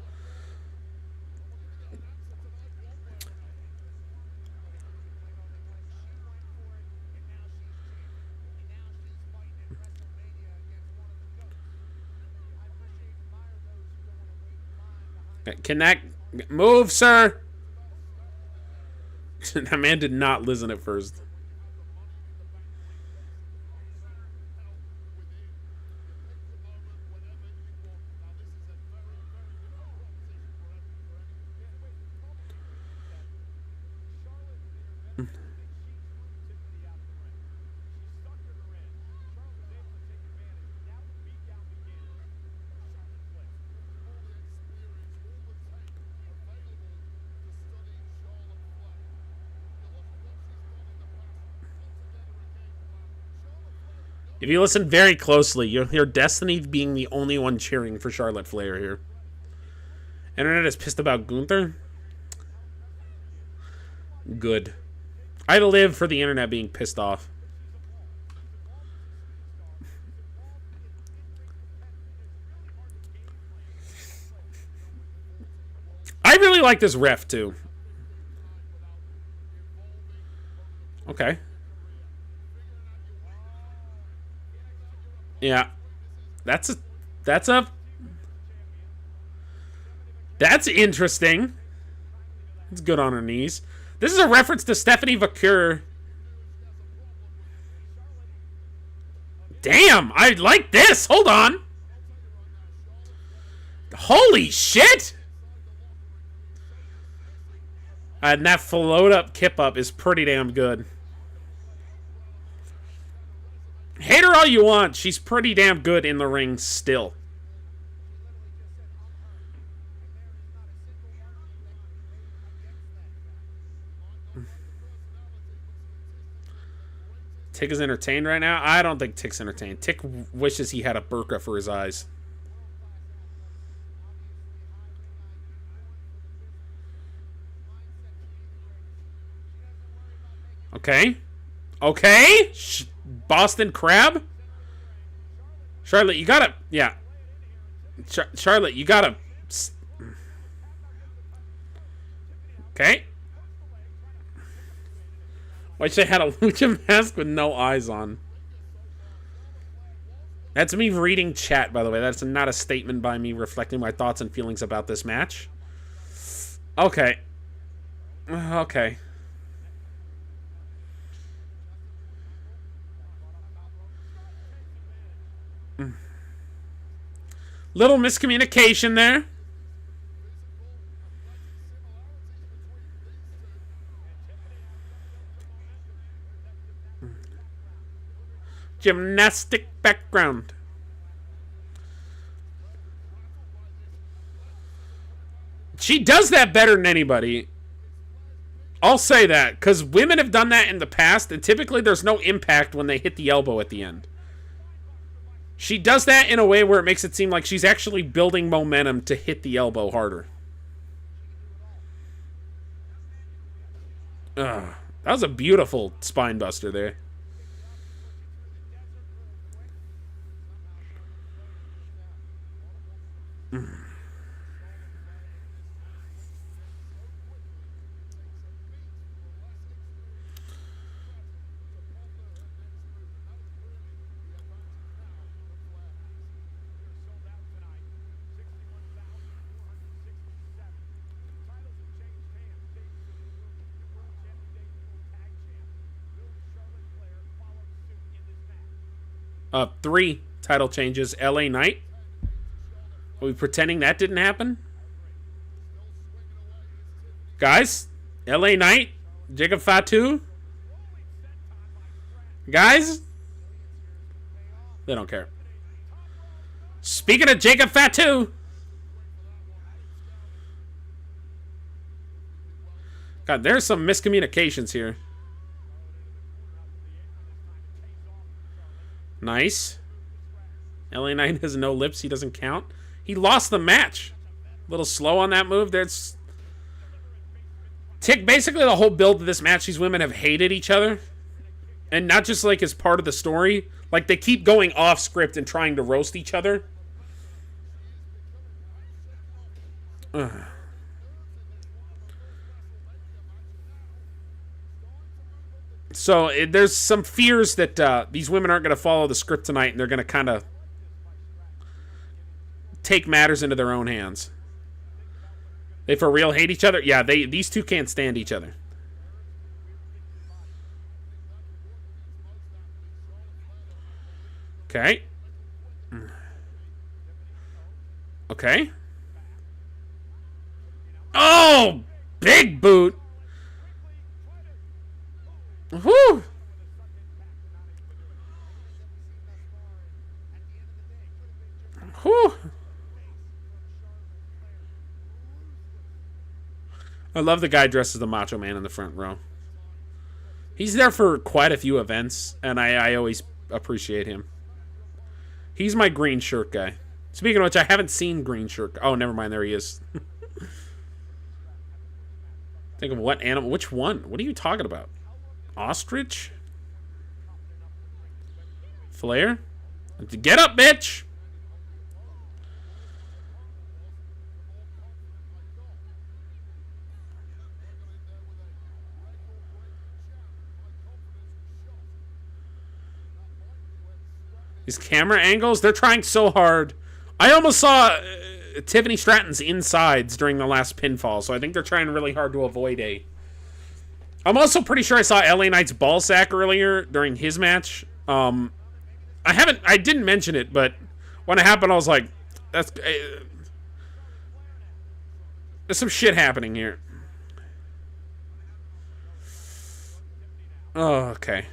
S1: Can that move, sir? That man did not listen at first. If you listen very closely, you'll hear Destiny being the only one cheering for Charlotte Flair here. Internet is pissed about Gunther. Good. I live for the internet being pissed off. I really like this ref, too. Okay. Yeah. That's interesting. It's good on her knees. This is a reference to Stephanie Vaquer. Damn, I like this. Hold on. Holy shit. And that float up kip up is pretty damn good. Hate her all you want. She's pretty damn good in the ring still. Tick is entertained right now? I don't think Tick's entertained. Tick wishes he had a burqa for his eyes. Okay. Okay. Boston Crab? Charlotte, you gotta... Yeah. Charlotte, you gotta... Okay. Why she had a lucha mask with no eyes on? That's me reading chat, by the way. That's not a statement by me reflecting my thoughts and feelings about this match. Okay. Okay. Little miscommunication there. Gymnastic background. She does that better than anybody. I'll say that, because women have done that in the past, and typically there's no impact when they hit the elbow at the end. She does that in a way where it makes it seem like she's actually building momentum to hit the elbow harder. That was a beautiful spine buster there. Three title changes. LA Knight. Are we pretending that didn't happen? Guys, LA Knight, Jacob Fatu. Guys, they don't care. Speaking of Jacob Fatu. God, there's some miscommunications here. Nice. LA Knight has no lips. He doesn't count. He lost the match. A little slow on that move. There's Tick. Basically, the whole build to this match, these women have hated each other. And not just like as part of the story. Like they keep going off script and trying to roast each other. So there's some fears that these women aren't going to follow the script tonight, and they're going to kind of take matters into their own hands. They for real hate each other? Yeah, these two can't stand each other. Okay. Okay. Oh! Big boot! Whew! Whew! I love the guy dressed as the Macho Man in the front row. He's there for quite a few events, and I always appreciate him. He's my green shirt guy. Speaking of which, I haven't seen green shirt. Oh, never mind. There he is. Think of what animal? Which one? What are you talking about? Ostrich? Flair? Get up, bitch! These camera angles, they're trying so hard. I almost saw Tiffany Stratton's insides during the last pinfall, so I think they're trying really hard to avoid a... I'm also pretty sure I saw LA Knight's ball sack earlier during his match. I didn't mention it, but when it happened, I was like, there's some shit happening here. Oh, okay.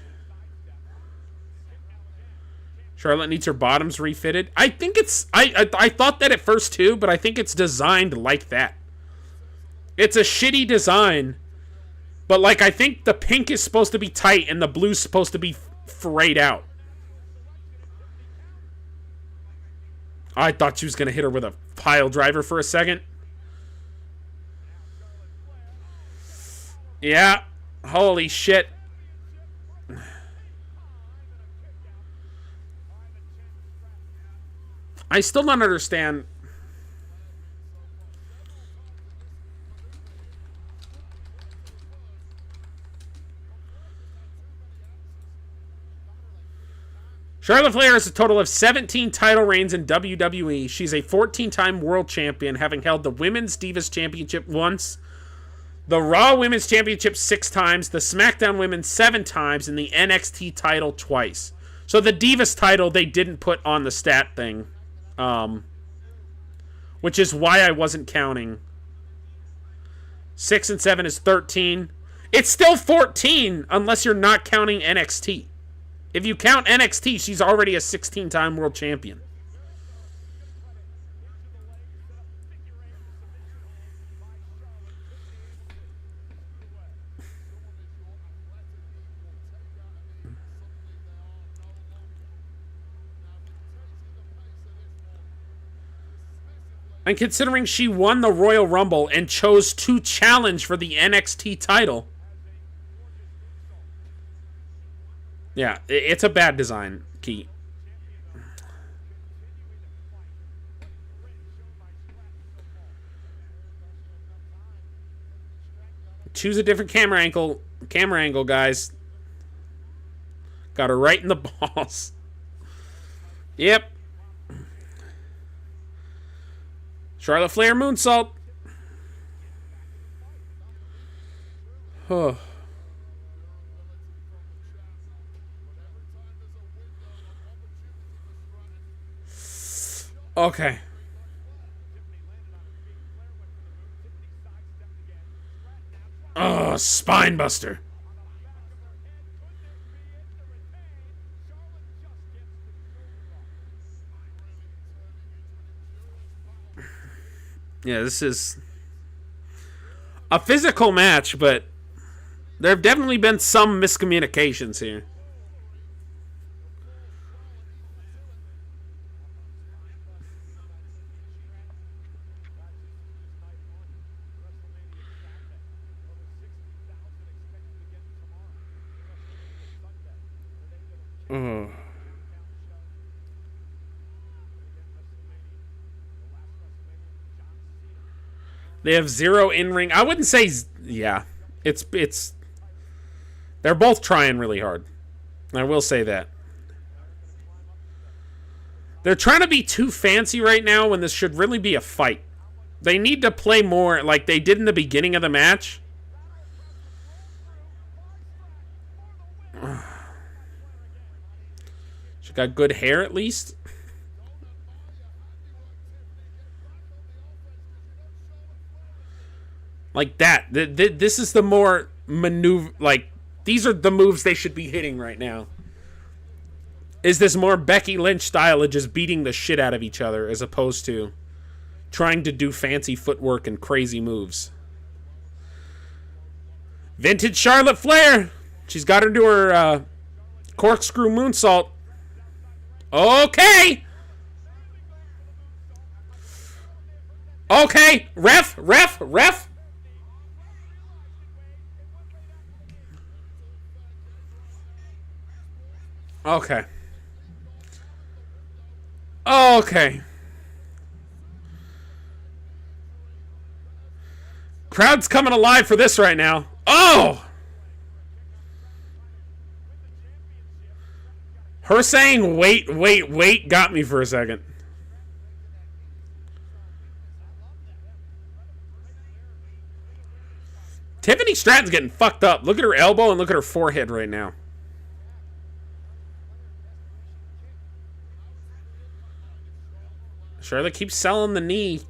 S1: Charlotte needs her bottoms refitted. I think it's... I thought that at first too, but I think it's designed like that. It's a shitty design, but like I think the pink is supposed to be tight and the blue's supposed to be frayed out. I thought she was going to hit her with a pile driver for a second. Yeah. Holy shit. I still don't understand. Charlotte Flair has a total of 17 title reigns in WWE. She's a 14-time world champion, having held the Women's Divas Championship once, the Raw Women's Championship 6 times, the SmackDown Women's 7 times, and the NXT title twice. So the Divas title they didn't put on the stat thing. Which is why I wasn't counting. 6 and 7 is 13. It's still 14 unless you're not counting NXT. If you count NXT, she's already a 16-time world champion. And considering she won the Royal Rumble and chose to challenge for the NXT title. Yeah, it's a bad design, Key. Choose a different camera angle, guys. Got her right in the balls. Yep. Charlotte Flair moonsault. Oh. Okay. Oh, spine buster. Yeah, this is a physical match, but there have definitely been some miscommunications here. They have 0 in-ring. I wouldn't say... Yeah. It's... They're both trying really hard. I will say that. They're trying to be too fancy right now when this should really be a fight. They need to play more like they did in the beginning of the match. She got good hair at least. Like that. This is the more maneuver... Like, these are the moves they should be hitting right now. Is this more Becky Lynch style of just beating the shit out of each other as opposed to trying to do fancy footwork and crazy moves. Vintage Charlotte Flair. She's got her to her corkscrew moonsault. Okay. Okay. Ref. Okay. Okay. Crowd's coming alive for this right now. Oh! Her saying wait got me for a second. Tiffany Stratton's getting fucked up. Look at her elbow and look at her forehead right now. Charlotte keeps selling the knee.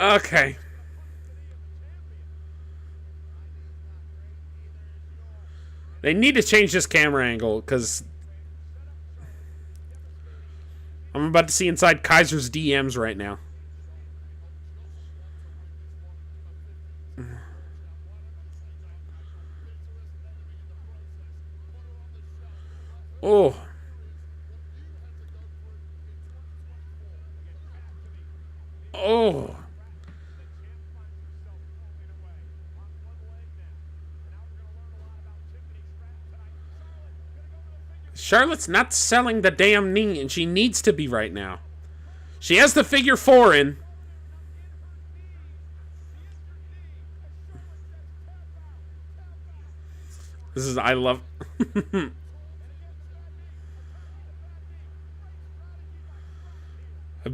S1: Okay. They need to change this camera angle because I'm about to see inside Kaiser's DMs right now. Oh. Oh. Charlotte's not selling the damn knee, and she needs to be right now. She has the figure 4 in. This is, I love...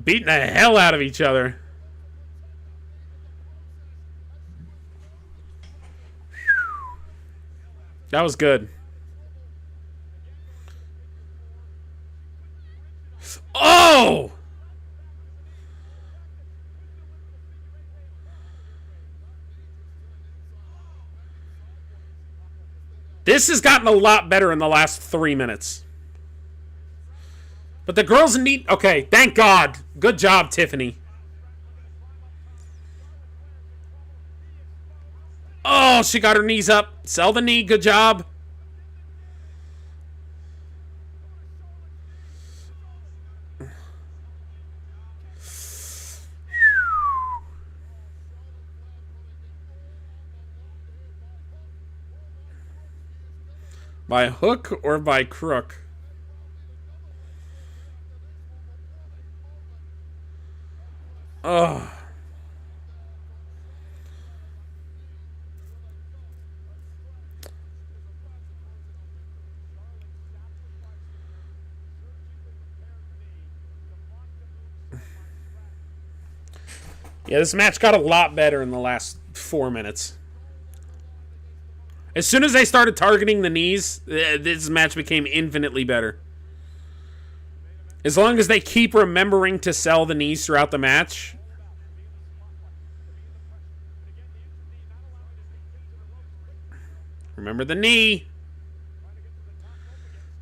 S1: Beating the hell out of each other. That was good. Oh! This has gotten a lot better in the last 3 minutes. But the girls need... Okay, thank God. Good job, Tiffany. Oh, she got her knees up. Sell the knee. Good job. By hook or by crook? Oh. Yeah, this match got a lot better in the last 4 minutes. As soon as they started targeting the knees, this match became infinitely better. As long as they keep remembering to sell the knees throughout the match. Remember the knee.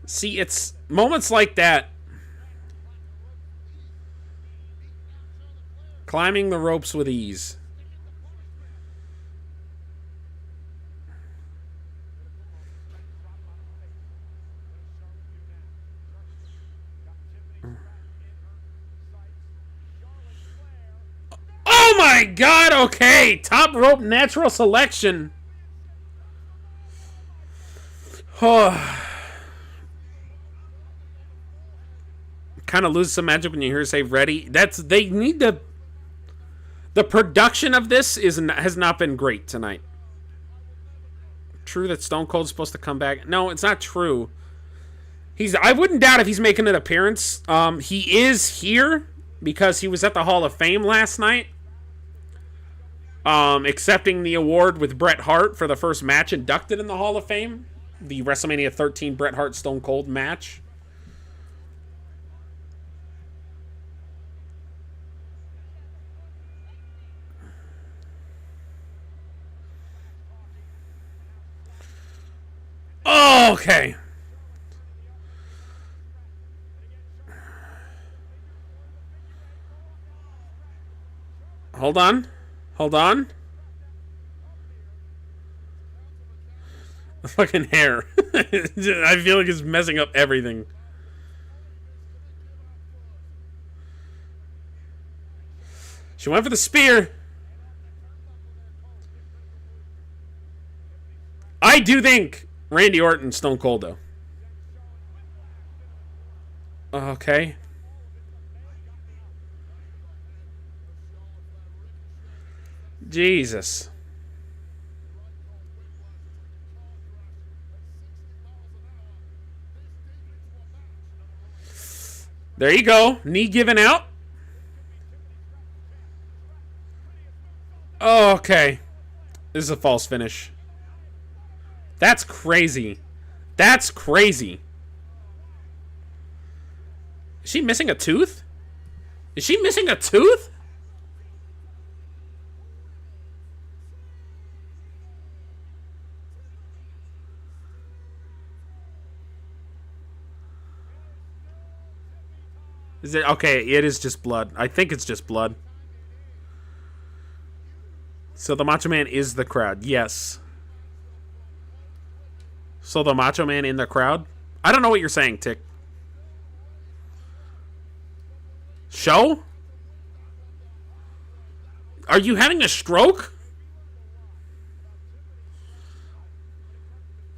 S1: See, it's moments like that. Climbing the ropes with ease. Oh my god, okay. Top rope natural selection. Oh. Kind of lose some magic when you hear say ready. They need to. The production of this has not been great tonight. True that Stone Cold's supposed to come back. No, it's not true. I wouldn't doubt if he's making an appearance. He is here because he was at the Hall of Fame last night. Accepting the award with Bret Hart for the first match inducted in the Hall of Fame. The WrestleMania 13 Bret Hart Stone Cold match. Oh, okay. Hold on. Hold on. The fucking hair. I feel like it's messing up everything. She went for the spear. I do think Randy Orton, Stone Cold, though. Okay. Jesus. There you go. Knee giving out. Oh, okay. This is a false finish. That's crazy. That's crazy. Is she missing a tooth? Is she missing a tooth? Is it okay? It is just blood. I think it's just blood. So the Macho Man is the crowd. Yes. So the Macho Man in the crowd? I don't know what you're saying, Tick. Show? Are you having a stroke?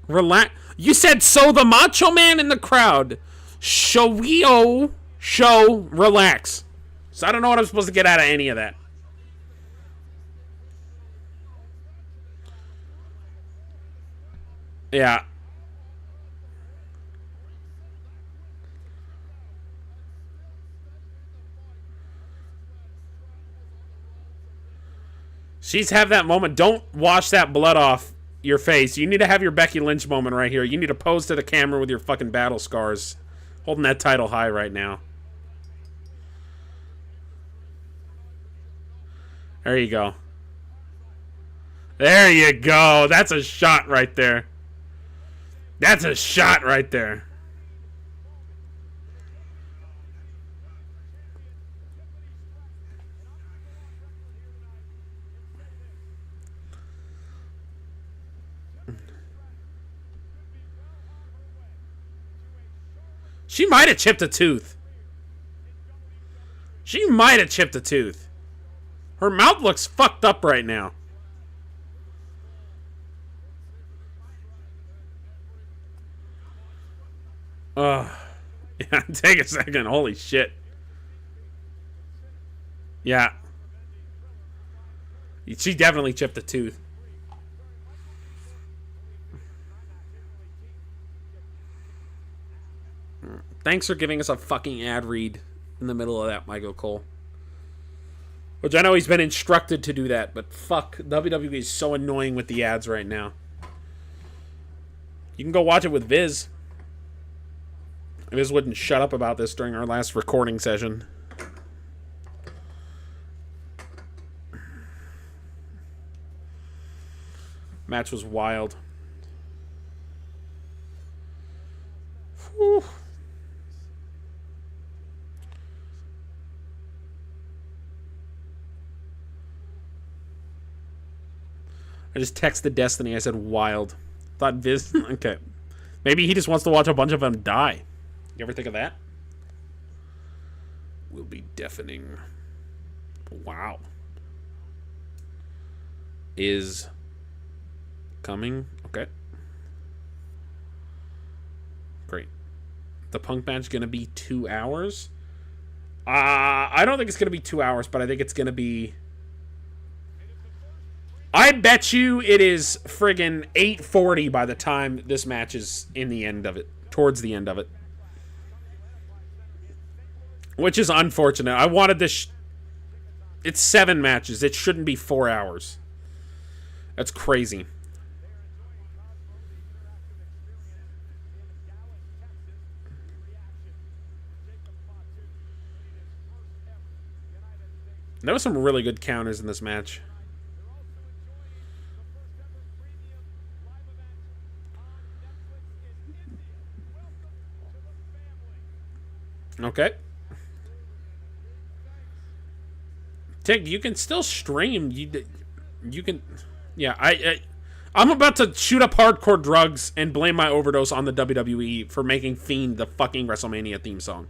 S1: Relax. You said so the Macho Man in the crowd. Show, relax. So I don't know what I'm supposed to get out of any of that. Yeah. She's have that moment. Don't wash that blood off your face. You need to have your Becky Lynch moment right here. You need to pose to the camera with your fucking battle scars. Holding that title high right now. There you go. There you go. That's a shot right there. That's a shot right there. She might have chipped a tooth. She might have chipped a tooth. Her mouth looks fucked up right now. Yeah, take a second. Holy shit. Yeah. She definitely chipped a tooth. Thanks for giving us a fucking ad read in the middle of that, Michael Cole. Which I know he's been instructed to do that, but fuck, WWE is so annoying with the ads right now. You can go watch it with Viz. Viz wouldn't shut up about this during our last recording session. Match was wild. Whew. I just texted Destiny. I said wild. Thought Viz. Okay. Maybe he just wants to watch a bunch of them die. You ever think of that? Will be deafening. Wow. is coming. Okay. Great. The Punk match going to be 2 hours? I don't think it's going to be 2 hours, but I think it's going to be... I bet you it is friggin' 8:40 by the time this match is in the end of it. Towards the end of it. Which is unfortunate. I wanted this... It's 7 matches. It shouldn't be 4 hours. That's crazy. There were some really good counters in this match. Okay. Tig, you can still stream. You can... Yeah, I'm about to shoot up hardcore drugs and blame my overdose on the WWE for making Fiend the fucking WrestleMania theme song.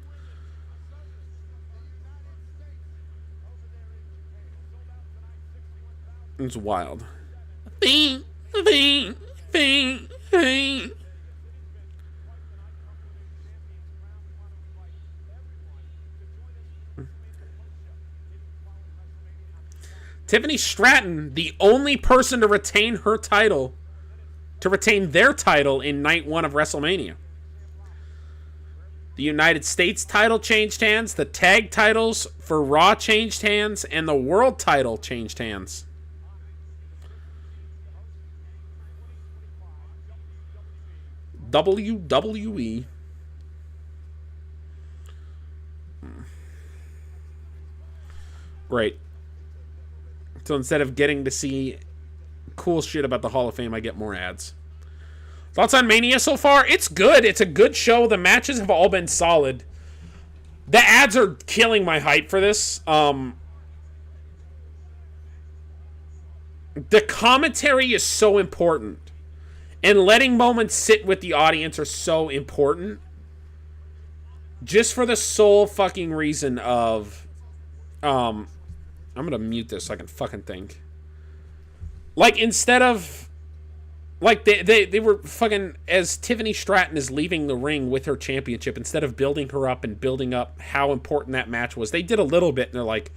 S1: It's wild. Fiend, Fiend, Fiend, Fiend. Tiffany Stratton, the only person to retain her title, to retain their title in night 1 of WrestleMania. The United States title changed hands, the tag titles for Raw changed hands, and the world title changed hands. WWE. Great. So instead of getting to see cool shit about the Hall of Fame, I get more ads. Thoughts on Mania so far? It's good. It's a good show. The matches have all been solid. The ads are killing my hype for this. The commentary is so important. And letting moments sit with the audience are so important. Just for the sole fucking reason of... I'm gonna mute this so I can fucking think. Like, instead of... Like, they were fucking... As Tiffany Stratton is leaving the ring with her championship, instead of building her up and building up how important that match was, they did a little bit, and they're like,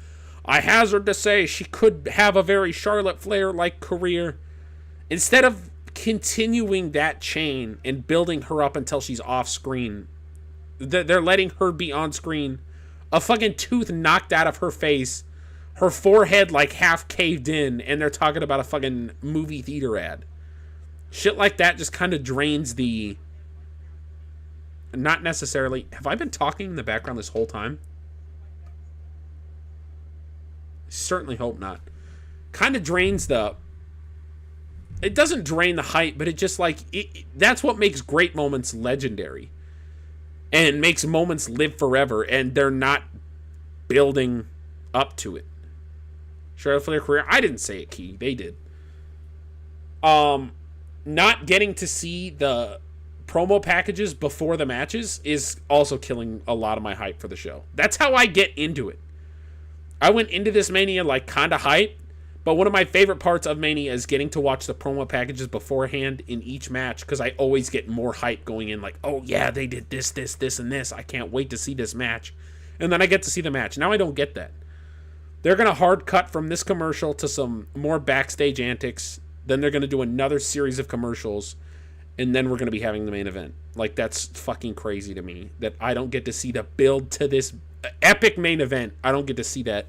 S1: I hazard to say she could have a very Charlotte Flair-like career. Instead of continuing that chain and building her up until she's off-screen, they're letting her be on-screen. A fucking tooth knocked out of her face. Her forehead, like, half caved in, and they're talking about a fucking movie theater ad. Shit like that just kind of drains the... Not necessarily... Have I been talking in the background this whole time? Certainly hope not. Kind of drains the... It doesn't drain the hype, but it just, like... That's what makes great moments legendary. And makes moments live forever, and they're not building up to it. Charlotte Flair career? I didn't say it, Key. They did. Not getting to see the promo packages before the matches is also killing a lot of my hype for the show. That's how I get into it. I went into this Mania, like, kind of hyped, but one of my favorite parts of Mania is getting to watch the promo packages beforehand in each match, because I always get more hype going in, like, oh yeah, they did this, this, this, and this. I can't wait to see this match. And then I get to see the match. Now I don't get that. They're going to hard cut from this commercial to some more backstage antics. Then they're going to do another series of commercials. And then we're going to be having the main event. Like, that's fucking crazy to me. That I don't get to see the build to this epic main event. I don't get to see that.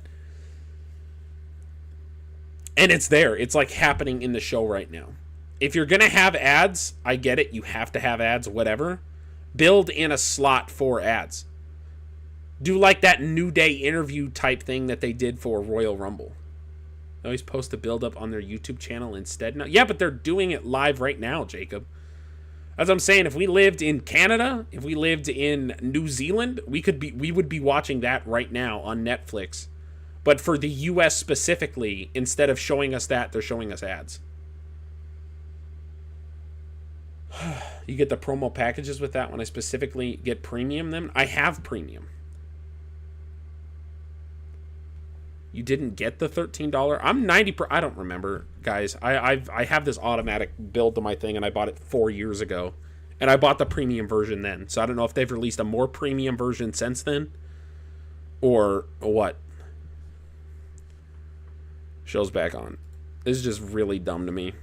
S1: And it's there. It's, like, happening in the show right now. If you're going to have ads, I get it. You have to have ads, whatever. Build in a slot for ads. Do like that New Day interview type thing that they did for Royal Rumble. They always post the build-up on their YouTube channel instead. No, yeah, but they're doing it live right now, Jacob. As I'm saying, if we lived in Canada, if we lived in New Zealand, we would be watching that right now on Netflix. But for the US specifically, instead of showing us that, they're showing us ads. You get the promo packages with that when I specifically get premium them. I have premium. You didn't get the $13. I'm 90 per. I don't remember, guys. I have this automatic build to my thing, and I bought it 4 years ago, and I bought the premium version then. So I don't know if they've released a more premium version since then, or what. Show's back on. This is just really dumb to me.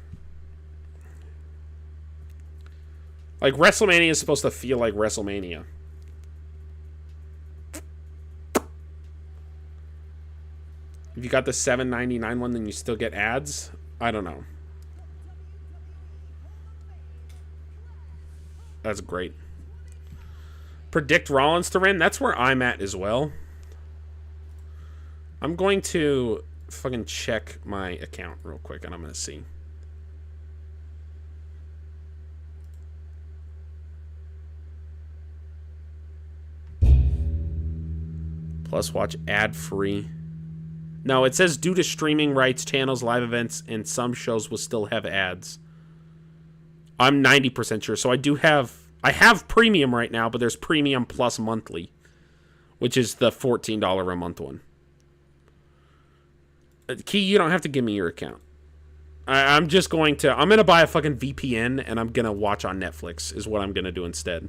S1: Like, WrestleMania is supposed to feel like WrestleMania. If you got the $7.99 one, then you still get ads? I don't know. That's great. Predict Rollins to win? That's where I'm at as well. I'm going to fucking check my account real quick, and I'm going to see. Plus watch ad-free. No, it says due to streaming rights, channels, live events, and some shows will still have ads. I'm 90% sure. So I have premium right now, but there's premium plus monthly, which is the $14 a month one. Key, you don't have to give me your account. I'm going to buy a fucking VPN, and I'm going to watch on Netflix is what I'm going to do instead.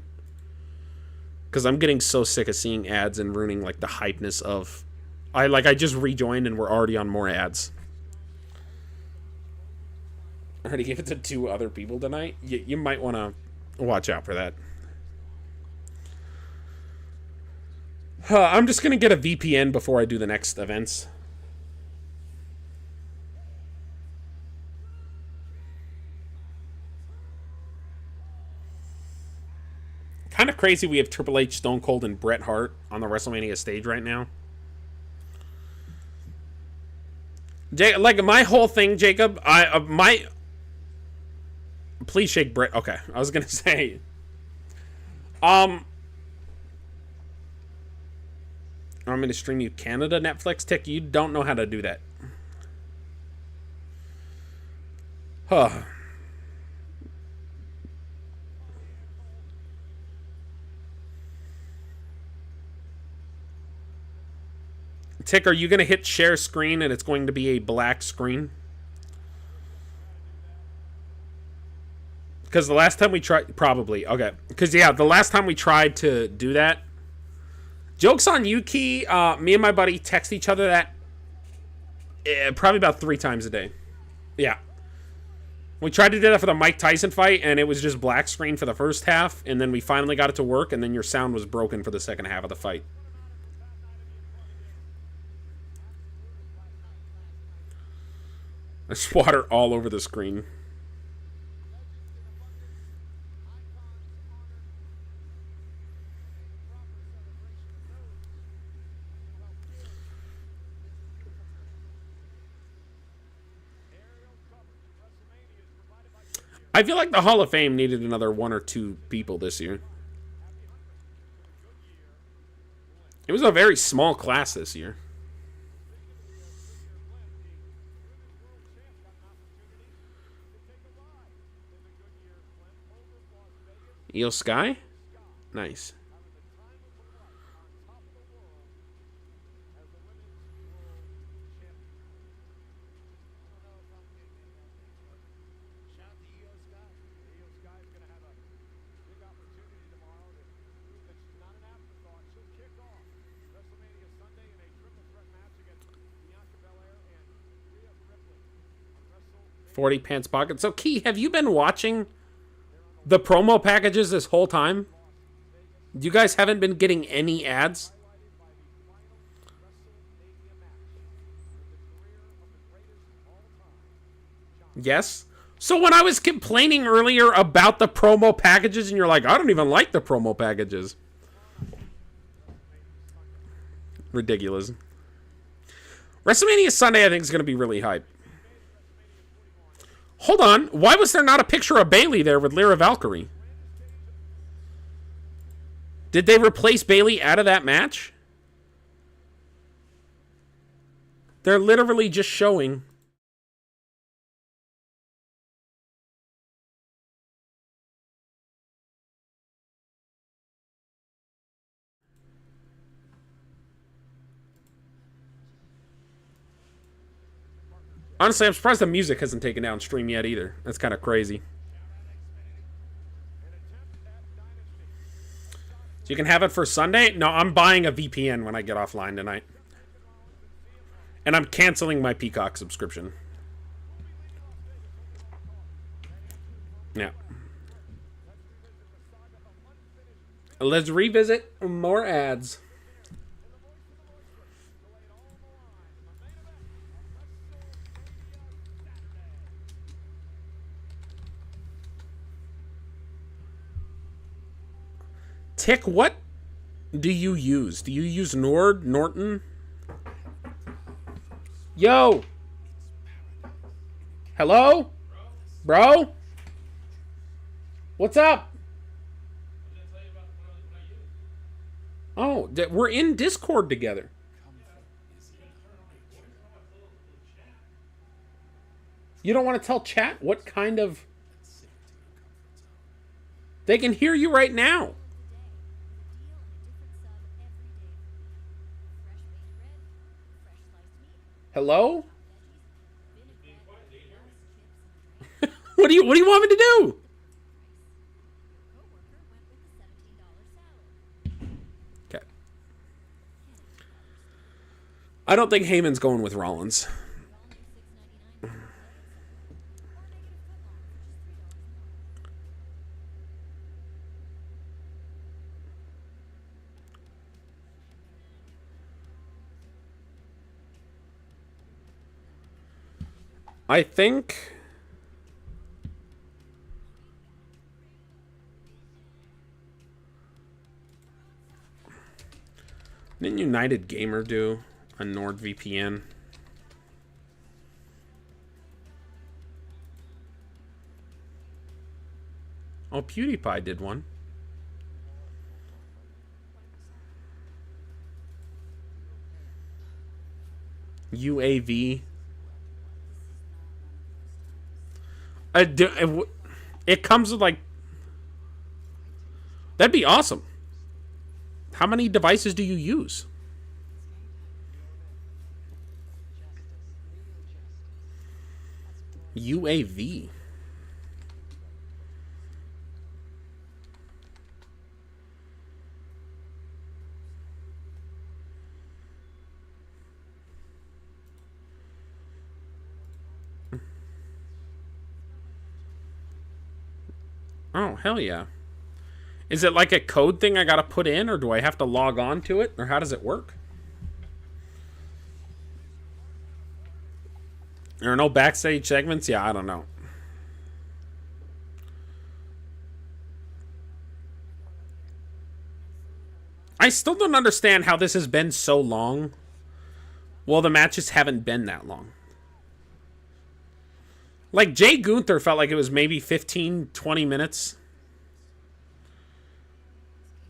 S1: Because I'm getting so sick of seeing ads and ruining, like, the hypeness of... I just rejoined, and we're already on more ads. I already gave it to 2 other people tonight. You might want to watch out for that. I'm just going to get a VPN before I do the next events. Kind of crazy we have Triple H, Stone Cold, and Bret Hart on the WrestleMania stage right now. Like, my whole thing, Jacob, please shake Bret. Okay, I was gonna say, I'm gonna stream you Canada Netflix. Tick, you don't know how to do that. Huh. Tick, are you going to hit share screen and it's going to be a black screen? Because the last time we tried... Probably. Okay. Because, yeah, the last time we tried to do that... Joke's on you, Key. Me and my buddy text each other that... probably about 3 times a day. Yeah. We tried to do that for the Mike Tyson fight, and it was just black screen for the first half, and then we finally got it to work, and then your sound was broken for the second half of the fight. There's water all over the screen. I feel like the Hall of Fame needed another 1 or 2 people this year. It was a very small class this year. Eel Sky? Nice. $40 pants pocket. So, Key, have you been watching the promo packages this whole time? You guys haven't been getting any ads? Yes? So when I was complaining earlier about the promo packages and you're like, I don't even like the promo packages. Ridiculous. WrestleMania Sunday, I think, is going to be really hype. Hold on. Why was there not a picture of Bayley there with Lyra Valkyrie? Did they replace Bayley out of that match? They're literally just showing. Honestly, I'm surprised the music hasn't taken down stream yet either. That's kind of crazy. So you can have it for Sunday? No, I'm buying a VPN when I get offline tonight. And I'm canceling my Peacock subscription. Yeah. Let's revisit more ads. Tick, what do you use? Do you use Norton? Yo! Hello? Bro? What's up? Oh, we're in Discord together. You don't want to tell chat what kind of... They can hear you right now. Hello? What do you want me to do? Okay. I don't think Heyman's going with Rollins. I think... Didn't United Gamer do a NordVPN? Oh, PewDiePie did one. UAV. It comes with like... That'd be awesome. How many devices do you use? UAV. Oh, hell yeah. Is it like a code thing I gotta put in, or do I have to log on to it, or how does it work? There are no backstage segments? Yeah, I don't know. I still don't understand how this has been so long. Well, the matches haven't been that long. Like, Jay Gunther felt like it was maybe 15, 20 minutes.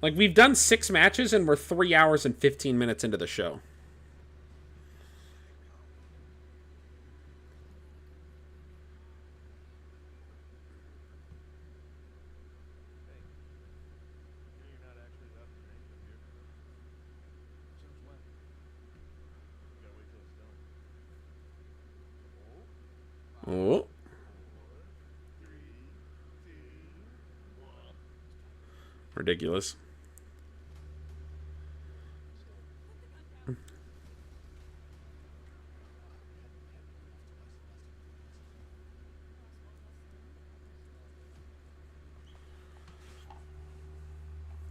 S1: Like, we've done 6 matches and we're 3 hours and 15 minutes into the show. Oh. Ridiculous.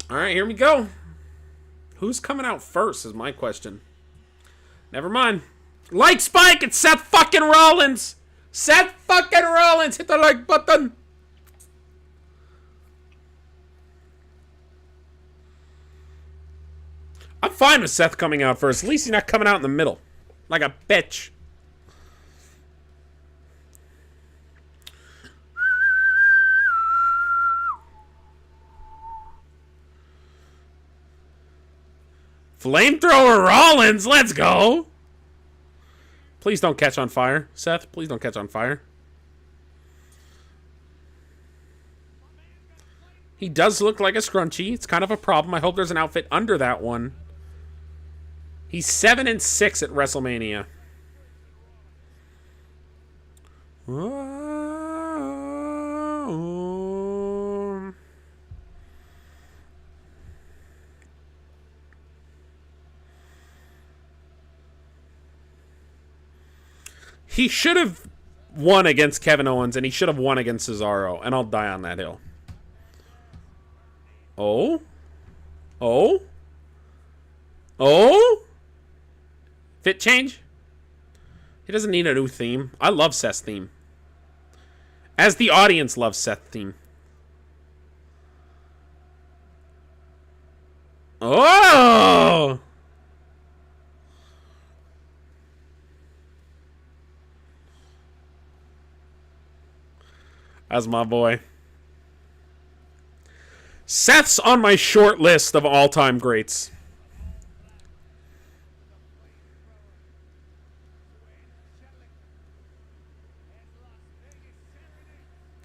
S1: All right, here we go. Who's coming out first is my question. Never mind. Like spike, it's Seth fucking Rollins. Seth fucking Rollins, hit the like button. I'm fine with Seth coming out first. At least he's not coming out in the middle. Like a bitch. Flamethrower Rollins, let's go. Please don't catch on fire, Seth. Please don't catch on fire. He does look like a scrunchie. It's kind of a problem. I hope there's an outfit under that one. He's 7-6 at WrestleMania. He should have won against Kevin Owens, and he should have won against Cesaro, and I'll die on that hill. Oh? Oh? Oh? Fit change? He doesn't need a new theme. I love Seth's theme. As the audience loves Seth's theme. Oh! That's my boy. Seth's on my short list of all-time greats.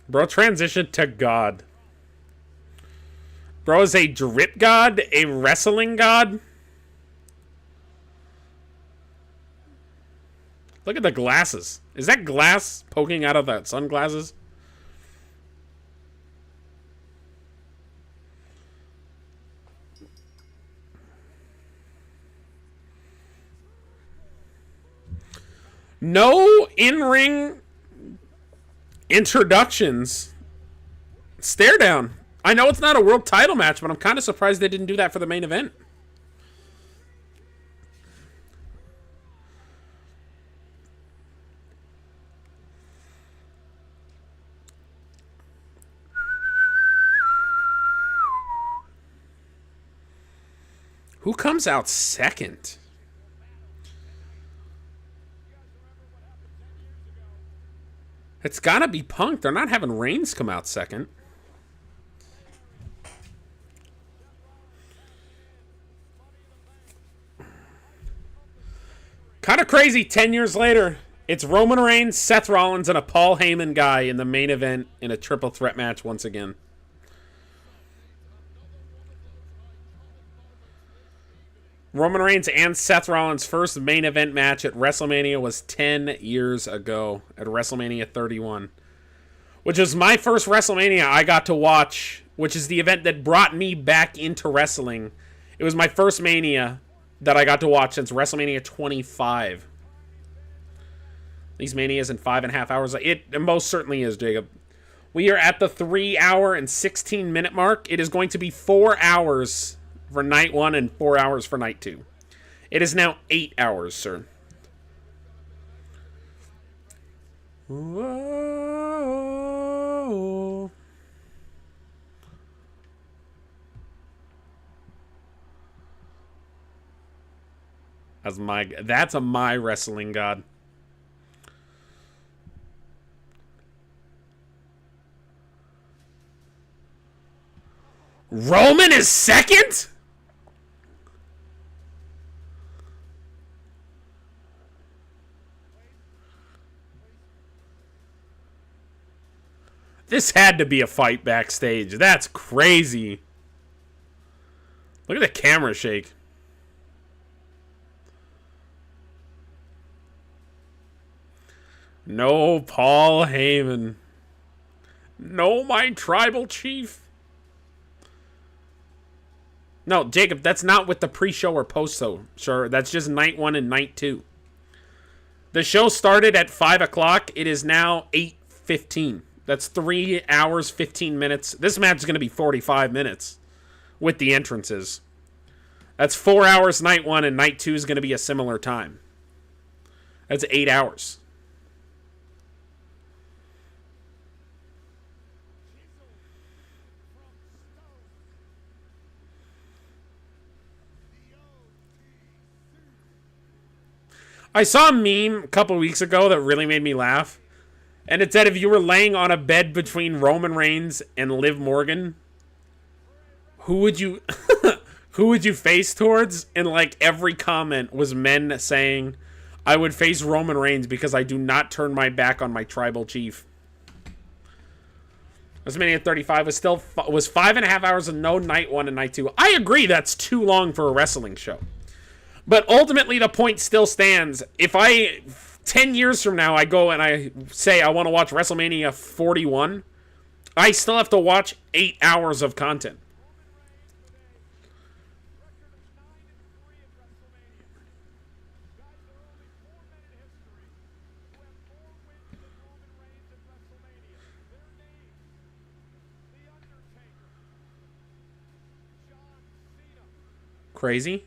S1: Bro transitioned to God. Bro is a drip god, a wrestling god. Look at the glasses. Is that glass poking out of that sunglasses? No in-ring introductions. Stare down. I know it's not a world title match, but I'm kind of surprised they didn't do that for the main event. Who comes out second? It's gotta be Punk. They're not having Reigns come out second. Kind of crazy, 10 years later, it's Roman Reigns, Seth Rollins, and a Paul Heyman guy in the main event in a triple threat match once again. Roman Reigns and Seth Rollins' first main event match at WrestleMania was 10 years ago at WrestleMania 31, which was my first WrestleMania I got to watch, which is the event that brought me back into wrestling. It was my first Mania that I got to watch since WrestleMania 25. These Manias in 5.5 hours. It most certainly is, Jacob. We are at the 3 hour and 16 minute mark. It is going to be 4 hours for night 1 and 4 hours for night 2. It is now 8 hours, sir. Whoa. That's my wrestling god. Roman is second? This had to be a fight backstage. That's crazy. Look at the camera shake. No Paul Heyman. No, my tribal chief. No, Jacob, that's not with the pre-show or post-show. Sure, that's just night 1 and night 2. The show started at 5 o'clock. It is now 8:15. That's 3 hours, 15 minutes. This match is going to be 45 minutes with the entrances. That's 4 hours night 1, and night 2 is going to be a similar time. That's 8 hours. I saw a meme a couple weeks ago that really made me laugh. And it said if you were laying on a bed between Roman Reigns and Liv Morgan, who would you face towards? And like every comment was men saying, I would face Roman Reigns because I do not turn my back on my tribal chief. WrestleMania 35 was 5.5 hours of no night 1 and night 2. I agree that's too long for a wrestling show. But ultimately, the point still stands. If I 10 years from now, I go and I say I want to watch WrestleMania 41, I still have to watch 8 hours of content. Crazy.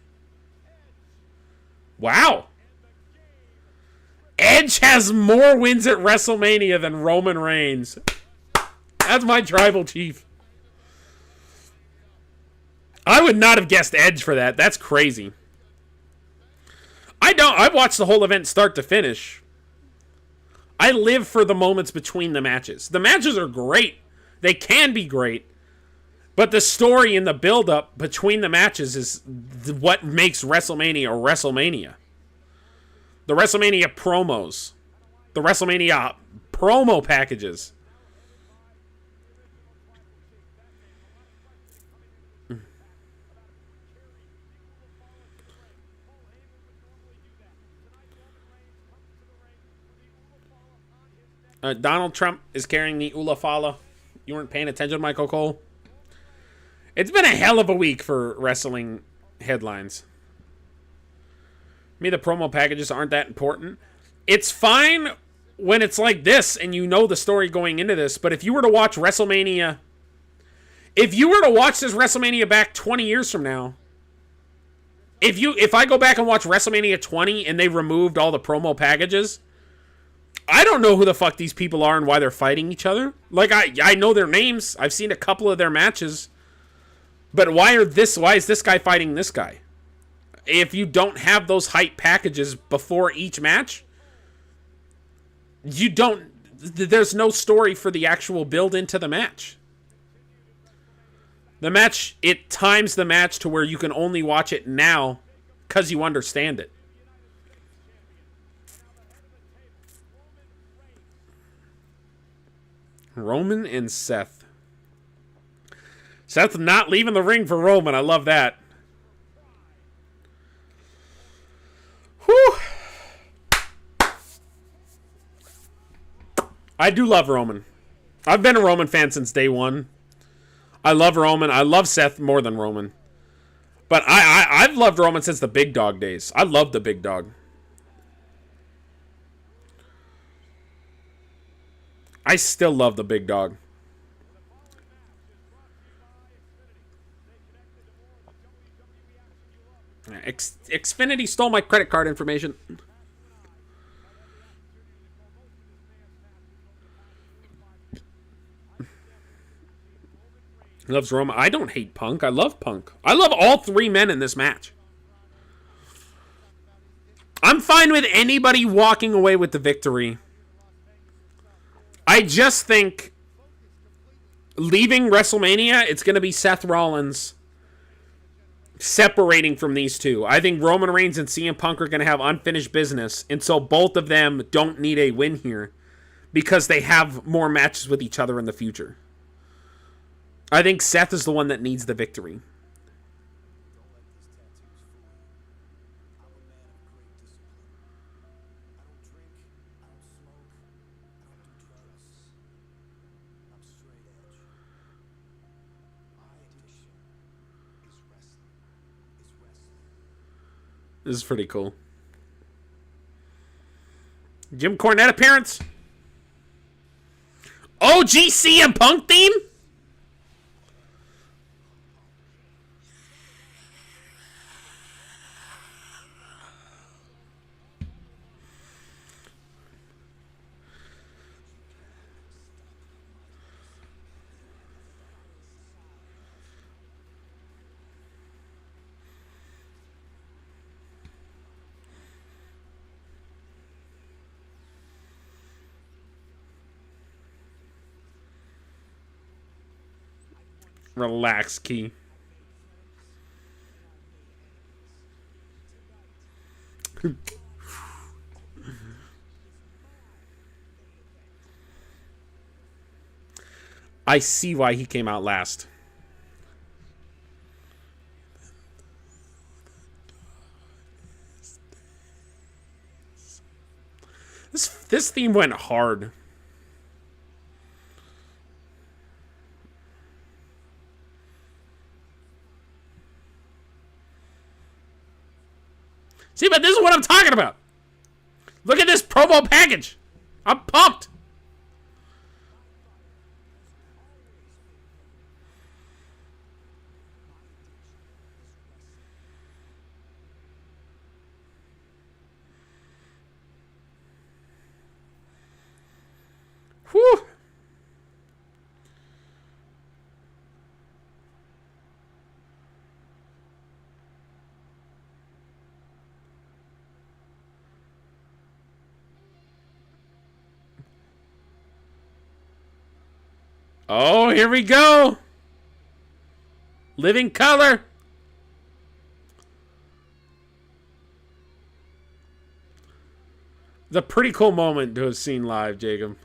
S1: Wow. Edge has more wins at WrestleMania than Roman Reigns. That's my tribal chief. I would not have guessed Edge for that. That's crazy. I watched the whole event start to finish. I live for the moments between the matches. The matches are great. They can be great. But the story and the build-up between the matches is what makes WrestleMania WrestleMania. The WrestleMania promos. The WrestleMania promo packages. Donald Trump is carrying the Ulafala. You weren't paying attention, Michael Cole? It's been a hell of a week for wrestling headlines. Me, the promo packages aren't that important. It's fine when it's like this and you know the story going into this, but if you were to watch WrestleMania... If you were to watch this WrestleMania back 20 years from now... If I go back and watch WrestleMania 20 and they removed all the promo packages... I don't know who the fuck these people are and why they're fighting each other. Like, I know their names. I've seen a couple of their matches. But why is this guy fighting this guy? If you don't have those hype packages before each match, there's no story for the actual build into the match. The match, it times the match to where you can only watch it now because you understand it. Roman and Seth. Seth not leaving the ring for Roman. I love that. Whew. I do love Roman. I've been a Roman fan since day one. I love Roman. I love Seth more than Roman. But I've loved Roman since the Big Dog days. I love the Big Dog. I still love the Big Dog. Xfinity stole my credit card information. Loves Roman. I don't hate Punk. I love Punk. I love all three men in this match. I'm fine with anybody walking away with the victory. I just think leaving WrestleMania, it's going to be Seth Rollins separating from these two. I think Roman Reigns and CM Punk are going to have unfinished business, and so both of them don't need a win here because they have more matches with each other in the future. I think Seth is the one that needs the victory. This is pretty cool. Jim Cornette appearance. OG CM Punk theme? Relax, Key. I see why he came out last. This theme went hard. See, but this is what I'm talking about. Look at this promo package. I'm pumped. Whew. Oh, here we go. Living color. It's a pretty cool moment to have seen live, Jacob.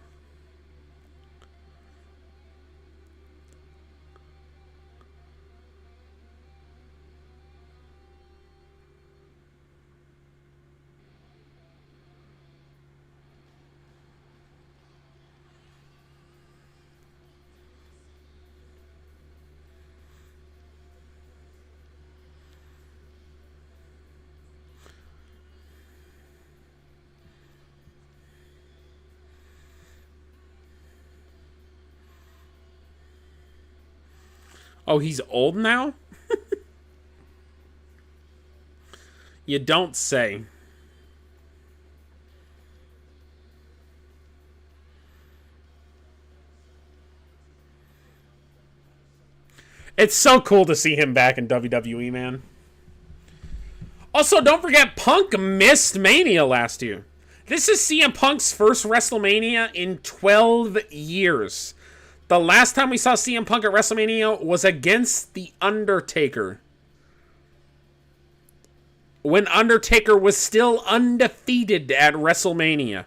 S1: Oh, he's old now? You don't say. It's so cool to see him back in WWE, man. Also, don't forget, Punk missed Mania last year. This is CM Punk's first WrestleMania in 12 years. The last time we saw CM Punk at WrestleMania was against The Undertaker. When Undertaker was still undefeated at WrestleMania.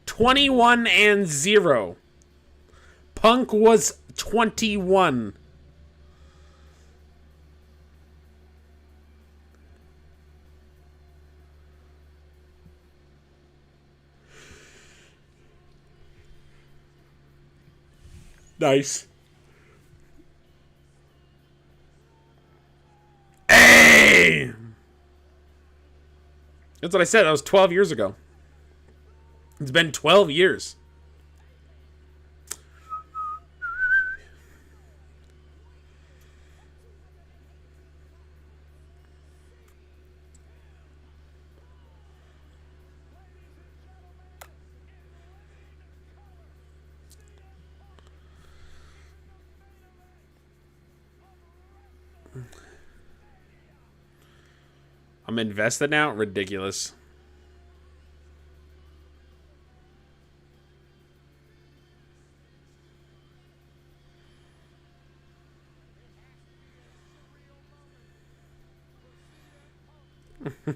S1: 21-0. Punk was 21. Nice. Hey! That's what I said. That was 12 years ago. It's been 12 years. I'm invested now? Ridiculous.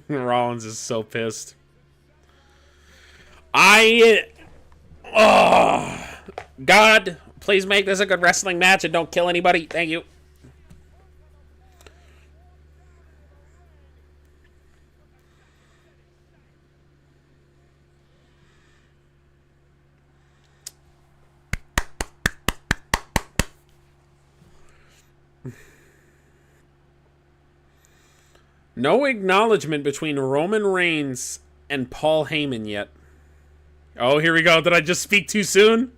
S1: Rollins is so pissed. God, please make this a good wrestling match and don't kill anybody. Thank you. No acknowledgement between Roman Reigns and Paul Heyman yet. Oh, here we go. Did I just speak too soon?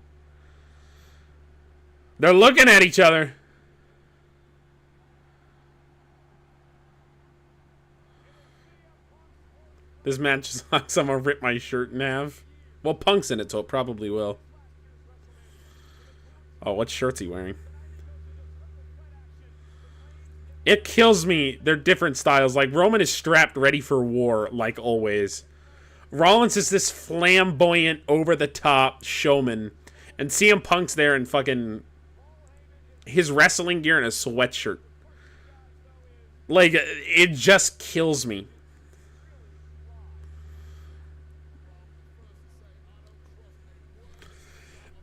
S1: They're looking at each other. This match is like someone ripped my shirt in half. Well, Punk's in it, so it probably will. Oh, what shirt's he wearing? It kills me. They're different styles. Like, Roman is strapped ready for war, like always. Rollins is this flamboyant, over-the-top showman. And CM Punk's there in fucking his wrestling gear and a sweatshirt. Like, it just kills me.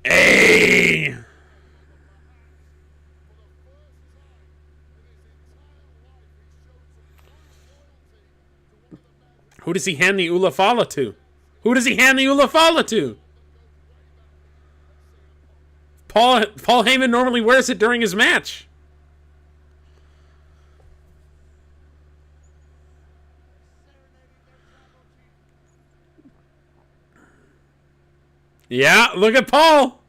S1: Hey! Who does he hand the Ulafala to? Who does he hand the Ulafala to? Paul Heyman normally wears it during his match. Yeah, look at Paul.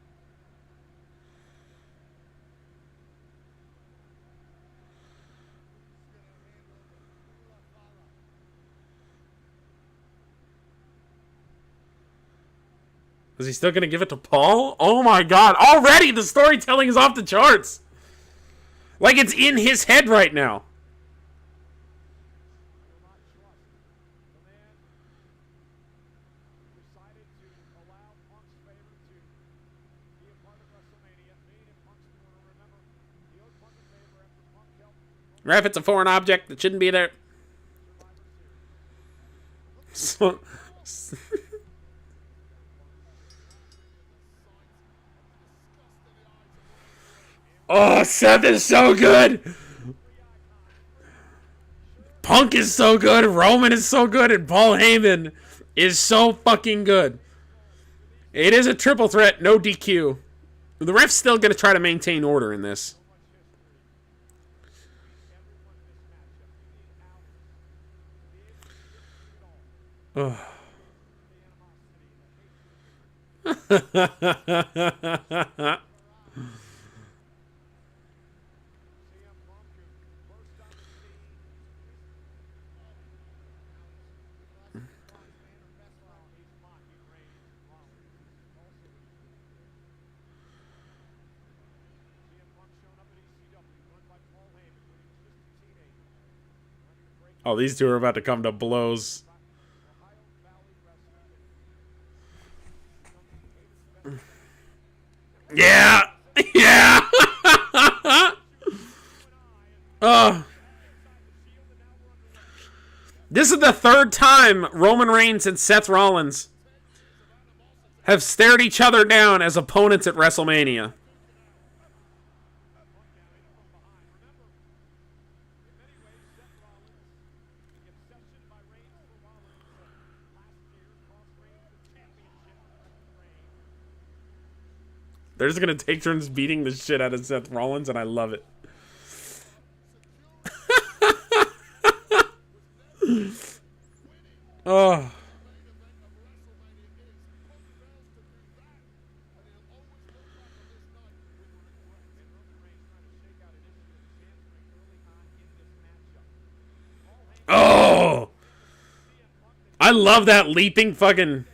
S1: Is he still going to give it to Paul? Oh my god. Already the storytelling is off the charts. Like it's in his head right now. Ref, it's a foreign object that shouldn't be there. So, oh, Seth is so good. Punk is so good. Roman is so good. And Paul Heyman is so fucking good. It is a triple threat. No DQ. The ref's still going to try to maintain order in this. Oh. Oh, these two are about to come to blows. Yeah! Yeah! Oh. This is the third time Roman Reigns and Seth Rollins have stared each other down as opponents at WrestleMania. They're just going to take turns beating the shit out of Seth Rollins, and I love it. Oh. Oh. I love that leaping fucking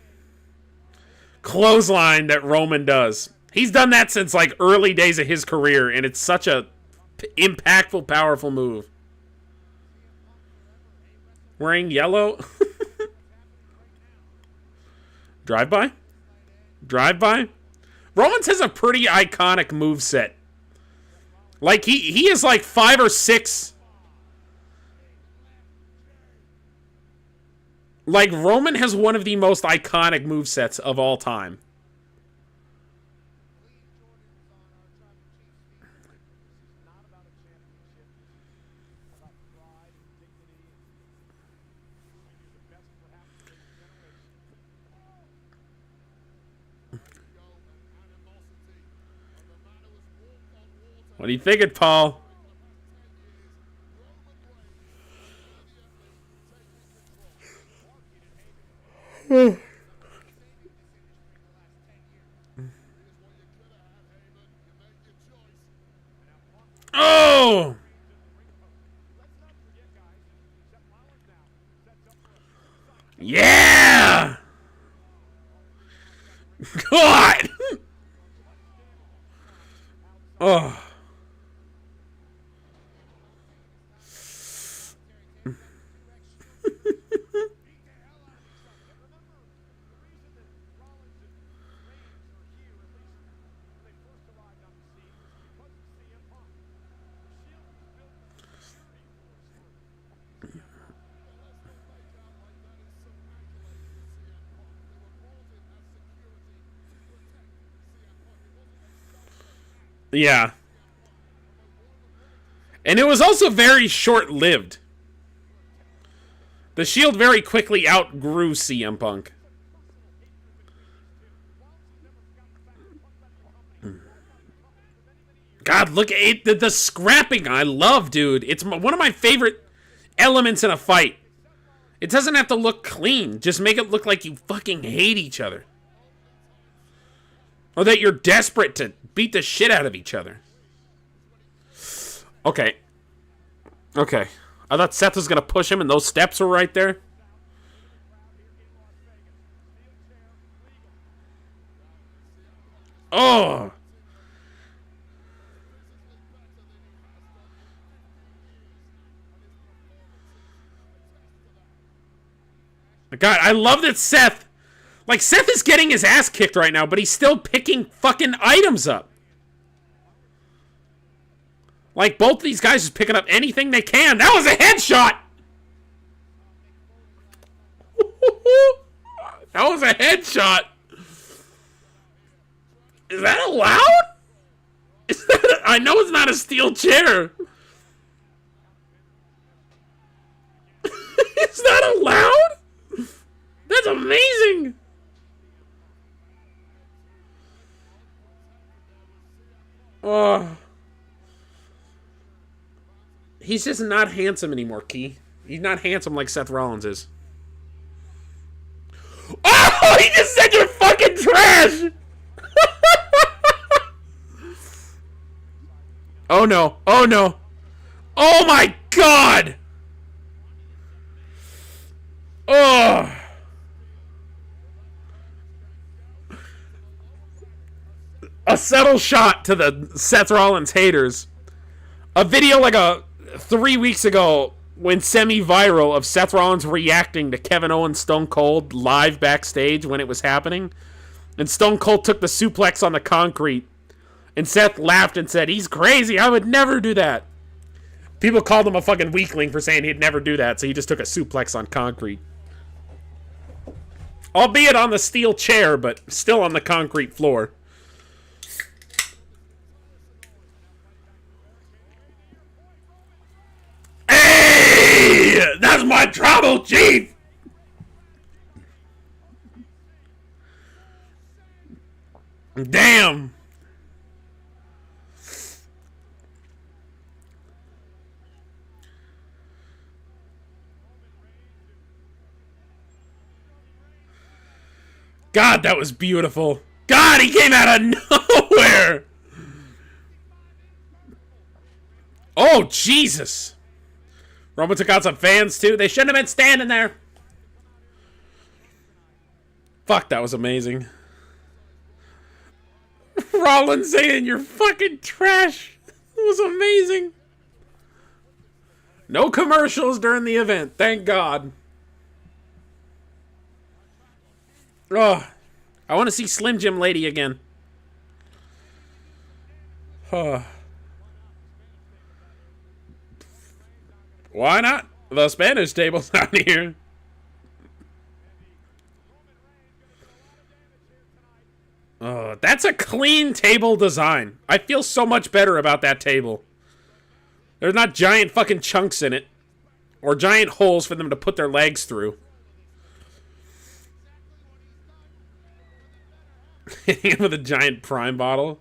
S1: clothesline that Roman does. He's done that since like early days of his career, and it's such a impactful, powerful move. Wearing yellow. Drive-by? Drive-by? Rollins has a pretty iconic moveset. Like, he is like 5 or 6. Like, Roman has one of the most iconic movesets of all time. What are you thinking, Paul? Oh! Yeah! God! Oh. Yeah. And it was also very short-lived. The Shield very quickly outgrew CM Punk. God, look at it. The scrapping I love, dude. It's one of my favorite elements in a fight. It doesn't have to look clean. Just make it look like you fucking hate each other. Or that you're desperate to beat the shit out of each other. Okay. Okay. I thought Seth was going to push him and those steps were right there. Oh. God, I love that Seth... Like, Seth is getting his ass kicked right now, but he's still picking fucking items up. Like, both these guys are picking up anything they can. That was a headshot! That was a headshot! Is that allowed? Is that I know it's not a steel chair. Is that allowed? That's amazing! Oh. He's just not handsome anymore, Key. He's not handsome like Seth Rollins is. Oh! He just said you're fucking trash! Oh no. Oh no. Oh my god! Oh! A subtle shot to the Seth Rollins haters. A video like 3 weeks ago went semi-viral of Seth Rollins reacting to Kevin Owens Stone Cold live backstage when it was happening. And Stone Cold took the suplex on the concrete. And Seth laughed and said, he's crazy, I would never do that. People called him a fucking weakling for saying he'd never do that, so he just took a suplex on concrete. Albeit on the steel chair, but still on the concrete floor. Hey! That's my tribal chief! Damn! God, that was beautiful. God, he came out of nowhere! Oh, Jesus! Roman took out some fans, too. They shouldn't have been standing there. Fuck, that was amazing. Rollins saying you're fucking trash. It was amazing. No commercials during the event. Thank God. Oh, I want to see Slim Jim Lady again. Huh. Why not? The Spanish table's not here. Oh, that's a clean table design. I feel so much better about that table. There's not giant fucking chunks in it. Or giant holes for them to put their legs through. Hitting him with a giant Prime bottle.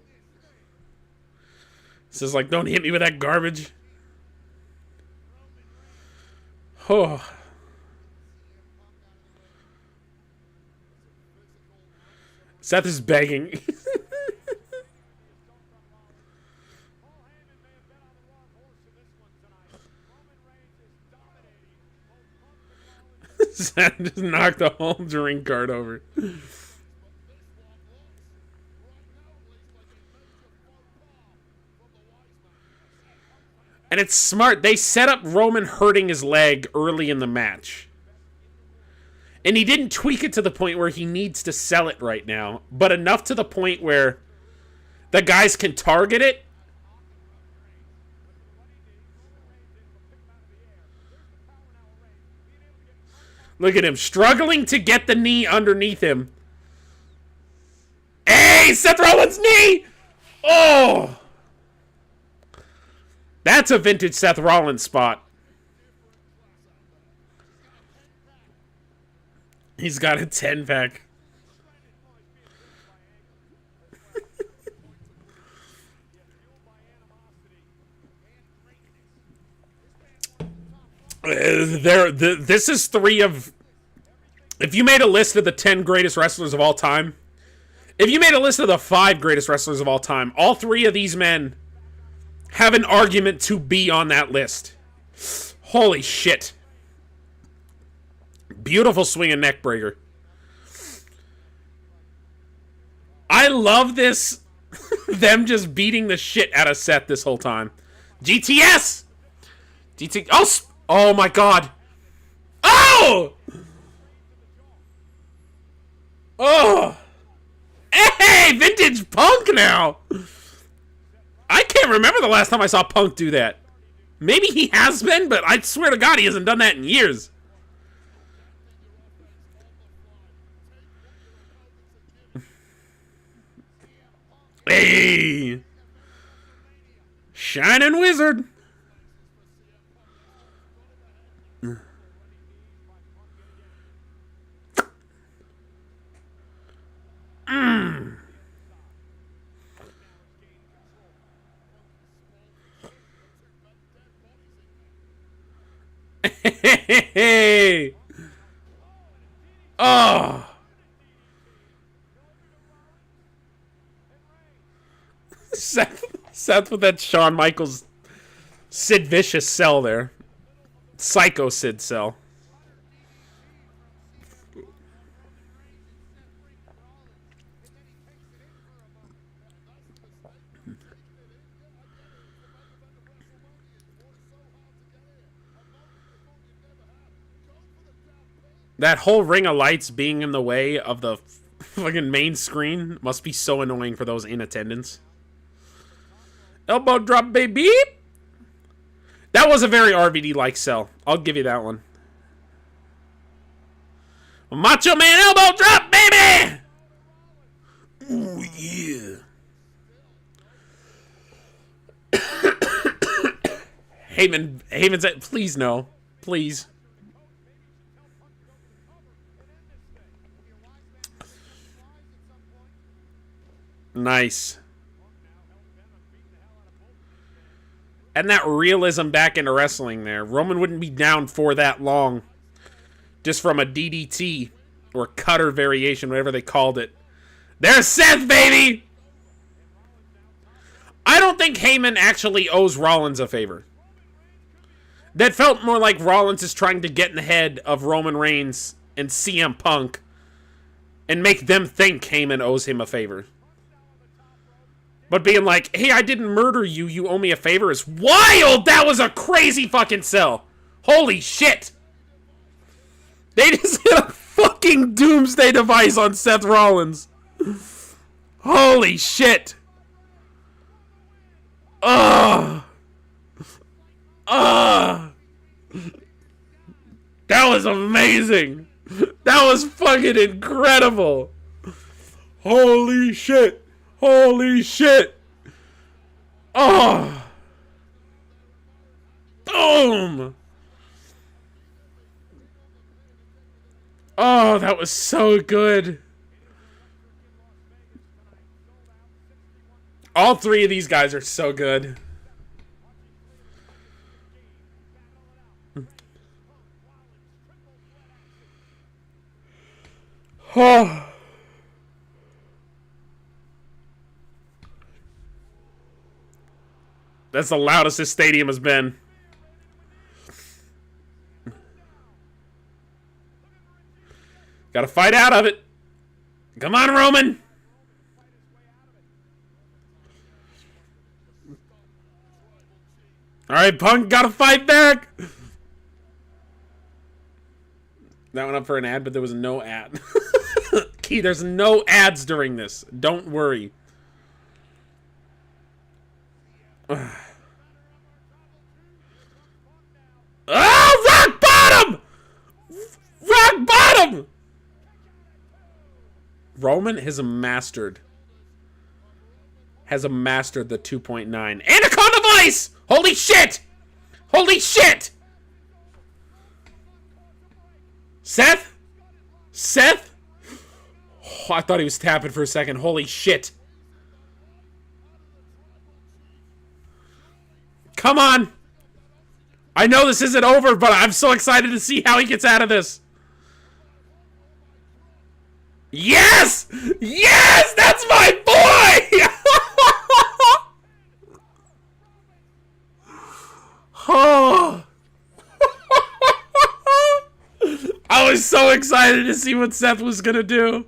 S1: This is like, don't hit me with that garbage. Oh. Seth is begging. Seth just knocked the whole drink cart over. And it's smart. They set up Roman hurting his leg early in the match. And he didn't tweak it to the point where he needs to sell it right now. But enough to the point where the guys can target it. Look at him struggling to get the knee underneath him. Hey, Seth Rollins' knee! Oh! That's a vintage Seth Rollins spot. He's got a 10-pack. This is 3 of... If you made a list of the 10 greatest wrestlers of all time, if you made a list of the 5 greatest wrestlers of all time, all 3 of these men have an argument to be on that list. Holy shit. Beautiful swinging neck breaker. I love this. Them just beating the shit out of Seth this whole time. GTS! Oh my god. Oh! Oh! Hey, vintage Punk now! I can't remember the last time I saw Punk do that. Maybe he has been, but I swear to God he hasn't done that in years. Hey! Shining Wizard! Hey! Oh! Seth with that Shawn Michaels Sid Vicious sell there. Psycho Sid sell. That whole ring of lights being in the way of the fucking main screen must be so annoying for those in attendance. Elbow drop, baby! That was a very RVD-like sell. I'll give you that one. Macho Man elbow drop, baby! Ooh, yeah. Heyman said, please no. Please. Nice. And that realism back into wrestling there. Roman wouldn't be down for that long. Just from a DDT. Or cutter variation, whatever they called it. There's Seth, baby! I don't think Heyman actually owes Rollins a favor. That felt more like Rollins is trying to get in the head of Roman Reigns and CM Punk. And make them think Heyman owes him a favor. But being like, hey, I didn't murder you, you owe me a favor is wild! That was a crazy fucking sell. Holy shit. They just hit a fucking doomsday device on Seth Rollins. Holy shit. Ugh. Ugh. That was amazing. That was fucking incredible. Holy shit. Holy shit! Oh! Boom! Oh, that was so good. All 3 of these guys are so good. Oh. That's the loudest this stadium has been. Gotta fight out of it. Come on, Roman. Alright, Punk, gotta fight back. That went up for an ad, but there was no ad. Key, there's no ads during this. Don't worry. Oh, rock bottom! Rock bottom! Roman has mastered the 2.9. Anaconda Vice! Holy shit! Holy shit! Seth? Seth? Oh, I thought he was tapping for a second. Holy shit. Come on! I know this isn't over, but I'm so excited to see how he gets out of this. Yes! Yes! That's my boy! Oh. I was so excited to see what Seth was gonna do.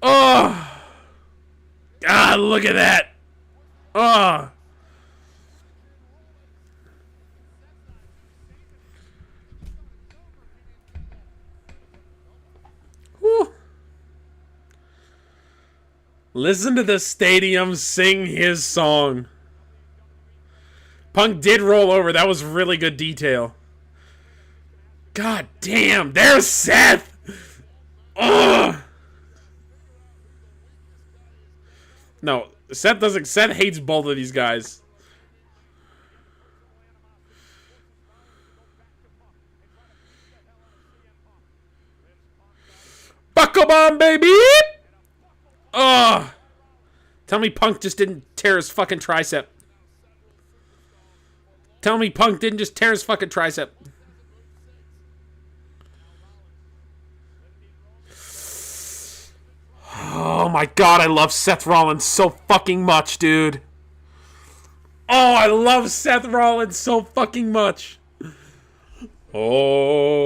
S1: Oh. God, look at that. Oh. Whew. Listen to the stadium sing his song. Punk did roll over. That was really good detail. God damn. There's Seth. Ugh. No, Seth doesn't. Seth hates both of these guys. Buckle bomb, baby. Ugh. Tell me Punk just didn't tear his fucking tricep. Tell me Punk didn't just tear his fucking tricep. Oh my god, I love Seth Rollins so fucking much, dude. Oh, I love Seth Rollins so fucking much. Oh.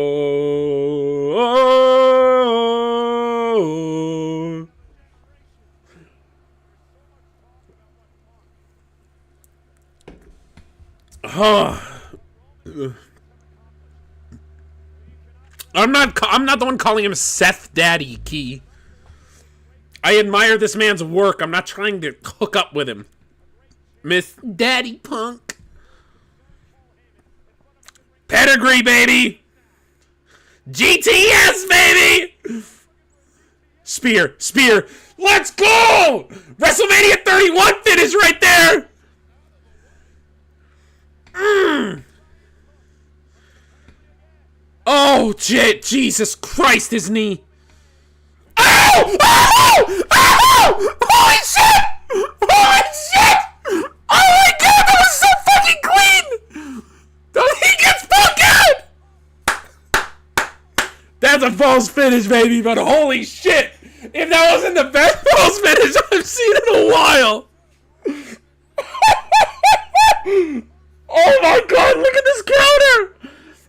S1: I'm not the one calling him Seth Daddy Key. I admire this man's work. I'm not trying to hook up with him. Miss Daddy Punk. Pedigree, baby. GTS, baby. Spear. Let's go. WrestleMania 31 finish right there. Oh, shit. Jesus Christ, his knee. Oh! Oh! Oh! Holy shit! Holy shit! Oh my god, that was so fucking clean! He gets Punk out! That's a false finish, baby, but holy shit! If that wasn't the best false finish I've seen in a while! Oh my god, look at this counter!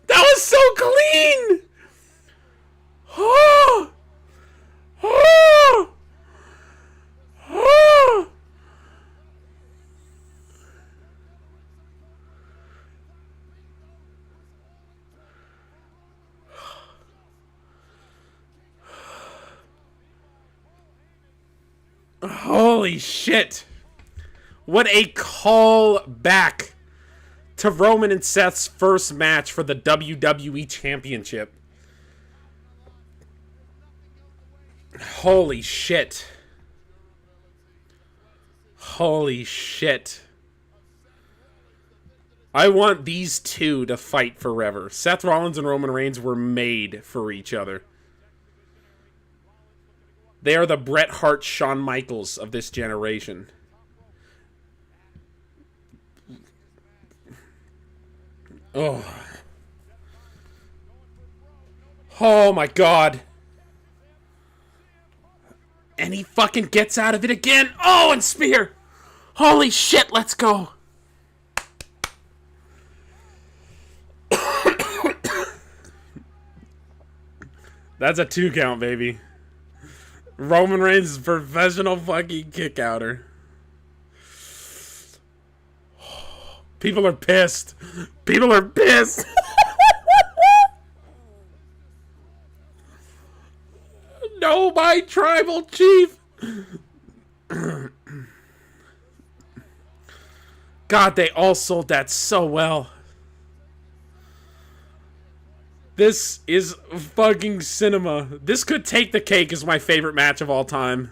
S1: That was so clean! Oh! Oh! Oh! Holy shit. What a call back to Roman and Seth's first match for the WWE Championship. Holy shit. Holy shit. I want these two to fight forever. Seth Rollins and Roman Reigns were made for each other. They are the Bret Hart, Shawn Michaels of this generation. Oh. Oh my god. And he fucking gets out of it again. Oh, and spear. Holy shit, let's go. That's a 2 count, baby. Roman Reigns is professional fucking kick outer. People are pissed. People are pissed. No, my tribal chief. God, they all sold that so well. This is fucking cinema. This could take the cake as my favorite match of all time.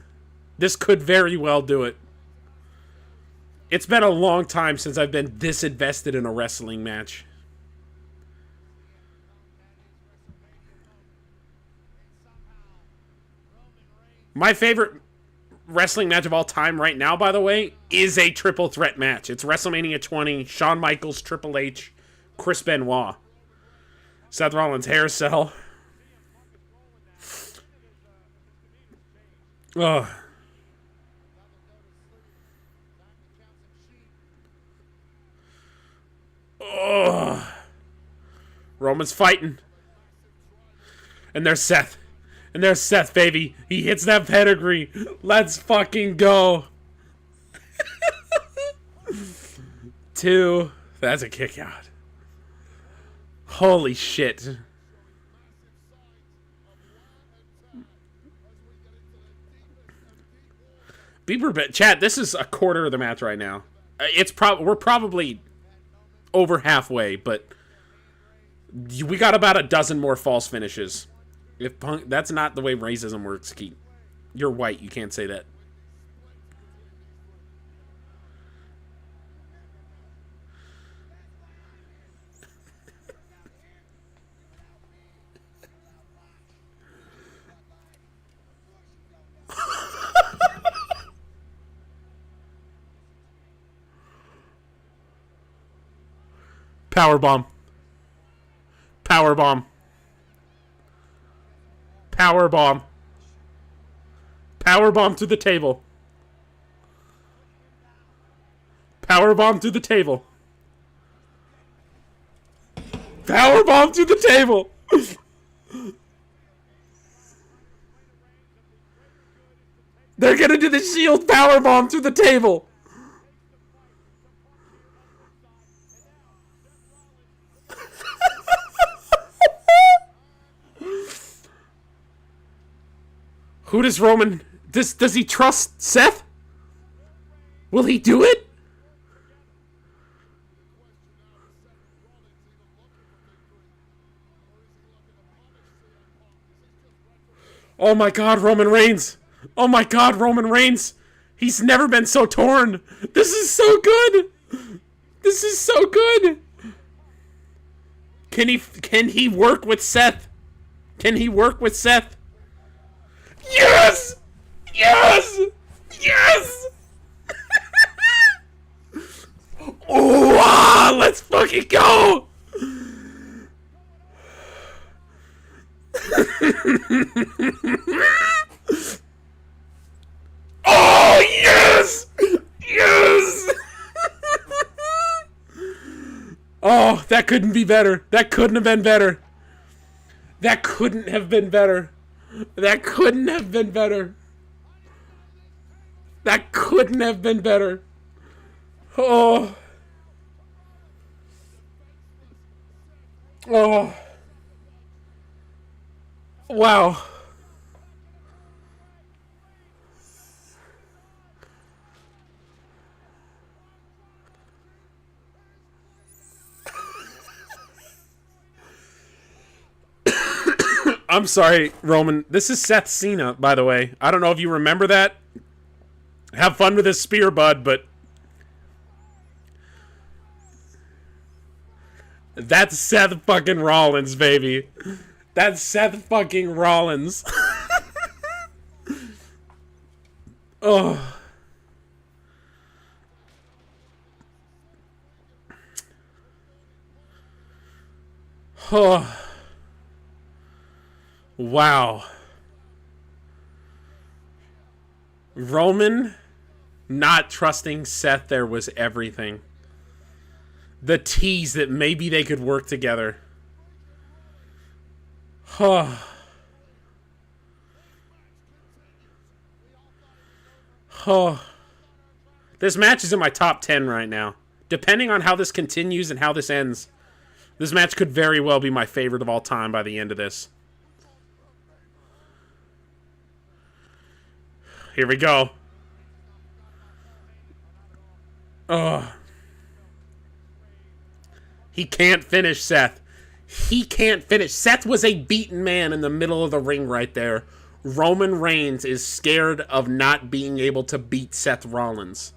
S1: This could very well do it. It's been a long time since I've been this invested in a wrestling match. My favorite wrestling match of all time right now, by the way, is a triple threat match. It's WrestleMania 20, Shawn Michaels, Triple H, Chris Benoit, Seth Rollins, hair cell. Ugh. Ugh. Roman's fighting. And there's Seth. And there's Seth, baby. He hits that pedigree. Let's fucking go. 2. That's a kick out. Holy shit. Chat, this is a quarter of the match right now. We're probably over halfway, but we got about a dozen more false finishes. If Punk, that's not the way racism works, Keith. You're white, you can't say that. Powerbomb. Powerbomb. Powerbomb. Powerbomb to the table. Powerbomb to the table. Powerbomb to the table. They're gonna do the Shield powerbomb to the table. Who does Roman... Does he trust Seth? Will he do it? Oh my god, Roman Reigns. Oh my god, Roman Reigns. He's never been so torn. This is so good. This is so good. Can he work with Seth? Can he work with Seth? Yes! Yes! Yes! Oh, let's fucking go! Oh, yes! Yes! Oh, that couldn't be better. That couldn't have been better. That couldn't have been better. That couldn't have been better. That couldn't have been better. Oh. Oh. Wow. I'm sorry, Roman. This is Seth Cena, by the way. I don't know if you remember that. Have fun with his spear, bud, but... That's Seth fucking Rollins, baby. That's Seth fucking Rollins. Oh. Oh. Wow. Roman not trusting Seth there was everything. The tease that maybe they could work together. Oh. Oh. This match is in my top 10 right now. Depending on how this continues and how this ends, this match could very well be my favorite of all time by the end of this. Here we go. Oh. He can't finish Seth. He can't finish. Seth was a beaten man in the middle of the ring right there. Roman Reigns is scared of not being able to beat Seth Rollins.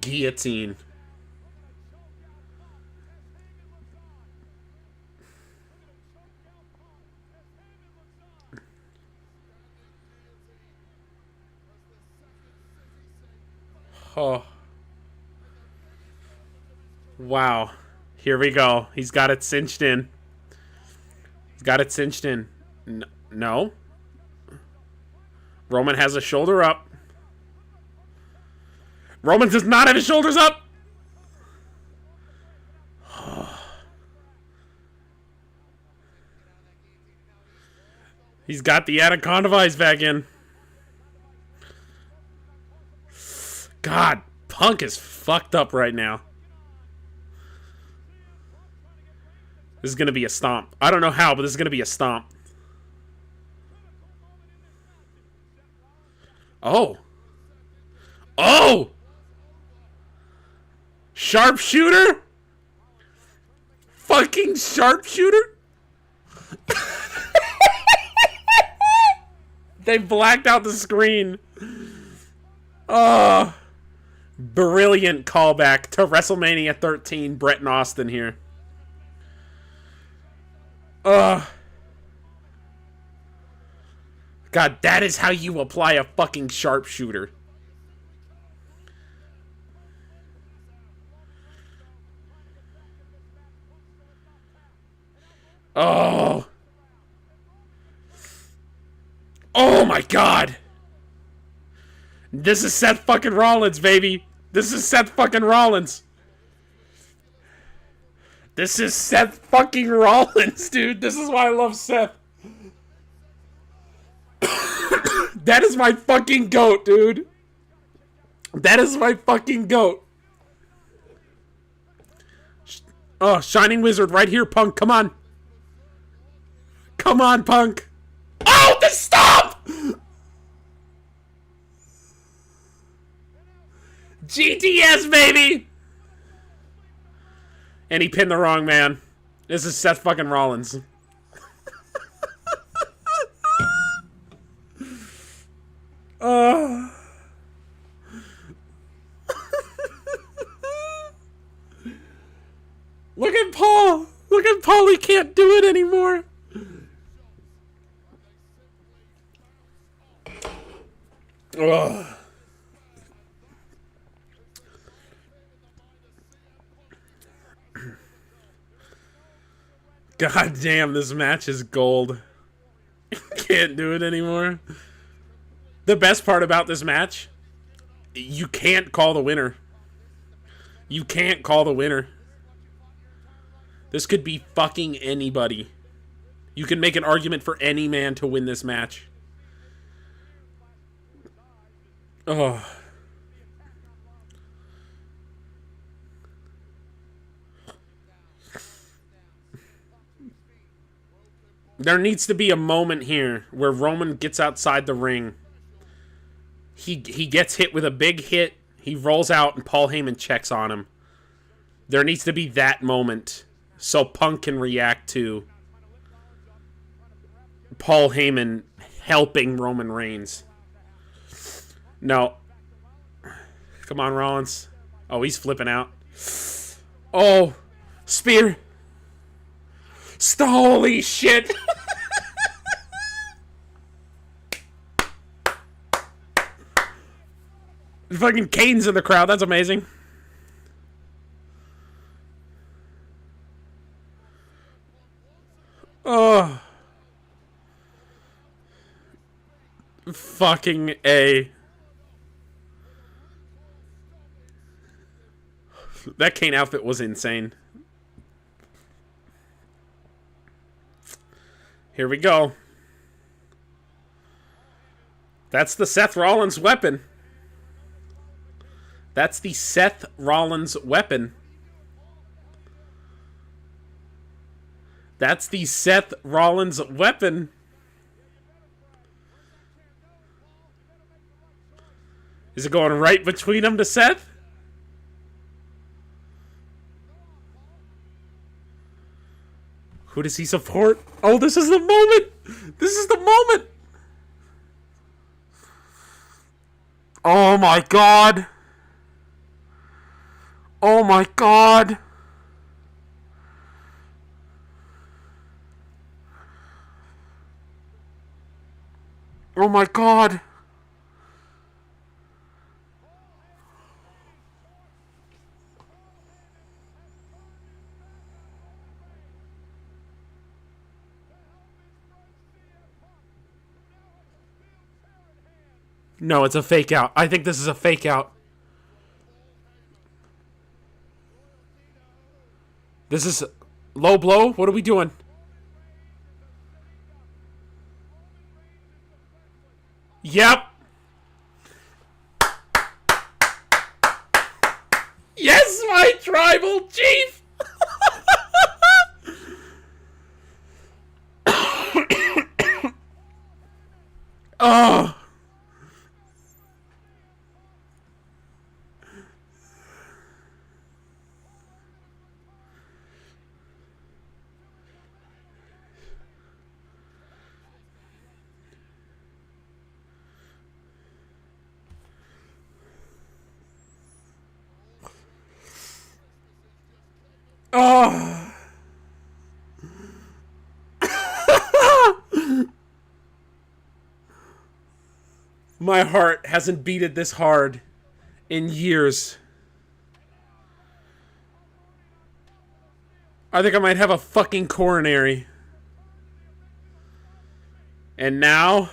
S1: Guillotine. Oh. Wow. Here we go. He's got it cinched in. He's got it cinched in. No. Roman has a shoulder up. Roman does not have his shoulders up. He's got the Anaconda Vice back in. God, Punk is fucked up right now. This is going to be a stomp. I don't know how, but this is going to be a stomp. Oh. Oh! Sharpshooter? Fucking sharpshooter? They blacked out the screen. Oh. Brilliant callback to WrestleMania 13, Brett and Austin here. God, that is how you apply a fucking sharpshooter. Oh. Oh my God. This is Seth fucking Rollins, baby. This is Seth fucking Rollins. This is Seth fucking Rollins, dude. This is why I love Seth. That is my fucking GOAT, dude. That is my fucking GOAT. Oh, Shining Wizard right here, Punk. Come on. Come on, Punk. Oh, the stop! GTS, baby! And he pinned the wrong man. This is Seth fucking Rollins. Look at Paul. Look at Paul. He can't do it anymore. Ugh. God damn, this match is gold. Can't do it anymore. The best part about this match, you can't call the winner. You can't call the winner. This could be fucking anybody. You can make an argument for any man to win this match. Oh. There needs to be a moment here where Roman gets outside the ring. He gets hit with a big hit. He rolls out and Paul Heyman checks on him. There needs to be that moment so Punk can react to Paul Heyman helping Roman Reigns. No. Come on, Rollins. Oh, he's flipping out. Oh, spear. Holy shit. Fucking Kane's in the crowd. That's amazing. Oh. Fucking A. That Kane outfit was insane. Here we go. That's the Seth Rollins weapon. That's the Seth Rollins weapon. That's the Seth Rollins weapon. Is it going right between them to Seth? Who does he support? Oh, this is the moment! This is the moment! Oh my God! Oh my God! Oh my God! No, it's a fake out. I think this is a fake out. This is low blow. What are we doing? Yep. Yes, my tribal chief. Oh. Oh. My heart hasn't beaten this hard in years. I think I might have a fucking coronary. And now...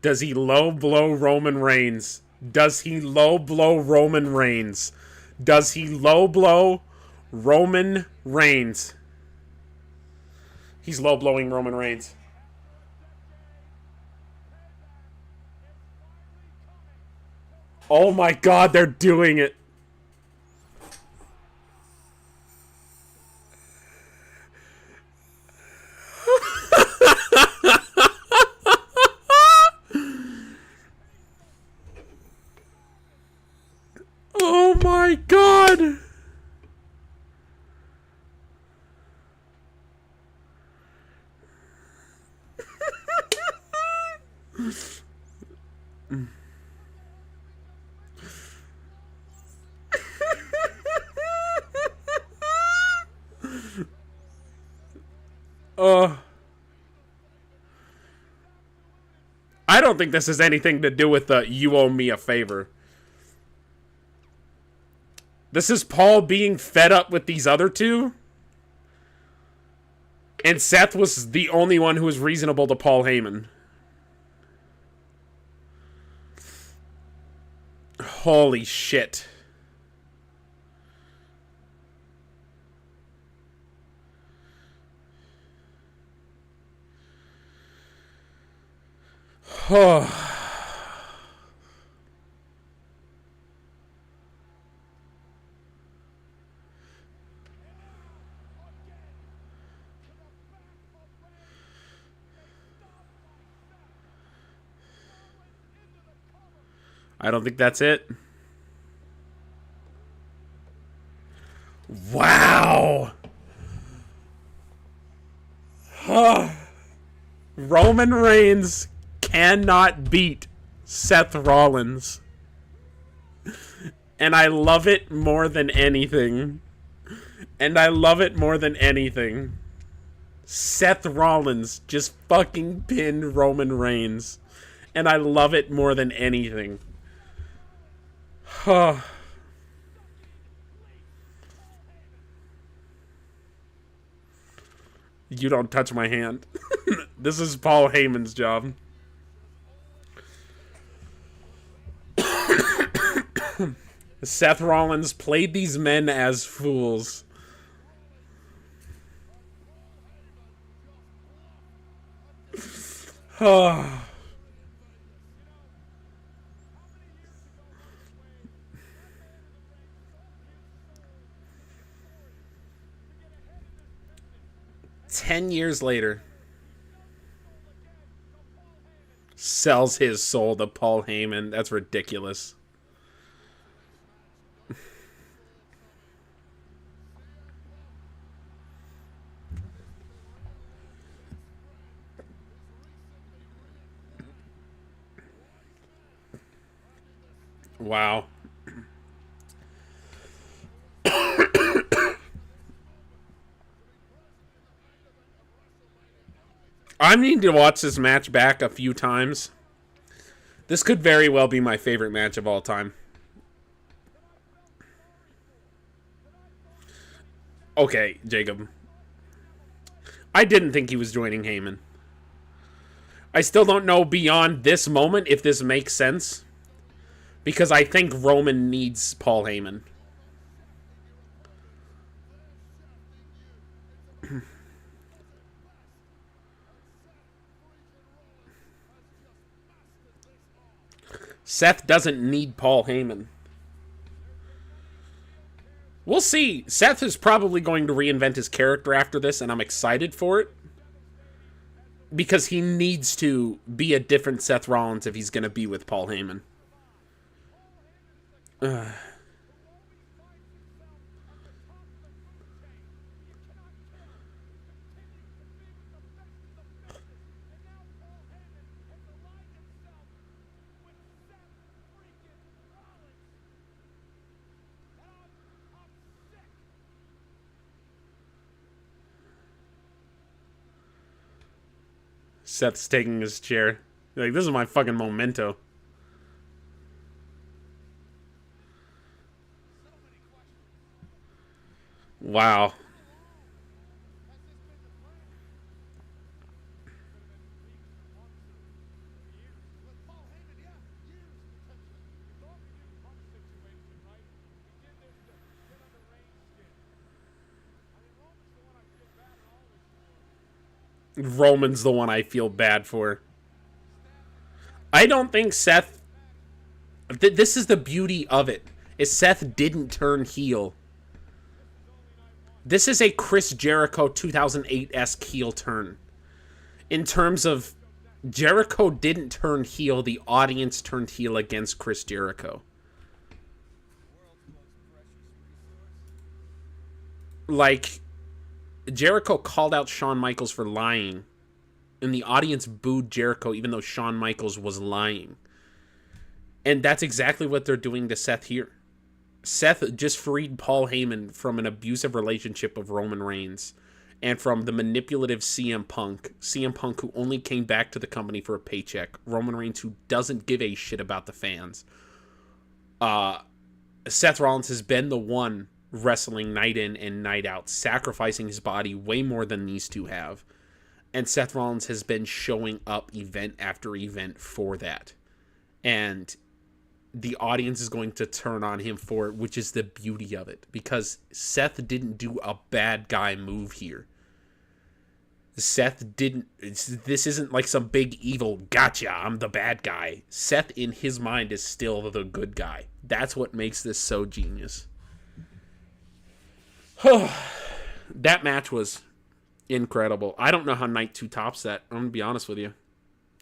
S1: Does he low blow Roman Reigns? Does he low blow Roman Reigns? Does he low blow Roman Reigns? He's low blowing Roman Reigns. Oh my god, they're doing it. Oh my god! I don't think this has anything to do with the "you owe me a favor." This is Paul being fed up with these other two. And Seth was the only one who was reasonable to Paul Heyman. Holy shit. Oh. I don't think that's it. Wow. Roman Reigns cannot beat Seth Rollins. And I love it more than anything. And I love it more than anything. Seth Rollins just fucking pinned Roman Reigns. And I love it more than anything. You don't touch my hand. This is Paul Heyman's job. Seth Rollins played these men as fools. Oh. 10 years later, sells his soul to Paul Heyman. That's ridiculous. Wow. I need to watch this match back a few times This could very well be my favorite match of all time. Okay, Jacob. I didn't think he was joining Heyman. I still don't know beyond this moment if this makes sense. Because I think Roman needs Paul Heyman. Seth doesn't need Paul Heyman. We'll see. Seth is probably going to reinvent his character after this, and I'm excited for it. Because he needs to be a different Seth Rollins if he's going to be with Paul Heyman. Seth's taking his chair. Like, this is my fucking memento. Wow. Roman's the one I feel bad for. I don't think Seth... This is the beauty of it. Is Seth didn't turn heel. This is a Chris Jericho 2008-esque heel turn. In terms of... Jericho didn't turn heel. The audience turned heel against Chris Jericho. Like... Jericho called out Shawn Michaels for lying, and the audience booed Jericho even though Shawn Michaels was lying. And that's exactly what they're doing to Seth here. Seth just freed Paul Heyman from an abusive relationship of Roman Reigns and from the manipulative CM Punk. CM Punk, who only came back to the company for a paycheck. Roman Reigns, who doesn't give a shit about the fans. Seth Rollins has been the one wrestling night in and night out, sacrificing his body way more than these two have. And Seth Rollins has been showing up event after event for that. And the audience is going to turn on him for it, which is the beauty of it. Because Seth didn't do a bad guy move here. Seth didn't... This isn't like some big evil, gotcha, I'm the bad guy. Seth, in his mind, is still the good guy. That's what makes this so genius. That match was incredible. I don't know how Night 2 tops that. I'm going to be honest with you.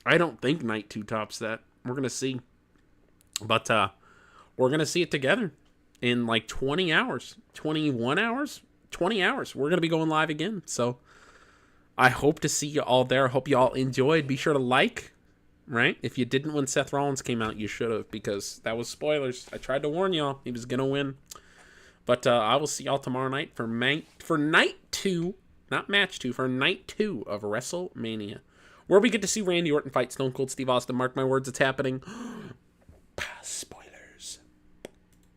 S1: I don't think Night 2 tops that. We're going to see. But we're going to see it together in like 20 hours. 21 hours? 20 hours. We're going to be going live again. So I hope to see you all there. I hope you all enjoyed. Be sure to like, right? If you didn't when Seth Rollins came out, you should have, because that was spoilers. I tried to warn y'all. He was going to win. But I will see y'all tomorrow night for night 2, not match 2, for night 2 of WrestleMania, where we get to see Randy Orton fight Stone Cold Steve Austin. Mark my words, it's happening. Spoilers.